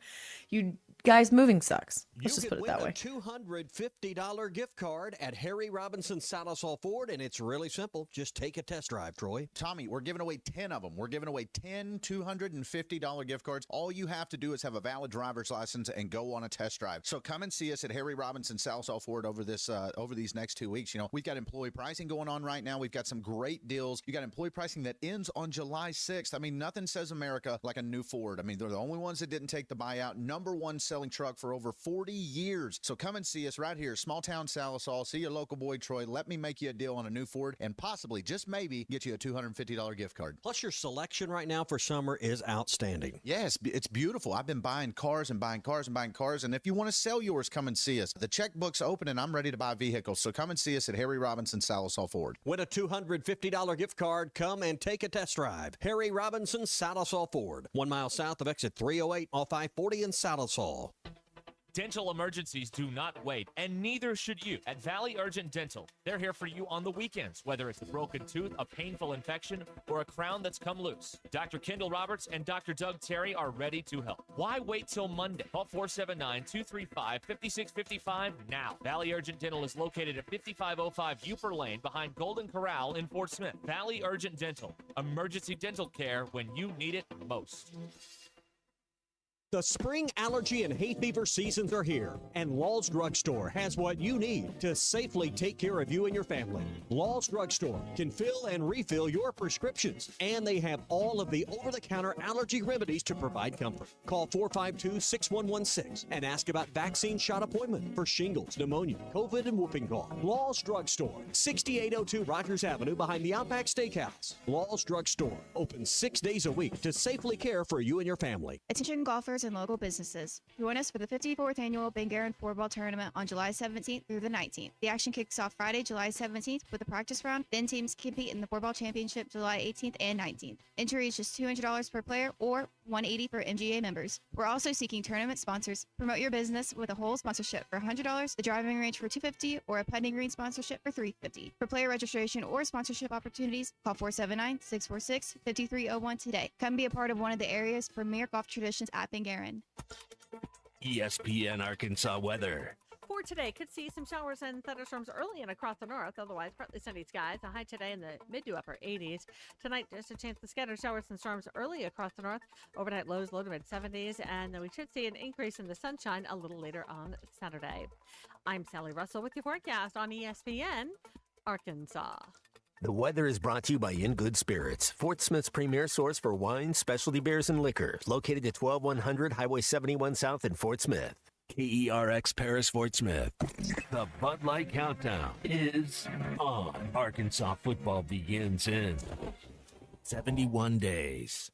You guys, moving sucks. Let's just put it that way. $250 gift card at Harry Robinson Salasol Ford, and it's really simple. Just take a test drive, Troy. Tommy, we're giving away 10 of them. We're giving away 10 $250 gift cards. All you have to do is have a valid driver's license and go on a test drive. So come and see us at Harry Robinson Salasol Ford over these next 2 weeks. You know, we've got employee pricing going on right now. We've got some great deals. You got employee pricing that ends on July 6th. I mean, nothing says America like a new Ford. I mean, they're the only ones that didn't take the buyout. #1 selling truck for over 40 years. So come and see us right here, small town Salasol. See your local boy Troy. Let me make you a deal on a new Ford and possibly, just maybe, get you a $250 gift card. Plus, your selection right now for summer is outstanding. Yes, it's beautiful. I've been buying cars and buying cars and buying cars. And if you want to sell yours, come and see us. The checkbook's open and I'm ready to buy vehicles. So come and see us at Harry Robinson Salasol Ford. Win a $250 gift card. Come and take a test drive. Harry Robinson Salasol Ford, 1 mile south of exit 308 off I-40 in Salasol. Dental emergencies do not wait, and neither should you. At Valley Urgent Dental, they're here for you on the weekends, whether it's a broken tooth, a painful infection, or a crown that's come loose. Dr. Kendall Roberts and Dr. Doug Terry are ready to help. Why wait till Monday? Call 479-235-5655 now. Valley Urgent Dental is located at 5505 Uper Lane behind Golden Corral in Fort Smith. Valley Urgent Dental, emergency dental care when you need it most. The spring allergy and hay fever seasons are here, and Law's Drugstore has what you need to safely take care of you and your family. Law's Drugstore can fill and refill your prescriptions, and they have all of the over-the-counter allergy remedies to provide comfort. Call 452-6116 and ask about vaccine shot appointment for shingles, pneumonia, COVID, and whooping cough. Law's Drugstore, 6802 Rogers Avenue behind the Outback Steakhouse. Law's Drugstore, open 6 days a week to safely care for you and your family. Attention golfers and local businesses. Join us for the 54th annual Ben Guerin Floorball Tournament on July 17th through the 19th. The action kicks off Friday, July 17th with a practice round. Then teams compete in the Floorball Championship July 18th and 19th. Entry is just $200 per player or $180 for MGA members. We're also seeking tournament sponsors. Promote your business with a hole sponsorship for $100, the driving range for $250, or a putting green sponsorship for $350. For player registration or sponsorship opportunities, call 479-646-5301 today. Come be a part of one of the area's premier golf traditions at Ben Guerin. ESPN Arkansas weather. For today, could see some showers and thunderstorms early and across the north. Otherwise, partly sunny skies. A high today in the mid to upper 80s. Tonight, just a chance of scattered showers and storms early across the north. Overnight lows low to mid 70s, and then we should see an increase in the sunshine a little later on Saturday. I'm Sally Russell with your forecast on ESPN Arkansas. The weather is brought to you by In Good Spirits, Fort Smith's premier source for wine, specialty beers, and liquor, located at 12100 Highway 71 South in Fort Smith. KERX Paris, Fort Smith. The Bud Light Countdown is on. Arkansas football begins in 71 days.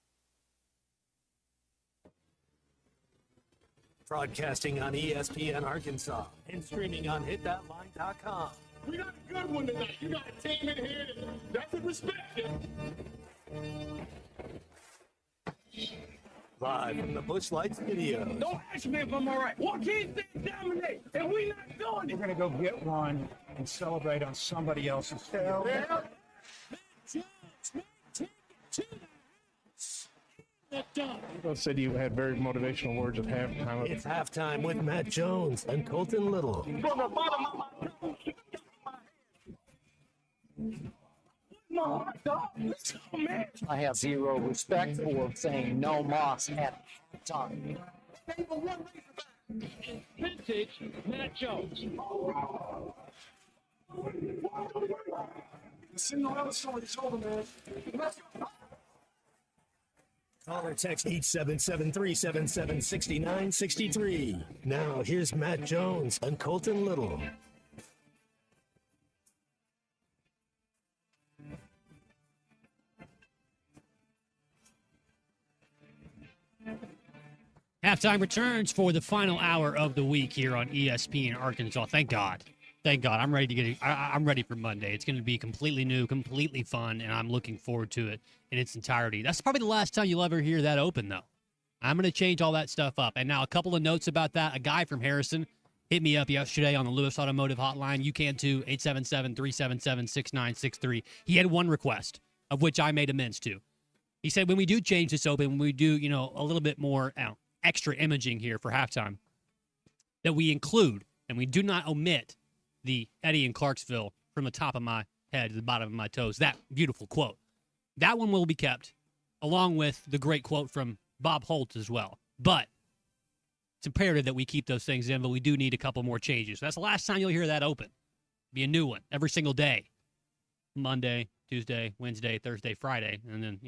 Broadcasting on ESPN Arkansas and streaming on hitthatline.com. We got a good one tonight. You got a team in here that's a respect you. Live from the Busch Lights Studios. Don't ask me if I'm all right. What kids they dominate, and we not doing it. We're gonna go get one and celebrate on somebody else's field. Yeah. You said you had very motivational words at halftime. It's halftime with Matt Jones and Colton Little. I have zero respect for saying no moss at time. Vintage Matt Jones. Cinderella story's over, man. Let's go. Call or text 877-377-6963. Now, here's Matt Jones and Colton Little. Halftime returns for the final hour of the week here on ESPN Arkansas. Thank God. Thank God. I'm ready to get. I'm ready for Monday. It's going to be completely new, completely fun, and I'm looking forward to it in its entirety. That's probably the last time you'll ever hear that open, though. I'm going to change all that stuff up. And now a couple of notes about that. A guy from Harrison hit me up yesterday on the Lewis Automotive Hotline. You can too, 877-377-6963. He had one request, of which I made amends to. He said when we do change this open, when we do, a little bit more extra imaging here for halftime, that we include and we do not omit the Eddie in Clarksville from the top of my head to the bottom of my toes. That beautiful quote. That one will be kept, along with the great quote from Bob Holt as well. But it's imperative that we keep those things in, but we do need a couple more changes. So that's the last time you'll hear that open. Be a new one every single day. Monday, Tuesday, Wednesday, Thursday, Friday, and then,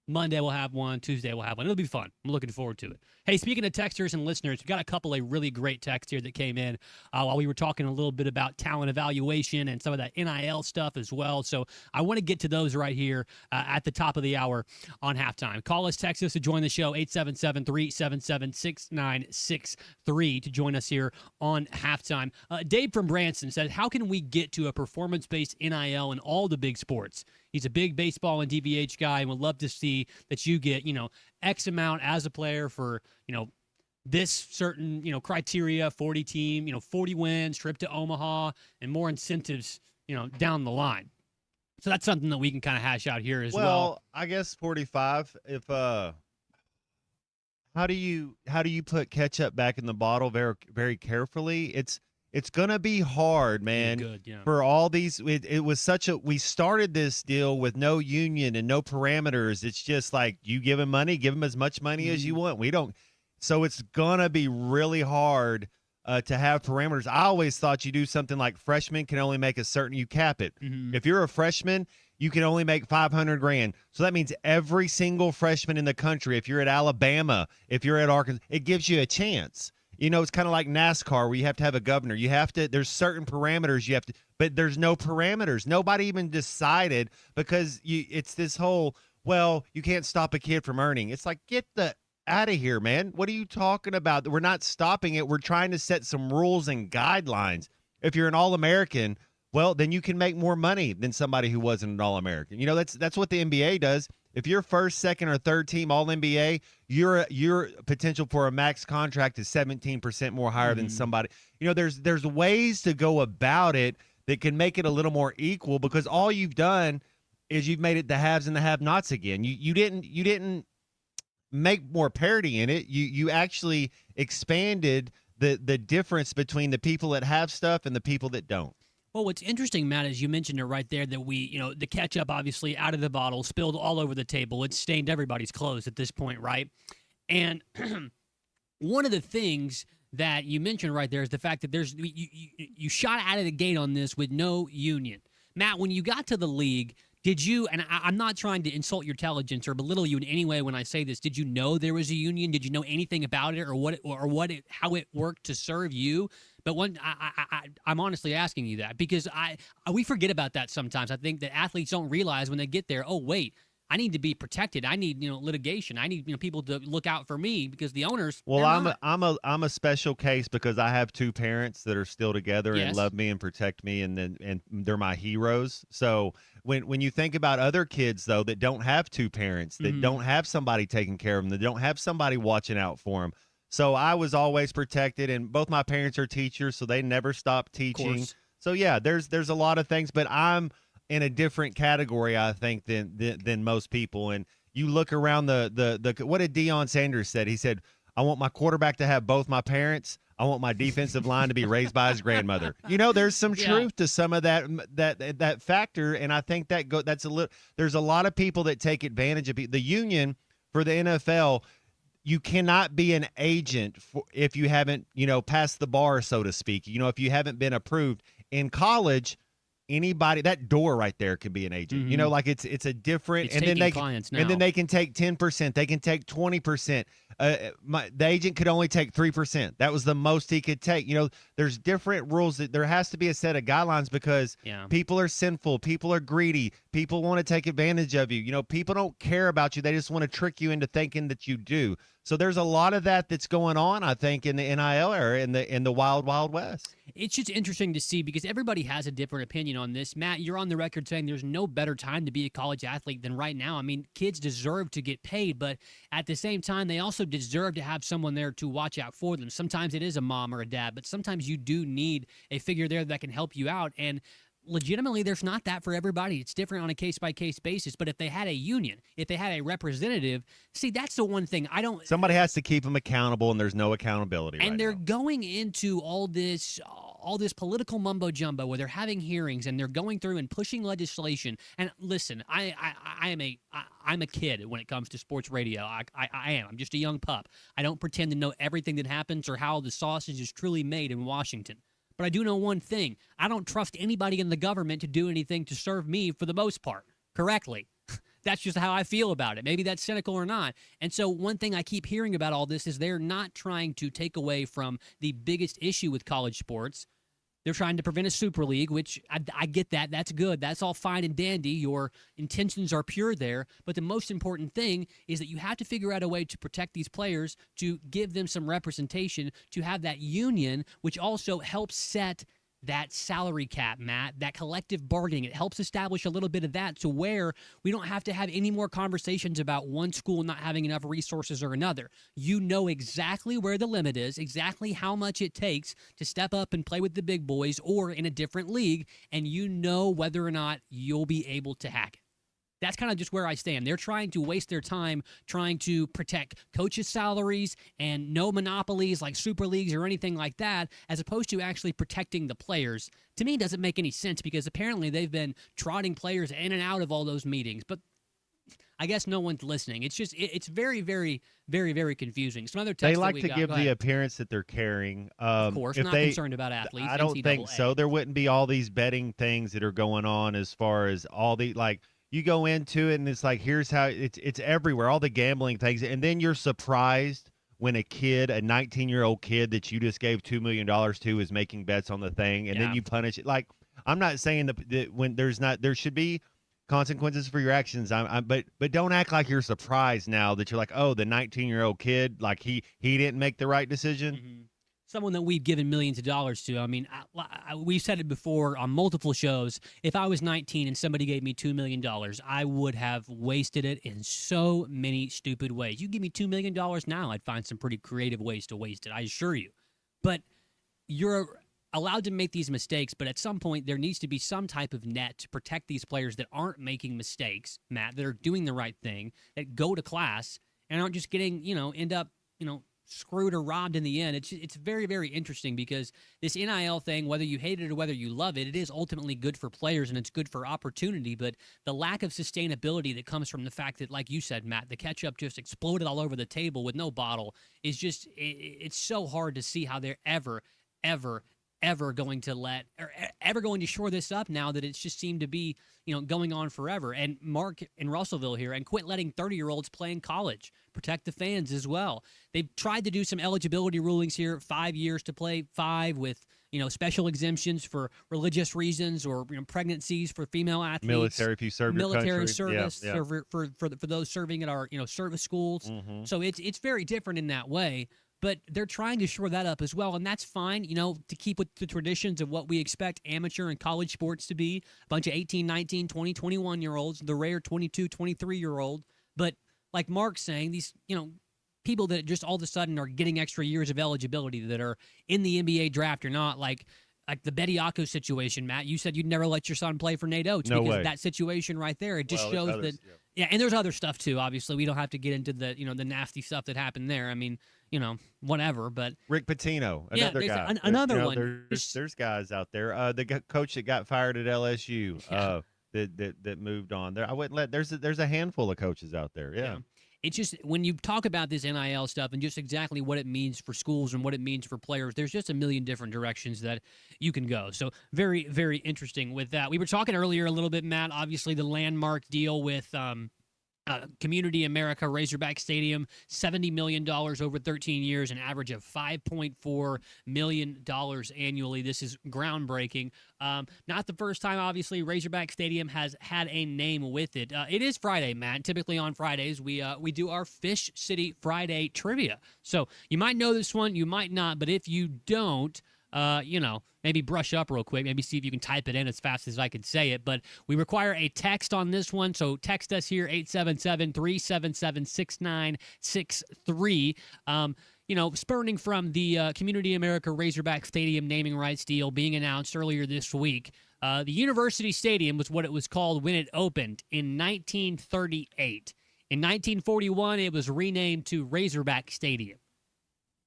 Monday we'll have one, Tuesday we'll have one. It'll be fun. I'm looking forward to it. Hey, speaking of texters and listeners, we got a couple of really great texts here that came in while we were talking a little bit about talent evaluation and some of that NIL stuff as well. So I want to get to those right here at the top of the hour on halftime. Call us, text us to join the show, 877-377-6963 to join us here on halftime. Dave from Branson said, how can we get to a performance-based NIL in all the big sports? He's a big baseball and DVH guy and would love to see that you get, X amount as a player for, this certain, criteria, 40 team, 40 wins, trip to Omaha, and more incentives, down the line. So that's something that we can kind of hash out here as well. Well, I guess 45. If how do you put ketchup back in the bottle very, very carefully? It's going to be hard, man, for all these. It was we started this deal with no union and no parameters. It's just like you give them money, give them as much money as you want. We don't. So it's going to be really hard to have parameters. I always thought you do something like freshmen can only make you cap it. If you're a freshman, you can only make $500,000. So that means every single freshman in the country, if you're at Alabama, if you're at Arkansas, it gives you a chance. It's kind of like NASCAR where you have to have a governor. There's certain parameters you have to, but there's no parameters. Nobody even decided because it's this whole, you can't stop a kid from earning. It's like, get out of here, man. What are you talking about? We're not stopping it. We're trying to set some rules and guidelines. If you're an All-American, then you can make more money than somebody who wasn't an All-American. That's what the NBA does. If you're first, second, or third team All-NBA, your potential for a max contract is 17% more higher than somebody. There's ways to go about it that can make it a little more equal because all you've done is you've made it the haves and the have-nots again. You didn't make more parity in it. You actually expanded the difference between the people that have stuff and the people that don't. Well, what's interesting, Matt, is you mentioned it right there that we, the ketchup obviously out of the bottle, spilled all over the table. It's stained everybody's clothes at this point, right? And one of the things that you mentioned right there is the fact that you shot out of the gate on this with no union. Matt, when you got to the league, did you, and I'm not trying to insult your intelligence or belittle you in any way when I say this, did you know there was a union? Did you know anything about it or how it worked to serve you? But I'm honestly asking you that because we forget about that sometimes. I think that athletes don't realize when they get there, oh, wait, I need to be protected. I need, litigation. I need, people to look out for me because the owners. Well, I'm a special case because I have two parents that are still together and love me and protect me, and they're my heroes. So when you think about other kids though that don't have two parents, that don't have somebody taking care of them, that don't have somebody watching out for them. So I was always protected, and both my parents are teachers, so they never stopped teaching. So yeah, there's a lot of things, but I'm in a different category, I think, than most people. And You look around the what did Deion Sanders said? He said, I want my quarterback to have both my parents. I want my defensive line to be raised by his grandmother. There's some truth to some of that factor, and I think that's a little. There's a lot of people that take advantage of the union for the NFL. You cannot be an agent if you haven't, passed the bar, so to speak. If you haven't been approved in college. Anybody, that door right there could be an agent. Like it's a different, It's and then clients now. and then they can take 10%, they can take 20%. The agent could only take 3%. That was the most he could take. There's different rules. That there has to be a set of guidelines because people are sinful, people are greedy, people want to take advantage of you. People don't care about you. They just want to trick you into thinking that you do. So there's a lot of that's going on, I think, in the NIL era, in the wild, wild west. It's just interesting to see because everybody has a different opinion on this. Matt, you're on the record saying there's no better time to be a college athlete than right now. I mean, kids deserve to get paid, but at the same time, they also deserve to have someone there to watch out for them. Sometimes it is a mom or a dad, but sometimes you do need a figure there that can help you out. And legitimately, there's not that for everybody. It's different on a case-by-case basis. But if they had a union, if they had a representative, see, that's the one thing I don't. Somebody has to keep them accountable, and there's no accountability. And they're going into all this political mumbo jumbo where they're having hearings and they're going through and pushing legislation. And listen, I'm a kid when it comes to sports radio. I am. I'm just a young pup. I don't pretend to know everything that happens or how the sausage is truly made in Washington. But I do know one thing. I don't trust anybody in the government to do anything to serve me for the most part correctly. That's just how I feel about it. Maybe that's cynical or not. And so one thing I keep hearing about all this is they're not trying to take away from the biggest issue with college sports. They're trying to prevent a Super League, which I get that. That's good. That's all fine and dandy. Your intentions are pure there. But the most important thing is that you have to figure out a way to protect these players, to give them some representation, to have that union, which also helps set that salary cap, Matt, that collective bargaining. It helps establish a little bit of that to where we don't have to have any more conversations about one school not having enough resources or another. You know exactly where the limit is, exactly how much it takes to step up and play with the big boys or in a different league, and you know whether or not you'll be able to hack it. That's kind of just where I stand. They're trying to waste their time trying to protect coaches' salaries and no monopolies like super leagues or anything like that, as opposed to actually protecting the players. To me, it doesn't make any sense because apparently they've been trotting players in and out of all those meetings. But I guess no one's listening. It's just it's very, very, very, very confusing. Some other text they like to got. give the appearance that they're caring. Of course, if not they, concerned about athletes. I don't think NCAA. so. There wouldn't be all these betting things that are going on as far as all the like. You go into it and it's like, here's how it's everywhere, all the gambling things. And then you're surprised when a 19-year-old kid that you just gave $2 million to is making bets on the thing. And then you punish it. Like, I'm not saying that when there should be consequences for your actions. But don't act like you're surprised now that you're like, oh, the 19-year-old kid, like he didn't make the right decision. Mm-hmm. Someone that we've given millions of dollars to. I mean, we've said it before on multiple shows. If I was 19 and somebody gave me $2 million, I would have wasted it in so many stupid ways. You give me $2 million now, I'd find some pretty creative ways to waste it, I assure you. But you're allowed to make these mistakes, but at some point there needs to be some type of net to protect these players that aren't making mistakes, Matt, that are doing the right thing, that go to class and aren't just getting, end up, screwed or robbed in the end. It's very, very interesting because this NIL thing, whether you hate it or whether you love it, it is ultimately good for players and it's good for opportunity. But the lack of sustainability that comes from the fact that, like you said, Matt, the ketchup just exploded all over the table with no bottle is just, it's so hard to see how they're ever going to shore this up now that it's just seemed to be, going on forever. And Mark in Russellville here, and quit letting 30-year-olds play in college. Protect the fans as well. They've tried to do some eligibility rulings here, 5 years to play 5 with, special exemptions for religious reasons or pregnancies for female athletes. Military, if you serve your country. Military service Yeah. for those serving at our, service schools. Mm-hmm. So it's very different in that way. But they're trying to shore that up as well, and that's fine, to keep with the traditions of what we expect amateur and college sports to be. A bunch of 18, 19, 20, 21-year-olds, the rare 22, 23-year-old. But like Mark's saying, these, people that just all of a sudden are getting extra years of eligibility that are in the NBA draft or not, like like the Bediako situation, Matt. You said you'd never let your son play for Nate Oates No because way. that situation right there. It just Well, shows others, that. Yeah, and there's other stuff too. Obviously, we don't have to get into the the nasty stuff that happened there. I mean, whatever. But Rick Pitino, Yeah, another there's guy. another one. There's guys out there. The coach that got fired at LSU. Yeah. That moved on. There, I wouldn't let. There's a handful of coaches out there. Yeah. It's just when you talk about this NIL stuff and just exactly what it means for schools and what it means for players, there's just a million different directions that you can go. So very, very interesting with that. We were talking earlier a little bit, Matt, obviously the landmark deal with Community America Razorback Stadium, $70 million over 13 years, an average of $5.4 million annually. This is groundbreaking. Not the first time, obviously, Razorback Stadium has had a name with it. It is Friday, Matt. Typically on Fridays, we do our Fish City Friday trivia. So you might know this one, you might not, but if you don't, maybe brush up real quick. Maybe see if you can type it in as fast as I could say it. But we require a text on this one. So text us here, 877-377-6963. Spurning from the Community America Razorback Stadium naming rights deal being announced earlier this week. The University Stadium was what it was called when it opened in 1938. In 1941, it was renamed to Razorback Stadium.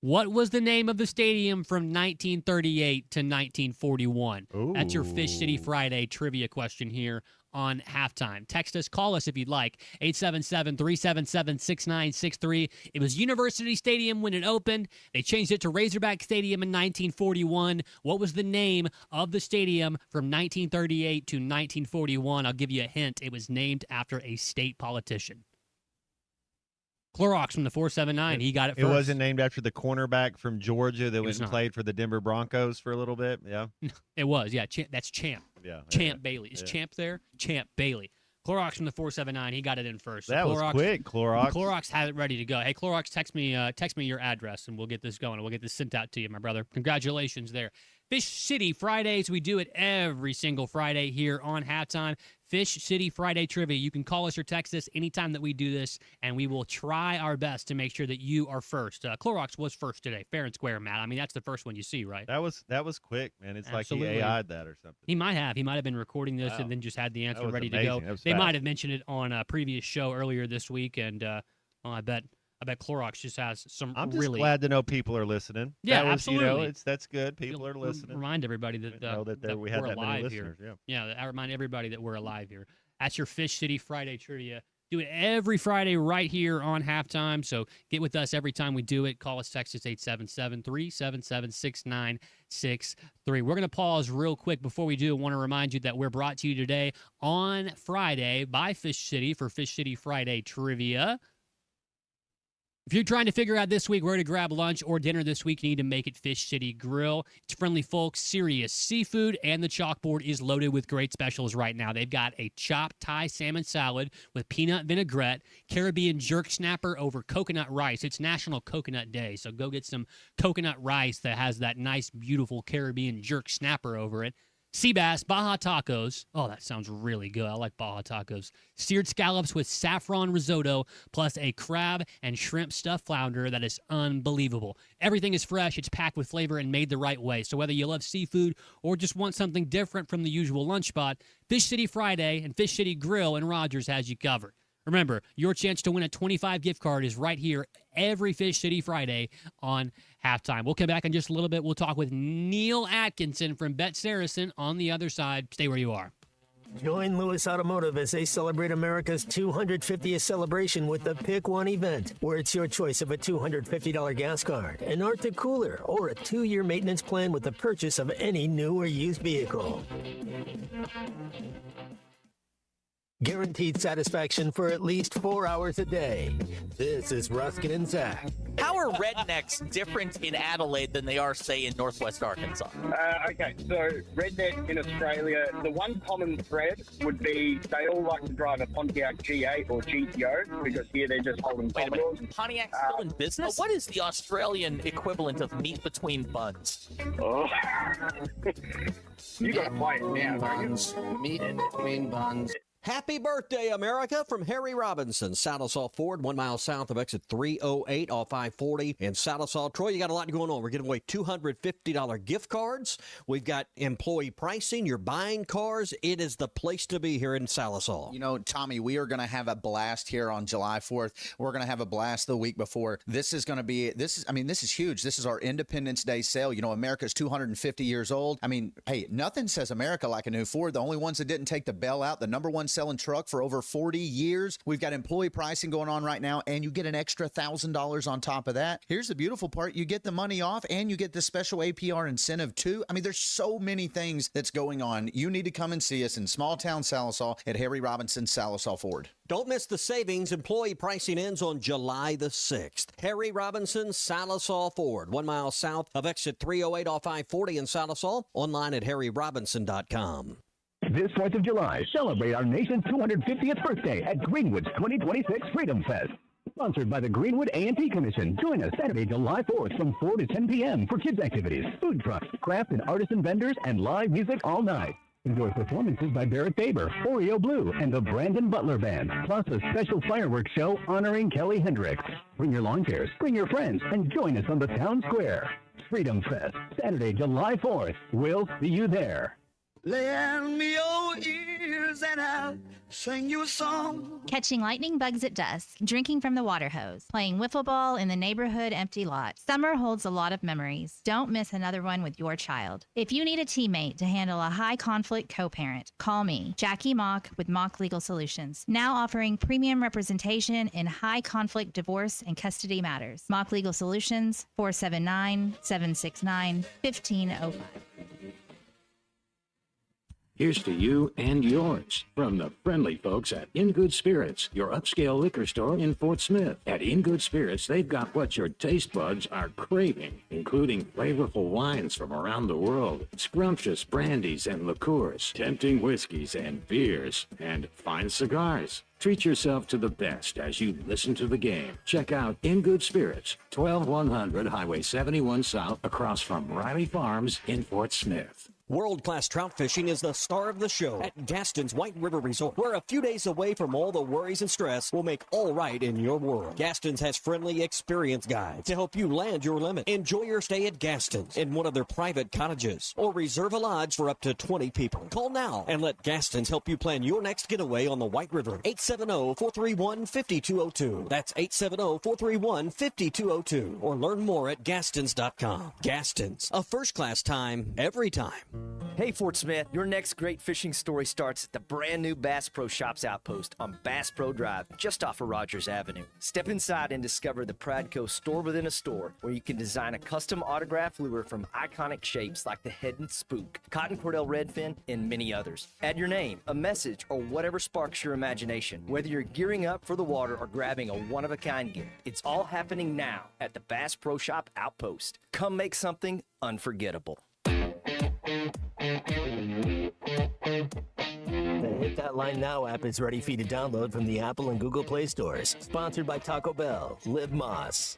What was the name of the stadium from 1938 to 1941? That's your Fish City Friday trivia question here on Halftime. Text us, call us if you'd like, 877-377-6963. It was University Stadium when it opened. They changed it to Razorback Stadium in 1941. What was the name of the stadium from 1938 to 1941? I'll give you a hint. It was named after a state politician. Clorox from the 479. He got it first. It wasn't named after the cornerback from Georgia that went and played for the Denver Broncos for a little bit. Yeah. It was. Yeah. That's Champ. Yeah. Champ Bailey. Is Champ there? Champ Bailey. Clorox from the 479. He got it in first. So That was quick, Clorox. Clorox had it ready to go. Hey, Clorox, text me your address, and we'll get this going. We'll get this sent out to you, my brother. Congratulations there. Fish City Fridays. We do it every single Friday here on Halftime. Fish City Friday Trivia. You can call us or text us anytime that we do this, and we will try our best to make sure that you are first. Clorox was first today, fair and square, Matt. I mean, that's the first one you see, right? That was quick, man. It's Absolutely. like he AI'd that or something. He might have. He might have been recording this Wow. and then just had the That answer was ready amazing. to That go. was They fast. might have mentioned it on a previous show earlier this week, and I bet Clorox just has some I'm just really glad to know people are listening. Yeah, That was, absolutely. That's good. People are listening. Remind everybody that, know that we had we're that many alive here. listeners, yeah. I remind everybody that we're alive here. That's your Fish City Friday Trivia. Do it every Friday right here on Halftime. So get with us every time we do it. Call us, text us 877-377-6963. We're going to pause real quick before we do. I want to remind you that we're brought to you today on Friday by Fish City for Fish City Friday Trivia. If you're trying to figure out this week where to grab lunch or dinner this week, you need to make it Fish City Grill. It's friendly folks, serious seafood, and the chalkboard is loaded with great specials right now. They've got a chopped Thai salmon salad with peanut vinaigrette, Caribbean jerk snapper over coconut rice. It's National Coconut Day, so go get some coconut rice that has that nice, beautiful Caribbean jerk snapper over it. Sea bass, Baja tacos. Oh, that sounds really good. I like Baja tacos. Seared scallops with saffron risotto, plus a crab and shrimp stuffed flounder that is unbelievable. Everything is fresh. It's packed with flavor and made the right way. So whether you love seafood or just want something different from the usual lunch spot, Fish City Friday and Fish City Grill in Rogers has you covered. Remember, your chance to win a $25 gift card is right here every Fish City Friday on Halftime. We'll come back in just a little bit. We'll talk with Neil Atkinson from Bet Saracen on the other side. Stay where you are. Join Lewis Automotive as they celebrate America's 250th celebration with the Pick One event, where it's your choice of a $250 gas card, an Arctic cooler, or a 2-year maintenance plan with the purchase of any new or used vehicle. Guaranteed satisfaction for at least 4 hours a day. This is Ruskin and Zach. How are rednecks different in Adelaide than they are, say, in Northwest Arkansas? Okay, so redneck in Australia, the one common thread would be they all like to drive a Pontiac G8 or GTO because here they're just holding Wait a Commodores. minute, Pontiac's still in business? What is the Australian equivalent of meat between buns? Oh. You gotta play it now, don't you? Meat in between buns. Happy birthday, America, from Harry Robinson, Salisaw Ford, 1 mile south of exit 308 off I-40 in Salisaw. Troy, you got a lot going on. We're giving away $250 gift cards. We've got employee pricing. You're buying cars. It is the place to be here in Salisaw. You know, Tommy, we are going to have a blast here on July 4th. We're going to have a blast the week before. This is huge. This is our Independence Day sale. You know, America's 250 years old. I mean, hey, nothing says America like a new Ford. The only ones that didn't take the bell out, the number one selling truck for over 40 years. We've got employee pricing going on right now, and you get an extra $1,000 on top of that. Here's the beautiful part. You get the money off, and you get the special APR incentive too. I mean, there's so many things that's going on. You need to come and see us in small town Salisaw at Harry Robinson Salisaw Ford. Don't miss the savings. Employee pricing ends on July the 6th. Harry Robinson, Salisaw Ford, 1 mile south of exit 308 off I-40 in Salisaw. Online at harryrobinson.com. This 4th of July, celebrate our nation's 250th birthday at Greenwood's 2026 Freedom Fest. Sponsored by the Greenwood A&T Commission. Join us Saturday, July 4th from 4 to 10 p.m. for kids' activities, food trucks, craft and artisan vendors, and live music all night. Enjoy performances by Barrett Faber, Oreo Blue, and the Brandon Butler Band, plus a special fireworks show honoring Kelly Hendricks. Bring your lawn chairs, bring your friends, and join us on the town square. Freedom Fest, Saturday, July 4th. We'll see you there. Lend me your ears and I'll sing you a song. Catching lightning bugs at dusk, drinking from the water hose, playing wiffle ball in the neighborhood empty lot. Summer holds a lot of memories. Don't miss another one with your child. If you need a teammate to handle a high conflict co-parent, call me, Jackie Mock with Mock Legal Solutions. Now offering premium representation in high conflict divorce and custody matters. Mock Legal Solutions, 479-769-1505. Here's to you and yours from the friendly folks at In Good Spirits, your upscale liquor store in Fort Smith. At In Good Spirits, they've got what your taste buds are craving, including flavorful wines from around the world, scrumptious brandies and liqueurs, tempting whiskeys and beers, and fine cigars. Treat yourself to the best as you listen to the game. Check out In Good Spirits, 12100 Highway 71 South, across from Riley Farms in Fort Smith. World-class trout fishing is the star of the show at Gaston's White River Resort, where a few days away from all the worries and stress will make all right in your world. Gaston's has friendly, experienced guides to help you land your limit. Enjoy your stay at Gaston's in one of their private cottages, or reserve a lodge for up to 20 people. Call now and let Gaston's help you plan your next getaway on the White River. 870-431-5202. That's 870-431-5202. Or learn more at Gastons.com. Gaston's, a first-class time, every time. Hey Fort Smith, your next great fishing story starts at the brand new Bass Pro Shops outpost on Bass Pro Drive, just off of Rogers Avenue. Step inside and discover the Pradco store within a store, where you can design a custom autograph lure from iconic shapes like the Head and Spook, Cotton Cordell Redfin, and many others. Add your name, a message, or whatever sparks your imagination. Whether you're gearing up for the water or grabbing a one-of-a-kind gift, it's all happening now at the Bass Pro Shop outpost. Come make something unforgettable. The Hit That Line Now app is ready for you to download from the Apple and Google Play stores. Sponsored by Taco Bell. Live Moss.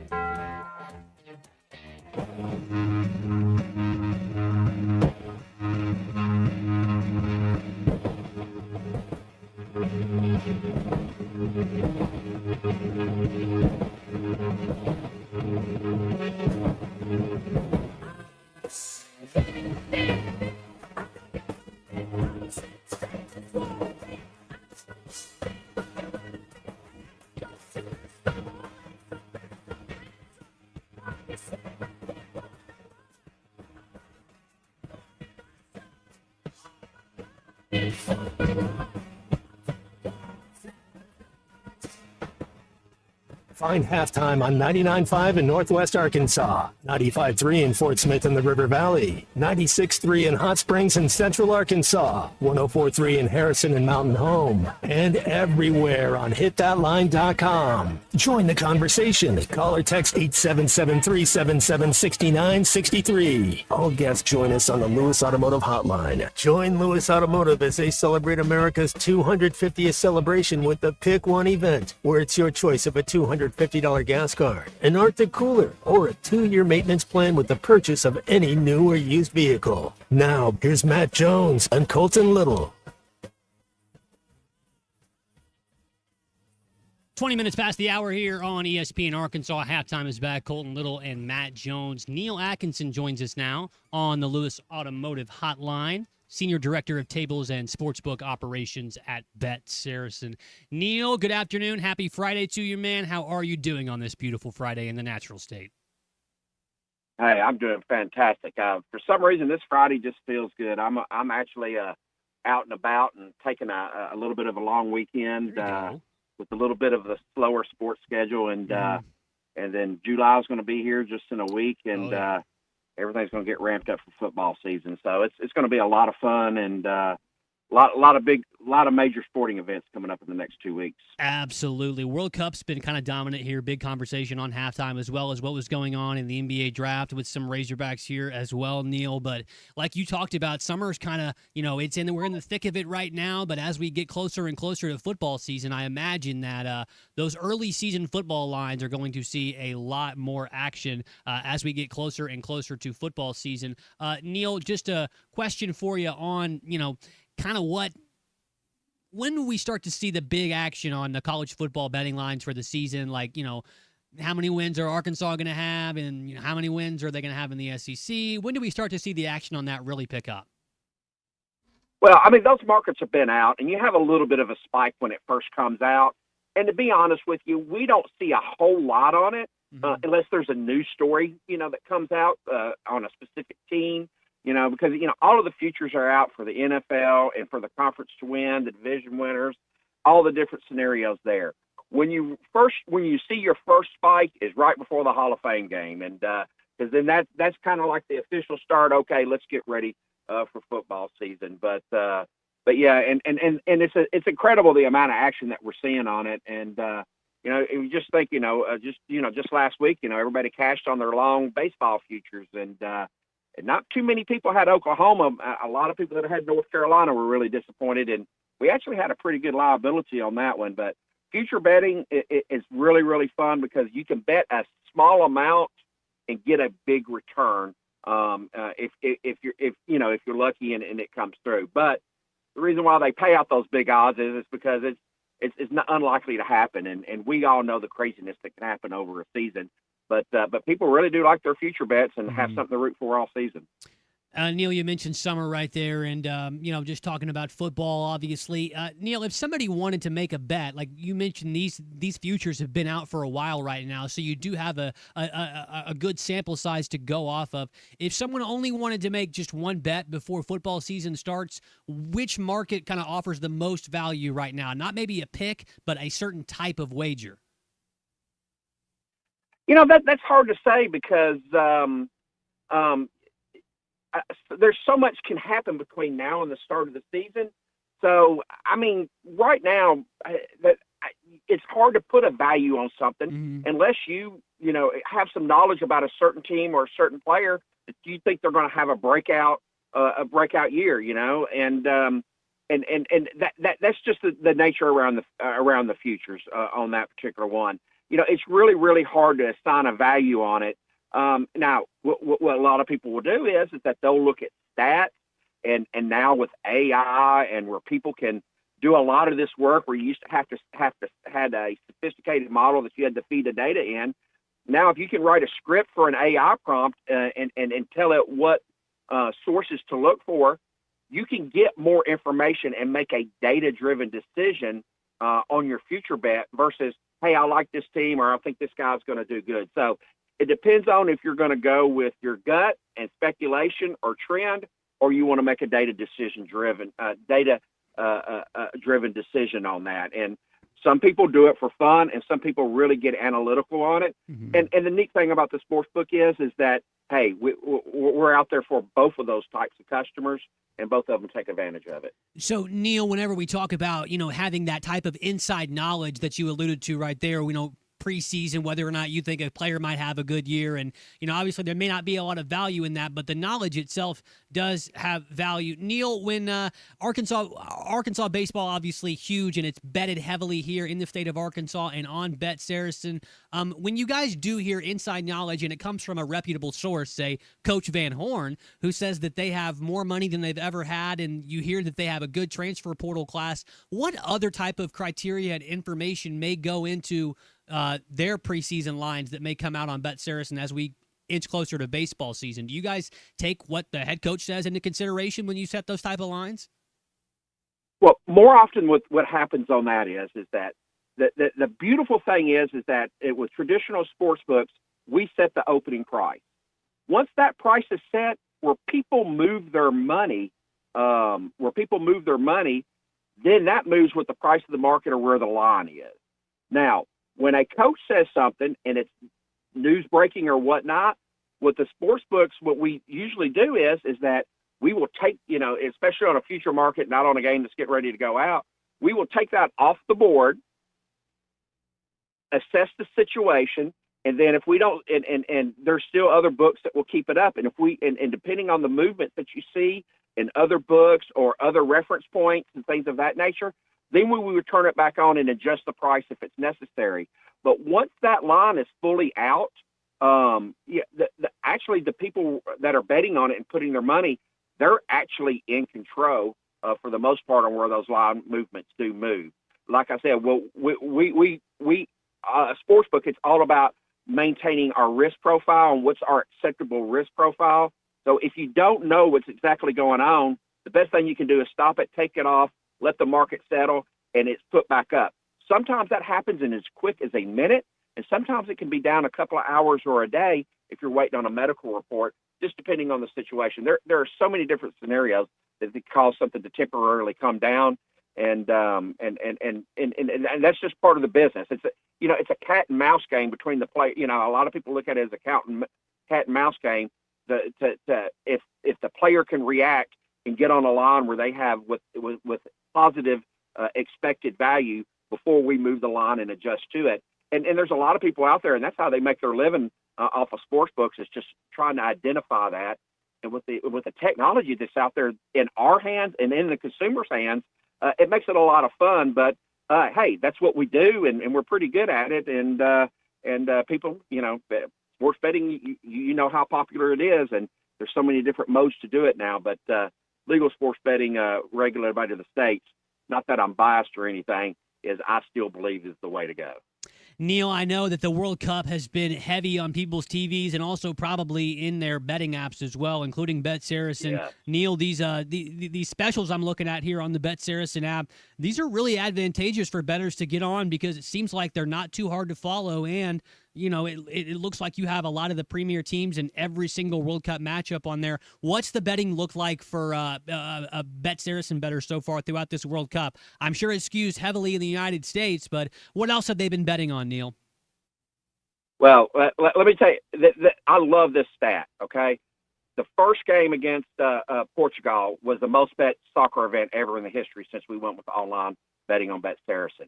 Find Halftime on 99.5 in Northwest Arkansas, 95.3 in Fort Smith and the River Valley, 96.3 in Hot Springs and Central Arkansas, 104.3 in Harrison and Mountain Home, and everywhere on hitthatline.com. Join the conversation. Call or text 877-377-6963. All guests join us on the Lewis Automotive Hotline. Join Lewis Automotive as they celebrate America's 250th celebration with the Pick One event, where it's your choice of a $250 gas card, an Arctic cooler, or a 2-year maintenance plan with the purchase of any new or used vehicle. Now, here's Matt Jones and Colton Little. 20 minutes past the hour here on ESPN Arkansas. Halftime is back. Colton Little and Matt Jones. Neil Atkinson joins us now on the Lewis Automotive Hotline, Senior Director of Tables and Sportsbook Operations at Bet Saracen. Neil, good afternoon. Happy Friday to you, man. How are you doing on this beautiful Friday in the natural state? Hey, I'm doing fantastic. For some reason, this Friday just feels good. I'm actually out and about and taking a little bit of a long weekend with a little bit of a slower sports schedule, and then July is going to be here just in a week, and everything's going to get ramped up for football season. So it's going to be a lot of fun and a lot of major sporting events coming up in the next 2 weeks. Absolutely. World Cup's been kind of dominant here. Big conversation on halftime, as well as what was going on in the NBA draft with some Razorbacks here as well, Neil. But like you talked about, summer's kind of, we're in the thick of it right now. But as we get closer and closer to football season, I imagine that those early season football lines are going to see a lot more action as we get closer and closer to football season. Neil, just a question for you on, kind of when do we start to see the big action on the college football betting lines for the season? Like, how many wins are Arkansas going to have, and how many wins are they going to have in the SEC? When do we start to see the action on that really pick up? Well, I mean, those markets have been out, and you have a little bit of a spike when it first comes out. And to be honest with you, we don't see a whole lot on it unless there's a news story, that comes out on a specific team. Because, all of the futures are out for the NFL and for the conference to win, the division winners, all the different scenarios there. When you see your first spike is right before the Hall of Fame game. And because then that's kind of like the official start. Okay, let's get ready for football season. But yeah, and it's incredible the amount of action that we're seeing on it. And, you just think, just last week, everybody cashed on their long baseball futures, and not too many people had Oklahoma. A lot of people that had North Carolina were really disappointed, and we actually had a pretty good liability on that one. But future betting is really, really fun because you can bet a small amount and get a big return if you're lucky and it comes through. But the reason why they pay out those big odds is because it's not unlikely to happen, and we all know the craziness that can happen over a season. But people really do like their future bets and have something to root for all season. Neil, you mentioned summer right there, and just talking about football, obviously. Neil, if somebody wanted to make a bet, like you mentioned, these futures have been out for a while right now, so you do have a good sample size to go off of. If someone only wanted to make just one bet before football season starts, which market kind of offers the most value right now? Not maybe a pick, but a certain type of wager. That's hard to say because there's so much can happen between now and the start of the season. So, I mean, right now, it's hard to put a value on something unless you have some knowledge about a certain team or a certain player that you think they're going to have a breakout year, and that's just the nature around the futures on that particular one. It's really, really hard to assign a value on it. Now, what a lot of people will do is that they'll look at stats, and now with AI and where people can do a lot of this work where you used to had a sophisticated model that you had to feed the data in. Now, if you can write a script for an AI prompt and tell it what sources to look for, you can get more information and make a data-driven decision on your future bet versus, hey, I like this team, or I think this guy's going to do good. So it depends on if you're going to go with your gut and speculation or trend, or you want to make a data-driven decision on that. And some people do it for fun, and some people really get analytical on it. And the neat thing about the sports book is that, hey, we're out there for both of those types of customers, and both of them take advantage of it. So, Neil, whenever we talk about, having that type of inside knowledge that you alluded to right there, preseason, whether or not you think a player might have a good year. And, obviously there may not be a lot of value in that, but the knowledge itself does have value. Neil, when Arkansas baseball, obviously huge, and it's betted heavily here in the state of Arkansas and on Bet Saracen. When you guys do hear inside knowledge, and it comes from a reputable source, say Coach Van Horn, who says that they have more money than they've ever had, and you hear that they have a good transfer portal class, what other type of criteria and information may go into their preseason lines that may come out on Bet Saracen as we inch closer to baseball season? Do you guys take what the head coach says into consideration when you set those type of lines? Well, more often what happens on that is that the beautiful thing is that with traditional sports books, we set the opening price. Once that price is set, where people move their money, then that moves with the price of the market or where the line is. Now, when a coach says something and it's news breaking or whatnot, with the sports books, what we usually do is that we will take, especially on a future market, not on a game that's getting ready to go out, we will take that off the board, assess the situation, and then if we don't, and there's still other books that will keep it up, and and depending on the movement that you see in other books or other reference points and things of that nature, then we would turn it back on and adjust the price if it's necessary. But once that line is fully out, actually the people that are betting on it and putting their money, they're actually in control for the most part on where those line movements do move. Like I said, well, we sportsbook, it's all about maintaining our risk profile and what's our acceptable risk profile. So if you don't know what's exactly going on, the best thing you can do is stop it, take it off, let the market settle, and it's put back up. Sometimes that happens in as quick as a minute, and sometimes it can be down a couple of hours or a day if you're waiting on a medical report, just depending on the situation. There are so many different scenarios that could cause something to temporarily come down, and that's just part of the business. It's a cat and mouse game between the play. A lot of people look at it as a cat and mouse game. If the player can react and get on a line where they have with positive expected value before we move the line and adjust to it. And there's a lot of people out there, and that's how they make their living off of sports books, is just trying to identify that. And with the technology that's out there in our hands and in the consumer's hands, it makes it a lot of fun. But hey, that's what we do, and we're pretty good at it. And people, sports betting, you know how popular it is, and there's so many different modes to do it now. But legal sports betting, regulated by the states, not that I'm biased or anything, is I still believe is the way to go. Neil, I know that the World Cup has been heavy on people's TVs and also probably in their betting apps as well, including Bet Saracen. Yeah. Neil, these specials I'm looking at here on the Bet Saracen app, these are really advantageous for bettors to get on because it seems like they're not too hard to follow, and it looks like you have a lot of the premier teams in every single World Cup matchup on there. What's the betting look like for a Bet Saracen bettor so far throughout this World Cup? I'm sure it skews heavily in the United States, but what else have they been betting on, Neil? Well, let me tell you, I love this stat, okay? The first game against Portugal was the most bet soccer event ever in the history since we went with online betting on Bet Saracen.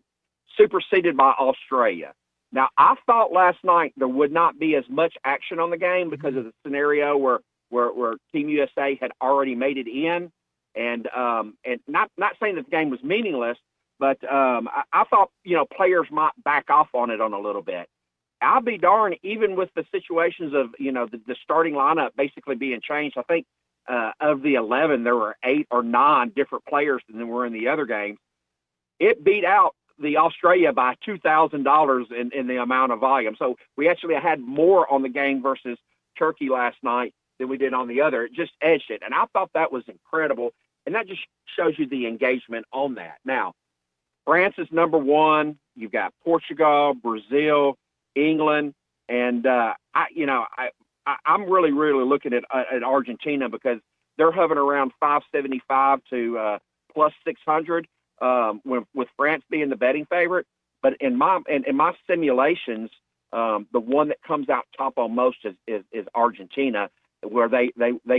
Superseded by Australia. Now, I thought last night there would not be as much action on the game because of the scenario where Team USA had already made it in, and not saying that the game was meaningless, but I thought players might back off on it on a little bit. I'll be darned, even with the situations of the starting lineup basically being changed. I think of the 11, there were 8 or 9 different players than there were in the other games. It beat out the Australia by $2,000 in the amount of volume. So we actually had more on the game versus Turkey last night than we did on the other. It just edged it. And I thought that was incredible. And that just shows you the engagement on that. Now, France is number 1. You've got Portugal, Brazil, England. And, I'm really, really looking at Argentina because they're hovering around 575 to plus 600. With France being the betting favorite, but in my simulations, the one that comes out top on most is Argentina, where they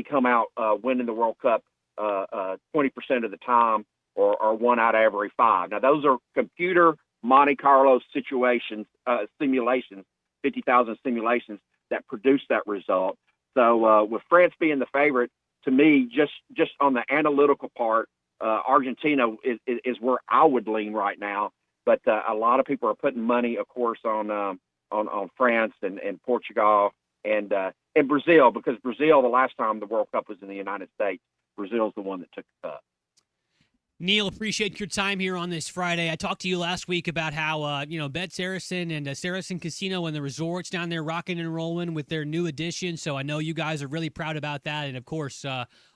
come out winning the World Cup 20% of the time, or 1 out of every 5. Now those are computer Monte Carlo simulations, 50,000 simulations that produced that result. So with France being the favorite, to me, just on the analytical part, Argentina is where I would lean right now. But a lot of people are putting money, of course, on France and Portugal and Brazil, because Brazil, the last time the World Cup was in the United States, Brazil's the one that took the cup. Neil, appreciate your time here on this Friday. I talked to you last week about how, Bet Saracen and Saracen Casino and the resorts down there rocking and rolling with their new addition. So I know you guys are really proud about that. And, of course,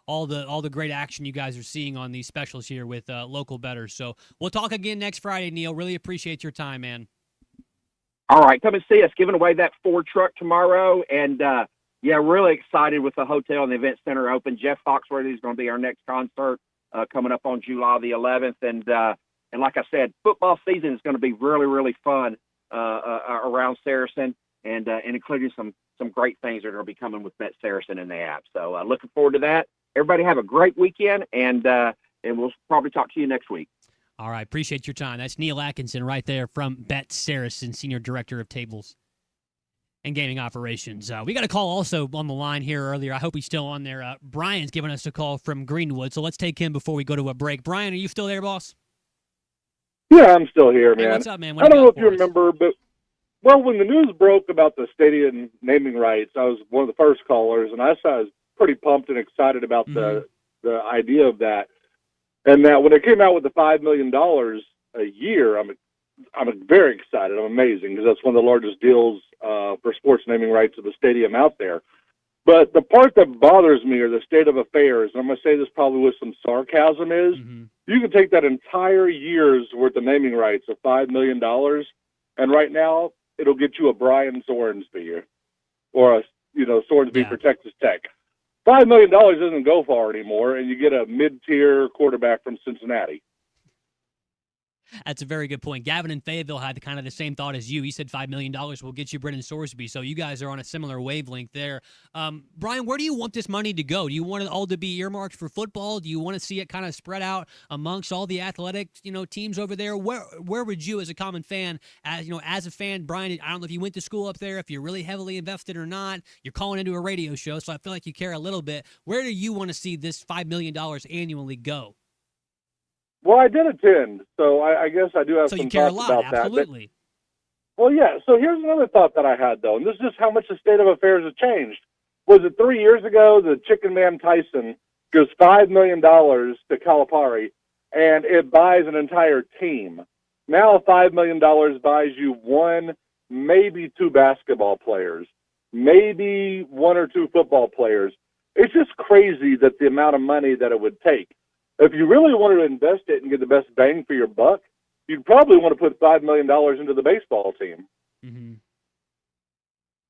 all the great action you guys are seeing on these specials here with local bettors. So we'll talk again next Friday, Neil. Really appreciate your time, man. All right, come and see us. Giving away that Ford truck tomorrow. And, really excited with the hotel and the event center open. Jeff Foxworthy is going to be our next concert. Coming up on July the 11th. And like I said, football season is going to be really, really fun around Saracen and including some great things that are going to be coming with Bet Saracen in the app. So looking forward to that. Everybody have a great weekend, and we'll probably talk to you next week. All right. Appreciate your time. That's Neil Atkinson right there from Bet Saracen, Senior Director of Tables and Gaming Operations. We got a call also on the line here earlier. I hope he's still on there. Brian's giving us a call from Greenwood, so let's take him before we go to a break. Brian, are you still there, boss? Yeah, I'm still here, man. Hey, what's up, man? What I don't you know got if you for us? remember, but when the news broke about the stadium naming rights, I was one of the first callers, and I was pretty pumped and excited about the idea of that. And that when it came out with the $5 million a year, I'm very excited. I'm amazing because that's one of the largest deals for sports naming rights of the stadium out there. But the part that bothers me, or the state of affairs, and I'm going to say this probably with some sarcasm, is you can take that entire year's worth of naming rights of $5 million, and right now it'll get you a Brian Sorensby or a Sorensby for Texas Tech. $5 million doesn't go far anymore, and you get a mid-tier quarterback from Cincinnati. That's a very good point. Gavin in Fayetteville had kind of the same thought as you. He said $5 million will get you Brendan Sorsby. So you guys are on a similar wavelength there. Brian, where do you want this money to go? Do you want it all to be earmarked for football? Do you want to see it kind of spread out amongst all the athletic, teams over there? Where would you, as a common fan, as a fan, Brian, I don't know if you went to school up there, if you're really heavily invested or not. You're calling into a radio show, so I feel like you care a little bit. Where do you want to see this $5 million annually go? Well, I did attend, so I guess I do have some you care a thoughts lot, about absolutely. that. Well, yeah, so here's another thought that I had, though, and this is just how much the state of affairs has changed. Was it 3 years ago that Chicken Man Tyson gives $5 million to Calipari, and it buys an entire team? Now $5 million buys you one, maybe two basketball players, maybe one or two football players. It's just crazy that the amount of money that it would take. If you really wanted to invest it and get the best bang for your buck, you'd probably want to put $5 million into the baseball team. Mm-hmm.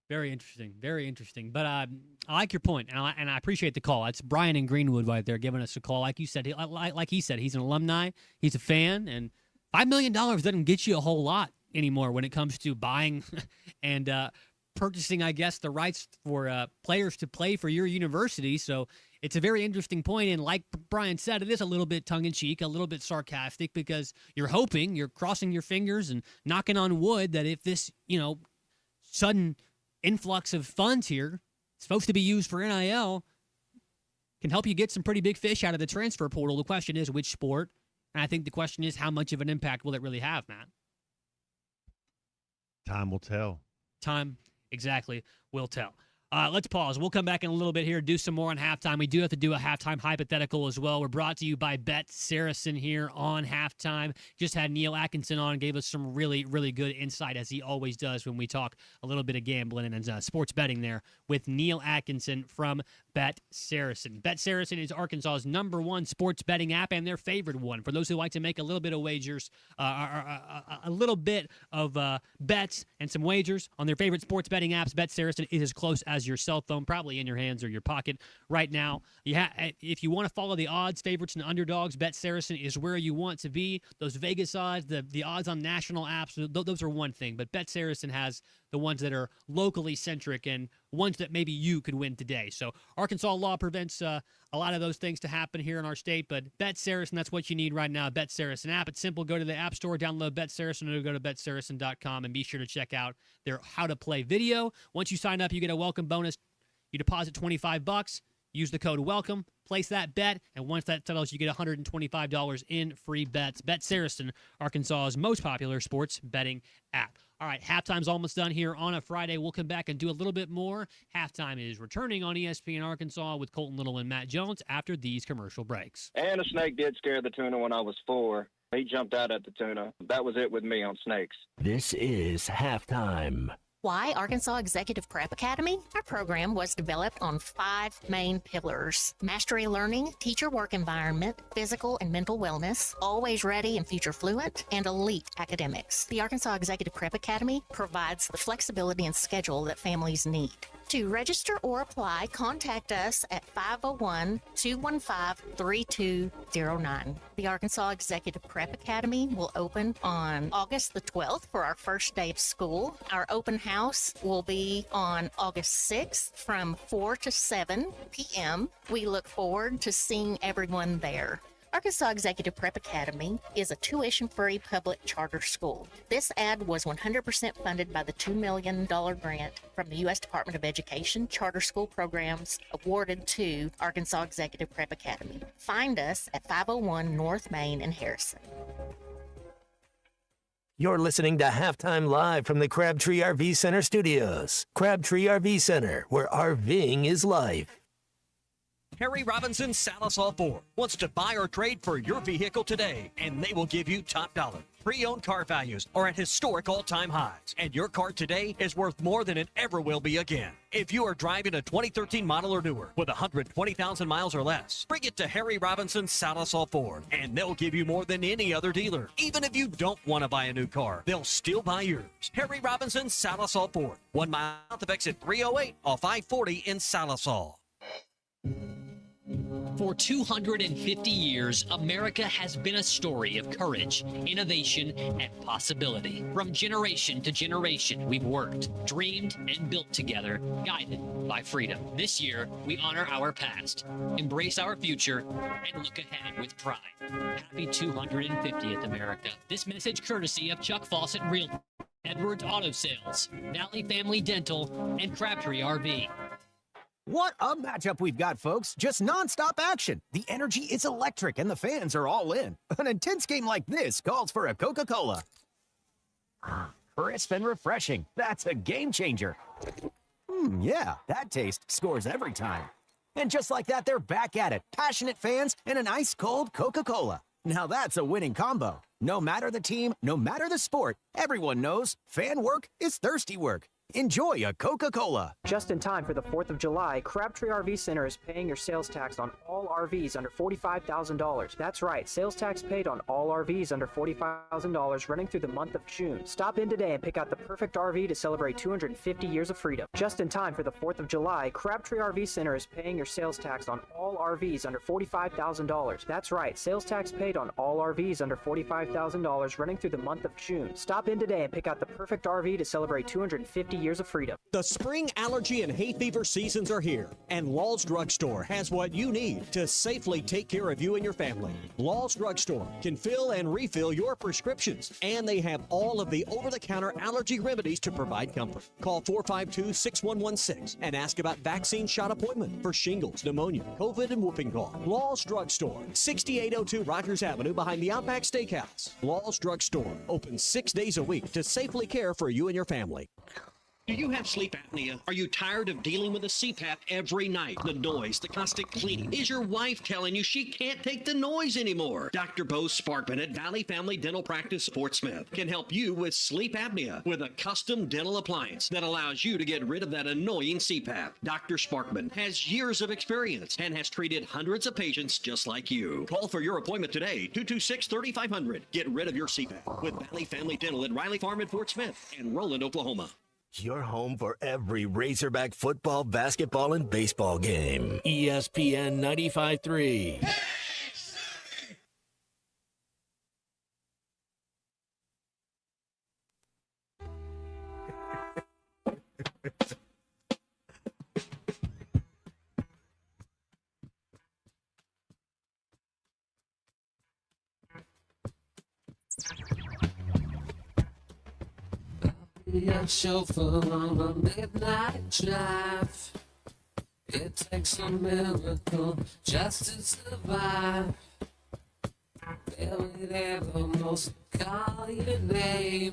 Very interesting. Very interesting. But I like your point, and I appreciate the call. It's Brian in Greenwood right there giving us a call. Like you said, like he said, he's an alumni, he's a fan, and $5 million doesn't get you a whole lot anymore when it comes to buying and purchasing, I guess, the rights for players to play for your university. So it's a very interesting point, and like Brian said, it is a little bit tongue-in-cheek, a little bit sarcastic, because you're crossing your fingers and knocking on wood that if this, sudden influx of funds here, supposed to be used for NIL, can help you get some pretty big fish out of the transfer portal. The question is which sport, and I think the question is how much of an impact will it really have, Matt? Time will tell. Time, exactly, will tell. Let's pause. We'll come back in a little bit here, do some more on halftime. We do have to do a halftime hypothetical as well. We're brought to you by Bet Saracen here on halftime. Just had Neil Atkinson on, gave us some really, really good insight, as he always does when we talk a little bit of gambling and sports betting there with Neil Atkinson from Bet Saracen. Bet Saracen is Arkansas's #1 sports betting app and their favorite one. For those who like to make a little bit of wagers, a little bit of bets and some wagers on their favorite sports betting apps, Bet Saracen is as close as your cell phone, probably in your hands or your pocket right now. If you want to follow the odds, favorites, and underdogs, Bet Saracen is where you want to be. Those Vegas odds, the odds on national apps, those are one thing. But Bet Saracen has the ones that are locally centric and ones that maybe you could win today. So Arkansas law prevents a lot of those things to happen here in our state, but Bet Saracen, that's what you need right now. Bet Saracen app. It's simple. Go to the App Store, download Bet Saracen, or go to betsaracen.com and be sure to check out their how to play video. Once you sign up, you get a welcome bonus. You deposit $25. Use the code WELCOME, place that bet, and once that settles, you get $125 in free bets. Bet Saracen, Arkansas's most popular sports betting app. All right, halftime's almost done here on a Friday. We'll come back and do a little bit more. Halftime is returning on ESPN Arkansas with Colton Little and Matt Jones after these commercial breaks. And a snake did scare the tuna when I was 4. He jumped out at the tuna. That was it with me on snakes. This is halftime. Why Arkansas Executive Prep Academy? Our program was developed on 5 main pillars: mastery learning, teacher work environment, physical and mental wellness, always ready and future fluent, and elite academics. The Arkansas Executive Prep Academy provides the flexibility and schedule that families need. To register or apply, contact us at 501-215-3209. The Arkansas Executive Prep Academy will open on August the 12th for our first day of school. Our open house will be on August 6th from 4 to 7 p.m. We look forward to seeing everyone there. Arkansas Executive Prep Academy is a tuition-free public charter school. This ad was 100% funded by the $2 million grant from the U.S. Department of Education Charter School Programs awarded to Arkansas Executive Prep Academy. Find us at 501 North Main in Harrison. You're listening to Halftime Live from the Crabtree RV Center studios. Crabtree RV Center, where RVing is life. Harry Robinson Salisal Ford wants to buy or trade for your vehicle today, and they will give you top dollar. Pre-owned car values are at historic all-time highs, and your car today is worth more than it ever will be again. If you are driving a 2013 model or newer with 120,000 miles or less, bring it to Harry Robinson Salisal Ford, and they'll give you more than any other dealer. Even if you don't want to buy a new car, they'll still buy yours. Harry Robinson Salisal Ford, 1 mile south of exit 308 off I-40 in Salisal. For 250 years, America has been a story of courage, innovation, and possibility. From generation to generation, we've worked, dreamed, and built together, guided by freedom. This year, we honor our past, embrace our future, and look ahead with pride. Happy 250th, America. This message courtesy of Chuck Fawcett Realty, Edwards Auto Sales, Valley Family Dental, and Crabtree RV. What a matchup we've got, folks. Just nonstop action. The energy is electric and the fans are all in. An intense game like this calls for a Coca-Cola. Crisp and refreshing. That's a game changer. Yeah, that taste scores every time. And just like that, they're back at it. Passionate fans and an ice-cold Coca-Cola. Now that's a winning combo. No matter the team, no matter the sport, everyone knows fan work is thirsty work. Enjoy a Coca-Cola. Just in time for the 4th of July, Crabtree RV Center is paying your sales tax on all RVs under $45,000. That's right, sales tax paid on all RVs under $45,000 running through the month of June. Stop in today and pick out the perfect RV to celebrate 250 years of freedom. Just in time for the 4th of July, Crabtree RV Center is paying your sales tax on all RVs under $45,000. That's right, sales tax paid on all RVs under $45,000 running through the month of June. Stop in today and pick out the perfect RV to celebrate 250 years of freedom. The spring allergy and hay fever seasons are here, and Law's Drugstore has what you need to safely take care of you and your family. Law's Drugstore can fill and refill your prescriptions, and they have all of the over-the-counter allergy remedies to provide comfort. Call 452-6116 and ask about vaccine shot appointment for shingles, pneumonia, COVID, and whooping cough. Law's Drugstore, 6802 Rogers Avenue behind the Outback Steakhouse. Law's Drugstore, open 6 days a week to safely care for you and your family. Do you have sleep apnea? Are you tired of dealing with a CPAP every night? The noise, the constant cleaning. Is your wife telling you she can't take the noise anymore? Dr. Bo Sparkman at Valley Family Dental Practice, Fort Smith, can help you with sleep apnea with a custom dental appliance that allows you to get rid of that annoying CPAP. Dr. Sparkman has years of experience and has treated hundreds of patients just like you. Call for your appointment today, 226-3500. Get rid of your CPAP with Valley Family Dental at Riley Farm in Fort Smith and Roland, Oklahoma. Your home for every Razorback football, basketball, and baseball game. ESPN 95.3. be a chauffeur on a midnight drive. It takes a miracle just to survive. Barely ever most call your name.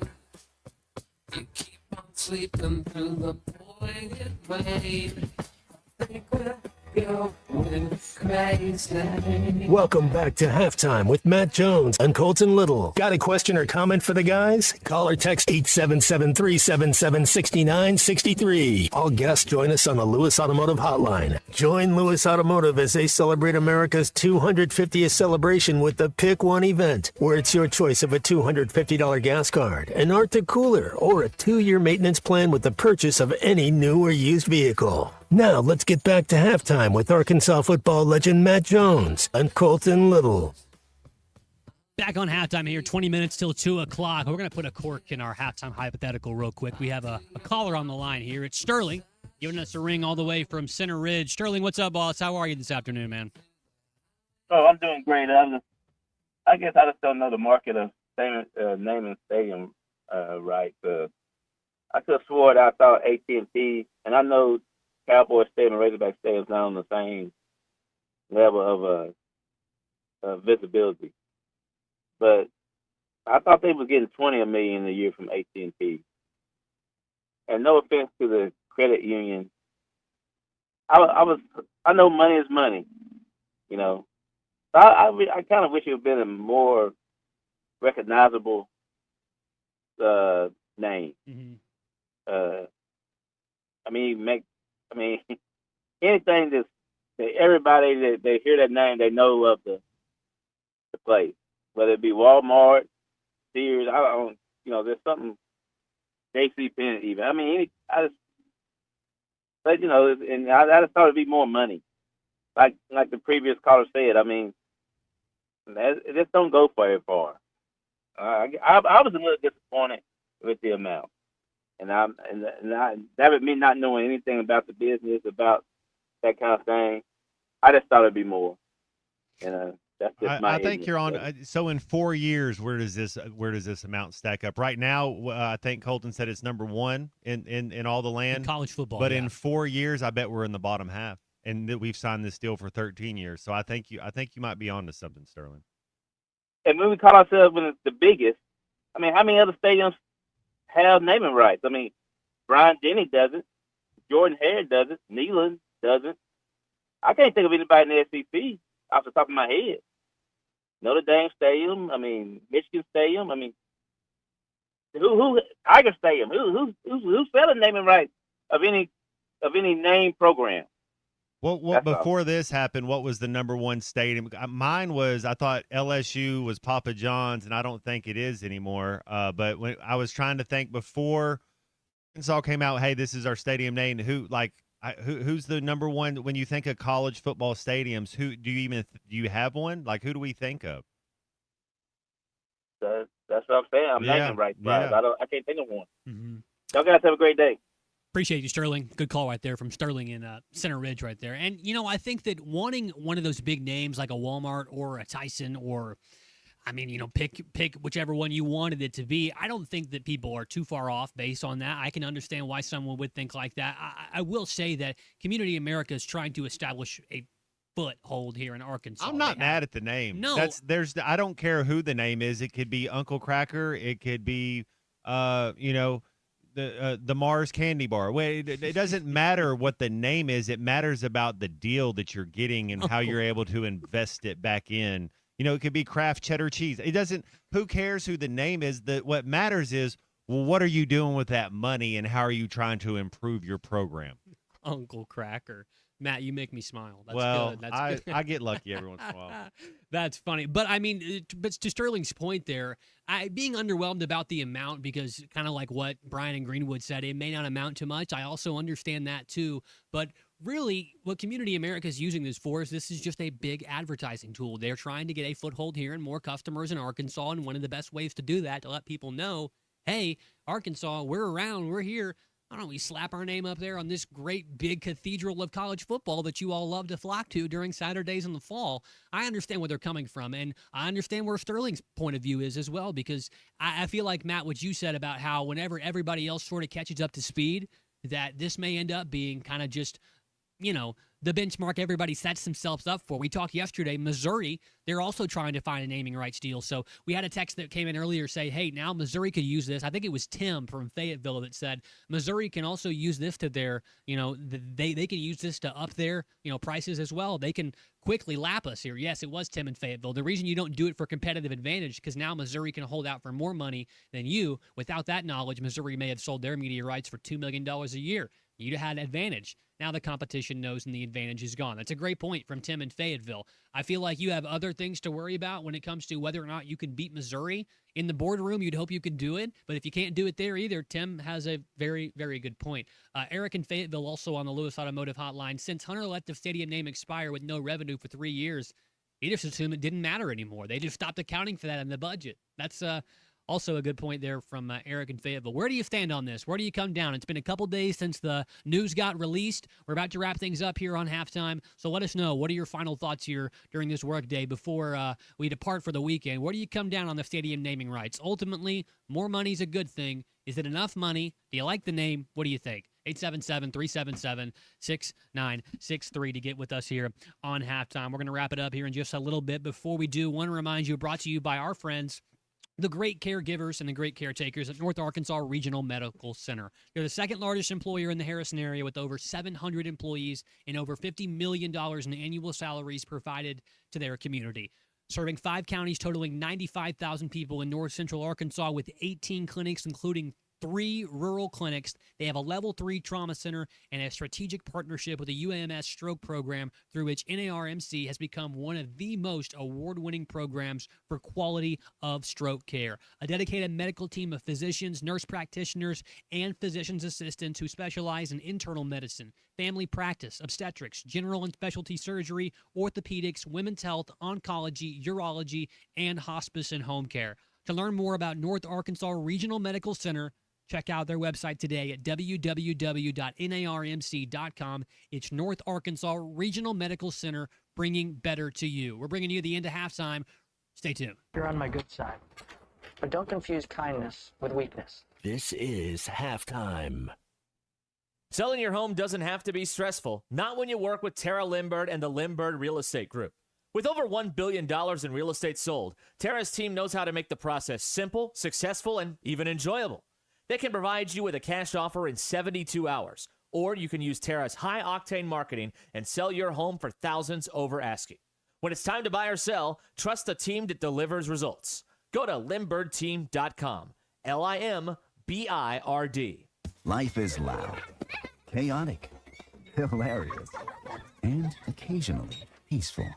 You keep on sleeping through the pouring rain. I think we're going crazy. Welcome back to Halftime with Matt Jones and Colton Little. Got a question or comment for the guys? Call or text 877-377-6963. All guests join us on the Lewis Automotive Hotline. Join Lewis Automotive as they celebrate America's 250th celebration with the Pick One event, where it's your choice of a $250 gas card, an Arctic cooler, or a 2-year maintenance plan with the purchase of any new or used vehicle. Now, let's get back to halftime with Arkansas football legend Matt Jones and Colton Little. Back on halftime here, 20 minutes till 2 o'clock. We're going to put a cork in our halftime hypothetical real quick. We have a caller on the line here. It's Sterling giving us a ring all the way from Center Ridge. Sterling, what's up, boss? How are you this afternoon, man? Oh, I'm doing great. I guess I just don't know the market of naming stadium right. I could have swore that I saw AT&T, and I know Cowboy Stadium and Razorback Stadium is not on the same level of visibility, but I thought they was getting $20 million a year from AT&T. And no offense to the credit union, I know money is money, you know. So I kind of wish it would have been a more recognizable name. Mm-hmm. Anything that everybody that they hear that name, they know of the place, whether it be Walmart, Sears. I don't, there's something J.C. Penney even. And I just thought it'd be more money, like the previous caller said. It just don't go very far. I was a little disappointed with the amount. And that would me not knowing anything about the business, about that kind of thing. I just thought it'd be more. And that's just my. I think you're on. So in 4 years, where does this amount stack up? Right now, I think Colton said it's number one in all the land. In college football. But in 4 years, I bet we're in the bottom half, and that we've signed this deal for 13 years. So I think you might be on to something, Sterling. And when we call ourselves the biggest, how many other stadiums have naming rights? Brian Denny doesn't. Jordan Hare doesn't. Neyland doesn't. I can't think of anybody in the SEC off the top of my head. Notre Dame Stadium. Michigan Stadium. Who Tiger Stadium? Who's selling naming rights of any name program? What before this happened, what was the number one stadium? Mine was, I thought LSU was Papa John's, and I don't think it is anymore. But when I was trying to think before Arkansas came out, hey, this is our stadium name. Who's the number one when you think of college football stadiums? Who do you have one? Like, who do we think of? That's what I'm saying. I'm naming rights. Yeah. I can't think of one. Mm-hmm. Y'all guys have a great day. Appreciate you, Sterling. Good call right there from Sterling in Center Ridge right there. And, I think that wanting one of those big names like a Walmart or a Tyson or, pick whichever one you wanted it to be, I don't think that people are too far off based on that. I can understand why someone would think like that. I will say that Community America is trying to establish a foothold here in Arkansas. I'm not mad at the name. No. I don't care who the name is. It could be Uncle Cracker. It could be, the Mars candy bar. Wait, it doesn't matter what the name is. It matters about the deal that you're getting and how you're able to invest it back in. It could be Kraft cheddar cheese. It doesn't. Who cares who the name is? What matters is, well, what are you doing with that money, and how are you trying to improve your program? Uncle Cracker. Matt, you make me smile. That's good. That's good. I get lucky every once in a while. That's funny. But, but to Sterling's point there, being underwhelmed about the amount because kind of like what Brian and Greenwood said, it may not amount to much. I also understand that too. But really, what Community America is using this for is this is just a big advertising tool. They're trying to get a foothold here and more customers in Arkansas. And one of the best ways to do that, to let people know, hey, Arkansas, we're around, we're here. I don't know, we slap our name up there on this great big cathedral of college football that you all love to flock to during Saturdays in the fall. I understand where they're coming from, and I understand where Sterling's point of view is as well, because I feel like, Matt, what you said about how whenever everybody else sort of catches up to speed, that this may end up being kind of just, the benchmark everybody sets themselves up for. We talked yesterday, Missouri, they're also trying to find a naming rights deal. So we had a text that came in earlier say, hey, now Missouri could use this. I think it was Tim from Fayetteville that said Missouri can also use this to their, they can use this to up their, prices as well. They can quickly lap us here. Yes, it was Tim in Fayetteville. The reason you don't do it for competitive advantage, because now Missouri can hold out for more money than you. Without that knowledge, Missouri may have sold their media rights for $2 million a year. You'd have had advantage. Now the competition knows and the advantage is gone. That's a great point from Tim in Fayetteville. I feel like you have other things to worry about when it comes to whether or not you can beat Missouri. In the boardroom, you'd hope you could do it, but if you can't do it there either, Tim has a very, very good point. Eric in Fayetteville also on the Lewis Automotive Hotline. Since Hunter let the stadium name expire with no revenue for 3 years, he just assumed it didn't matter anymore. They just stopped accounting for that in the budget. That's also a good point there from Eric in Fayetteville. Where do you stand on this? Where do you come down? It's been a couple days since the news got released. We're about to wrap things up here on halftime, so let us know. What are your final thoughts here during this workday before we depart for the weekend? Where do you come down on the stadium naming rights? Ultimately, more money is a good thing. Is it enough money? Do you like the name? What do you think? 877-377-6963 to get with us here on halftime. We're going to wrap it up here in just a little bit. Before we do, want to remind you, brought to you by our friends, the great caregivers and the great caretakers at North Arkansas Regional Medical Center. They're the second largest employer in the Harrison area with over 700 employees and over $50 million in annual salaries provided to their community. Serving 5 counties totaling 95,000 people in north central Arkansas with 18 clinics, including 3 rural clinics. They have a level 3 trauma center and a strategic partnership with the UAMS stroke program, through which NARMC has become one of the most award-winning programs for quality of stroke care. A dedicated medical team of physicians, nurse practitioners, and physician's assistants who specialize in internal medicine, family practice, obstetrics, general and specialty surgery, orthopedics, women's health, oncology, urology, and hospice and home care. To learn more about North Arkansas Regional Medical Center, check out their website today at www.narmc.com. It's North Arkansas Regional Medical Center, bringing better to you. We're bringing you the end of halftime. Stay tuned. You're on my good side. But don't confuse kindness with weakness. This is halftime. Selling your home doesn't have to be stressful. Not when you work with Tara Lindbergh and the Lindbergh Real Estate Group. With over $1 billion in real estate sold, Tara's team knows how to make the process simple, successful, and even enjoyable. They can provide you with a cash offer in 72 hours, or you can use Tara's high-octane marketing and sell your home for thousands over asking. When it's time to buy or sell, trust the team that delivers results. Go to LindberghTeam.com. LIMBIRD. Life is loud, chaotic, hilarious, and occasionally peaceful.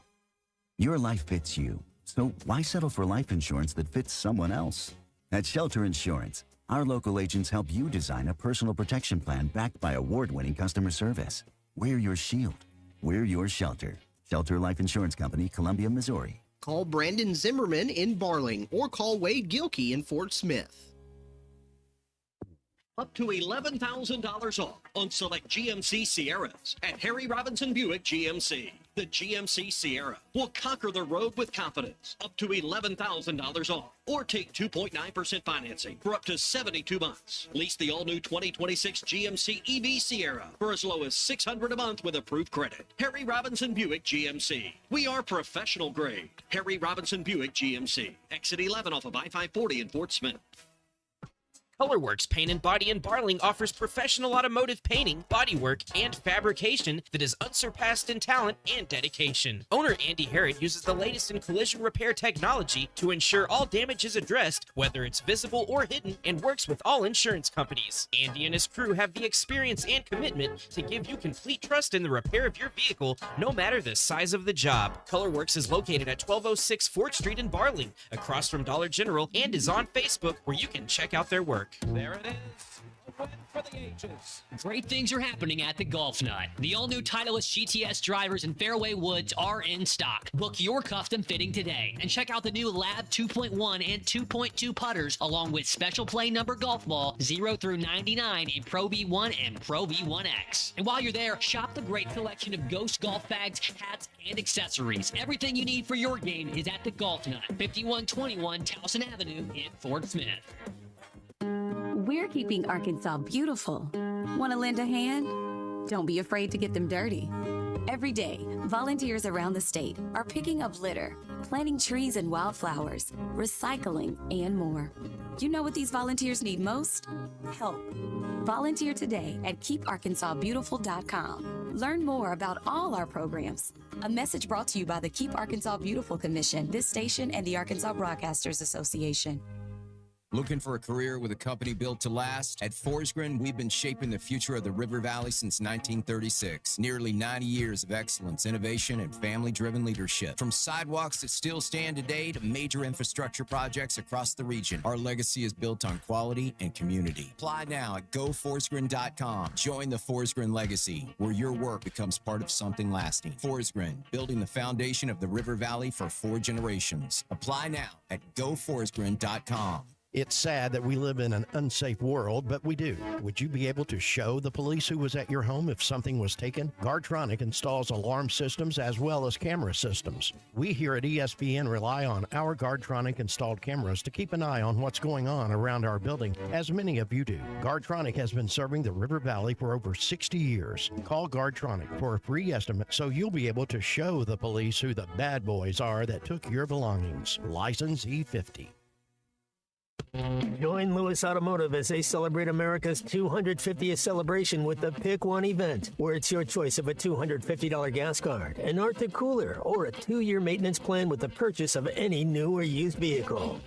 Your life fits you, so why settle for life insurance that fits someone else? At Shelter Insurance, our local agents help you design a personal protection plan backed by award-winning customer service. We're your shield. We're your shelter. Shelter Life Insurance Company, Columbia, Missouri. Call Brandon Zimmerman in Barling or call Wade Gilkey in Fort Smith. Up to $11,000 off on select GMC Sierras at Harry Robinson Buick GMC. The GMC Sierra will conquer the road with confidence. Up to $11,000 off. Or take 2.9% financing for up to 72 months. Lease the all-new 2026 GMC EV Sierra for as low as $600 a month with approved credit. Harry Robinson Buick GMC. We are professional grade. Harry Robinson Buick GMC. Exit 11 off of I-540 in Fort Smith. Colorworks Paint and Body in Barling offers professional automotive painting, bodywork, and fabrication that is unsurpassed in talent and dedication. Owner Andy Harrod uses the latest in collision repair technology to ensure all damage is addressed, whether it's visible or hidden, and works with all insurance companies. Andy and his crew have the experience and commitment to give you complete trust in the repair of your vehicle, no matter the size of the job. Colorworks is located at 1206 4th Street in Barling, across from Dollar General, and is on Facebook, where you can check out their work. There it is. Great things are happening at the Golf Nut. The all-new Titleist GTS drivers and fairway woods are in stock. Book your custom fitting today and check out the new Lab 2.1 and 2.2 putters along with special play number golf ball 0 through 99 in Pro V1 and Pro V1X. And while you're there, shop the great selection of Ghost golf bags, hats, and accessories. Everything you need for your game is at the Golf Nut, 5121 Towson Avenue in Fort Smith. We're keeping Arkansas beautiful. Want to lend a hand? Don't be afraid to get them dirty. Every day, volunteers around the state are picking up litter, planting trees and wildflowers, recycling, and more. You know what these volunteers need most? Help. Volunteer today at keeparkansasbeautiful.com. Learn more about all our programs. A message brought to you by the Keep Arkansas Beautiful Commission, this station, and the Arkansas Broadcasters Association. Looking for a career with a company built to last? At Forsgren, we've been shaping the future of the River Valley since 1936. Nearly 90 years of excellence, innovation, and family-driven leadership. From sidewalks that still stand today to major infrastructure projects across the region, our legacy is built on quality and community. Apply now at goforsgren.com. Join the Forsgren legacy, where your work becomes part of something lasting. Forsgren, building the foundation of the River Valley for 4 generations. Apply now at goforsgren.com. It's sad that we live in an unsafe world, but we do. Would you be able to show the police who was at your home if something was taken? Guardtronic installs alarm systems as well as camera systems. We here at ESPN rely on our Guardtronic installed cameras to keep an eye on what's going on around our building, as many of you do. Guardtronic has been serving the River Valley for over 60 years. Call Guardtronic for a free estimate so you'll be able to show the police who the bad boys are that took your belongings. License E50. Join Lewis Automotive as they celebrate America's 250th celebration with the Pick One event, where it's your choice of a $250 gas card, an Arctic cooler, or a 2-year maintenance plan with the purchase of any new or used vehicle.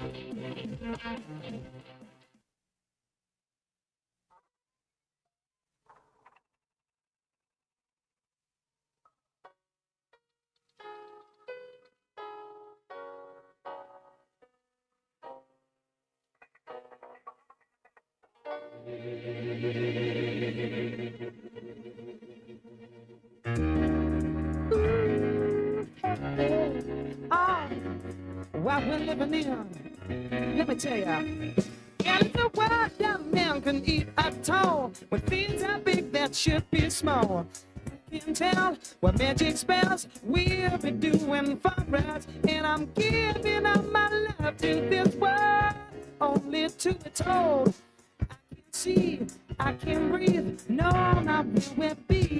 What we're living in, let me tell ya. And it's a world that man can eat at all. When things are big that should be small. Can tell what magic spells we'll be doing for us. And I'm giving up my love to this world, only to be told. I can see, I can breathe, no, not where we be.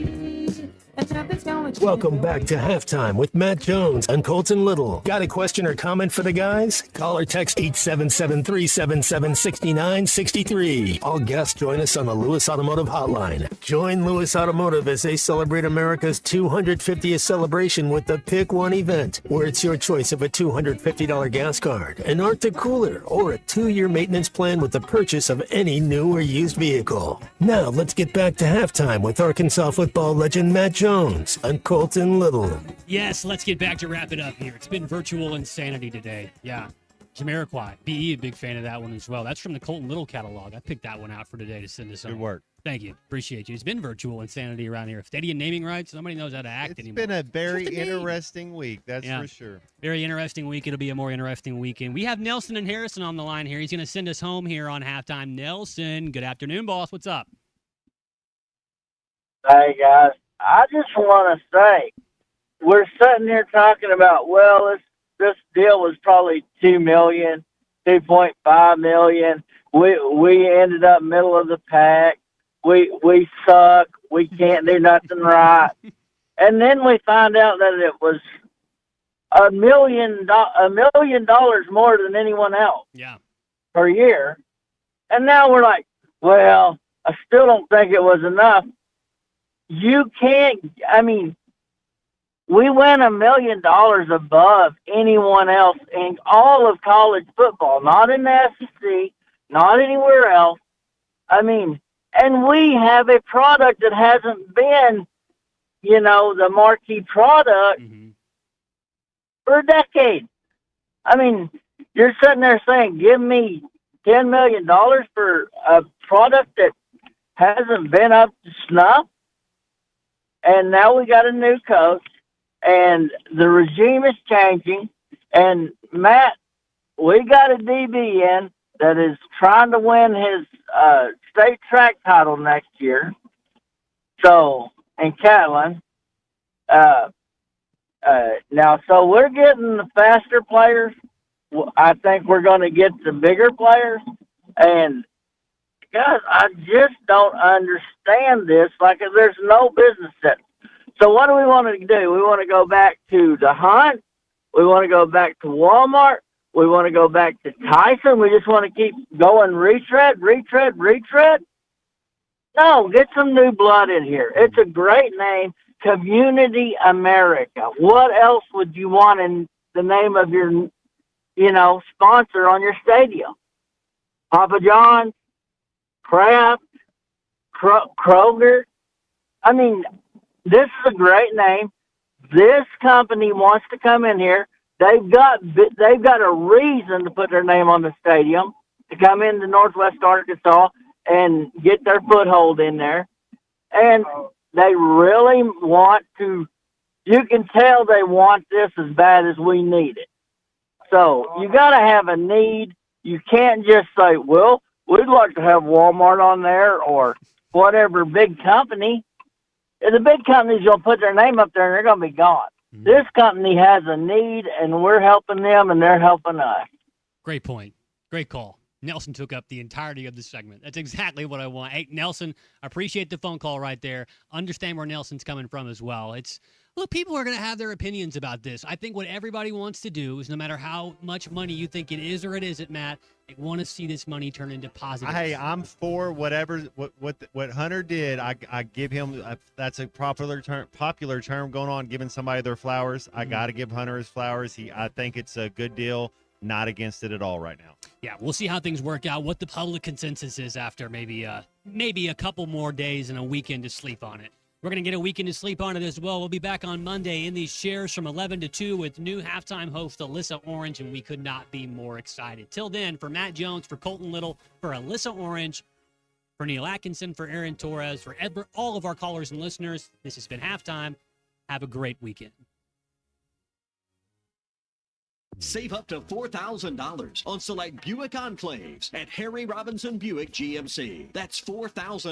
Welcome back to Halftime with Matt Jones and Colton Little. Got a question or comment for the guys? Call or text 877-377-6963. All guests join us on the Lewis Automotive Hotline. Join Lewis Automotive as they celebrate America's 250th celebration with the Pick One event, where it's your choice of a $250 gas card, an Arctic cooler, or a 2-year maintenance plan with the purchase of any new or used vehicle. Now let's get back to Halftime with Arkansas football legend Matt Jones and Colton Little. Yes, let's get back to wrap it up here. It's been virtual insanity today. Yeah. Jamiroquai. BE, a big fan of that one as well. That's from the Colton Little catalog. I picked that one out for today to send us home. Good work. Thank you. Appreciate you. It's been virtual insanity around here. Stadium naming rights, nobody knows how to act anymore. It's been a very interesting week, that's for sure. Very interesting week. It'll be a more interesting weekend. We have Nelson and Harrison on the line here. He's going to send us home here on Halftime. Nelson, good afternoon, boss. What's up? Hey, guys. I just want to say, we're sitting here talking about, well, this deal was probably $2 million, $2.5 million. We ended up middle of the pack. We suck. We can't do nothing right. And then we find out that it was $1 million more than anyone else. Yeah. Per year. And now we're like, well, I still don't think it was enough. You can't, I mean, we went $1 million above anyone else in all of college football, not in the SEC, not anywhere else. I mean, and we have a product that hasn't been, the marquee product for a decade. I mean, you're sitting there saying, give me $10 million for a product that hasn't been up to snuff. And now we got a new coach, and the regime is changing. And Matt, we got a DB in that is trying to win his state track title next year. So, in Catlin. Now, so we're getting the faster players. I think we're going to get the bigger players. And, guys, I just don't understand this. Like, there's no business sense. So what do we want to do? We want to go back to the Hunt. We want to go back to Walmart. We want to go back to Tyson. We just want to keep going retread. No, get some new blood in here. It's a great name, Community America. What else would you want in the name of your, sponsor on your stadium? Papa John's, Kraft, Kroger. I mean, this is a great name. This company wants to come in here. They've got a reason to put their name on the stadium, to come into Northwest Arkansas and get their foothold in there. And they really want to, you can tell they want this as bad as we need it. So you got to have a need. You can't just say, well, we'd like to have Walmart on there or whatever big company. The big companies will put their name up there and they're going to be gone. Mm-hmm. This company has a need, and we're helping them, and they're helping us. Great point. Great call. Nelson took up the entirety of the segment. That's exactly what I want. Hey, Nelson, I appreciate the phone call right there. Understand where Nelson's coming from as well. Look, people are going to have their opinions about this. I think what everybody wants to do is, no matter how much money you think it is or it isn't, Matt, they want to see this money turn into positive. Hey, I'm for whatever what Hunter did. I give him that's a popular term going on, giving somebody their flowers. I got to give Hunter his flowers. I think it's a good deal. Not against it at all right now. Yeah, we'll see how things work out. What the public consensus is after maybe a couple more days and a weekend to sleep on it. We're going to get a weekend to sleep on it as well. We'll be back on Monday in these chairs from 11 to 2 with new halftime host Alyssa Orange, and we could not be more excited. Till then, for Matt Jones, for Colton Little, for Alyssa Orange, for Neil Atkinson, for Aaron Torres, for all of our callers and listeners, this has been Halftime. Have a great weekend. Save up to $4,000 on select Buick Enclaves at Harry Robinson Buick GMC. That's $4,000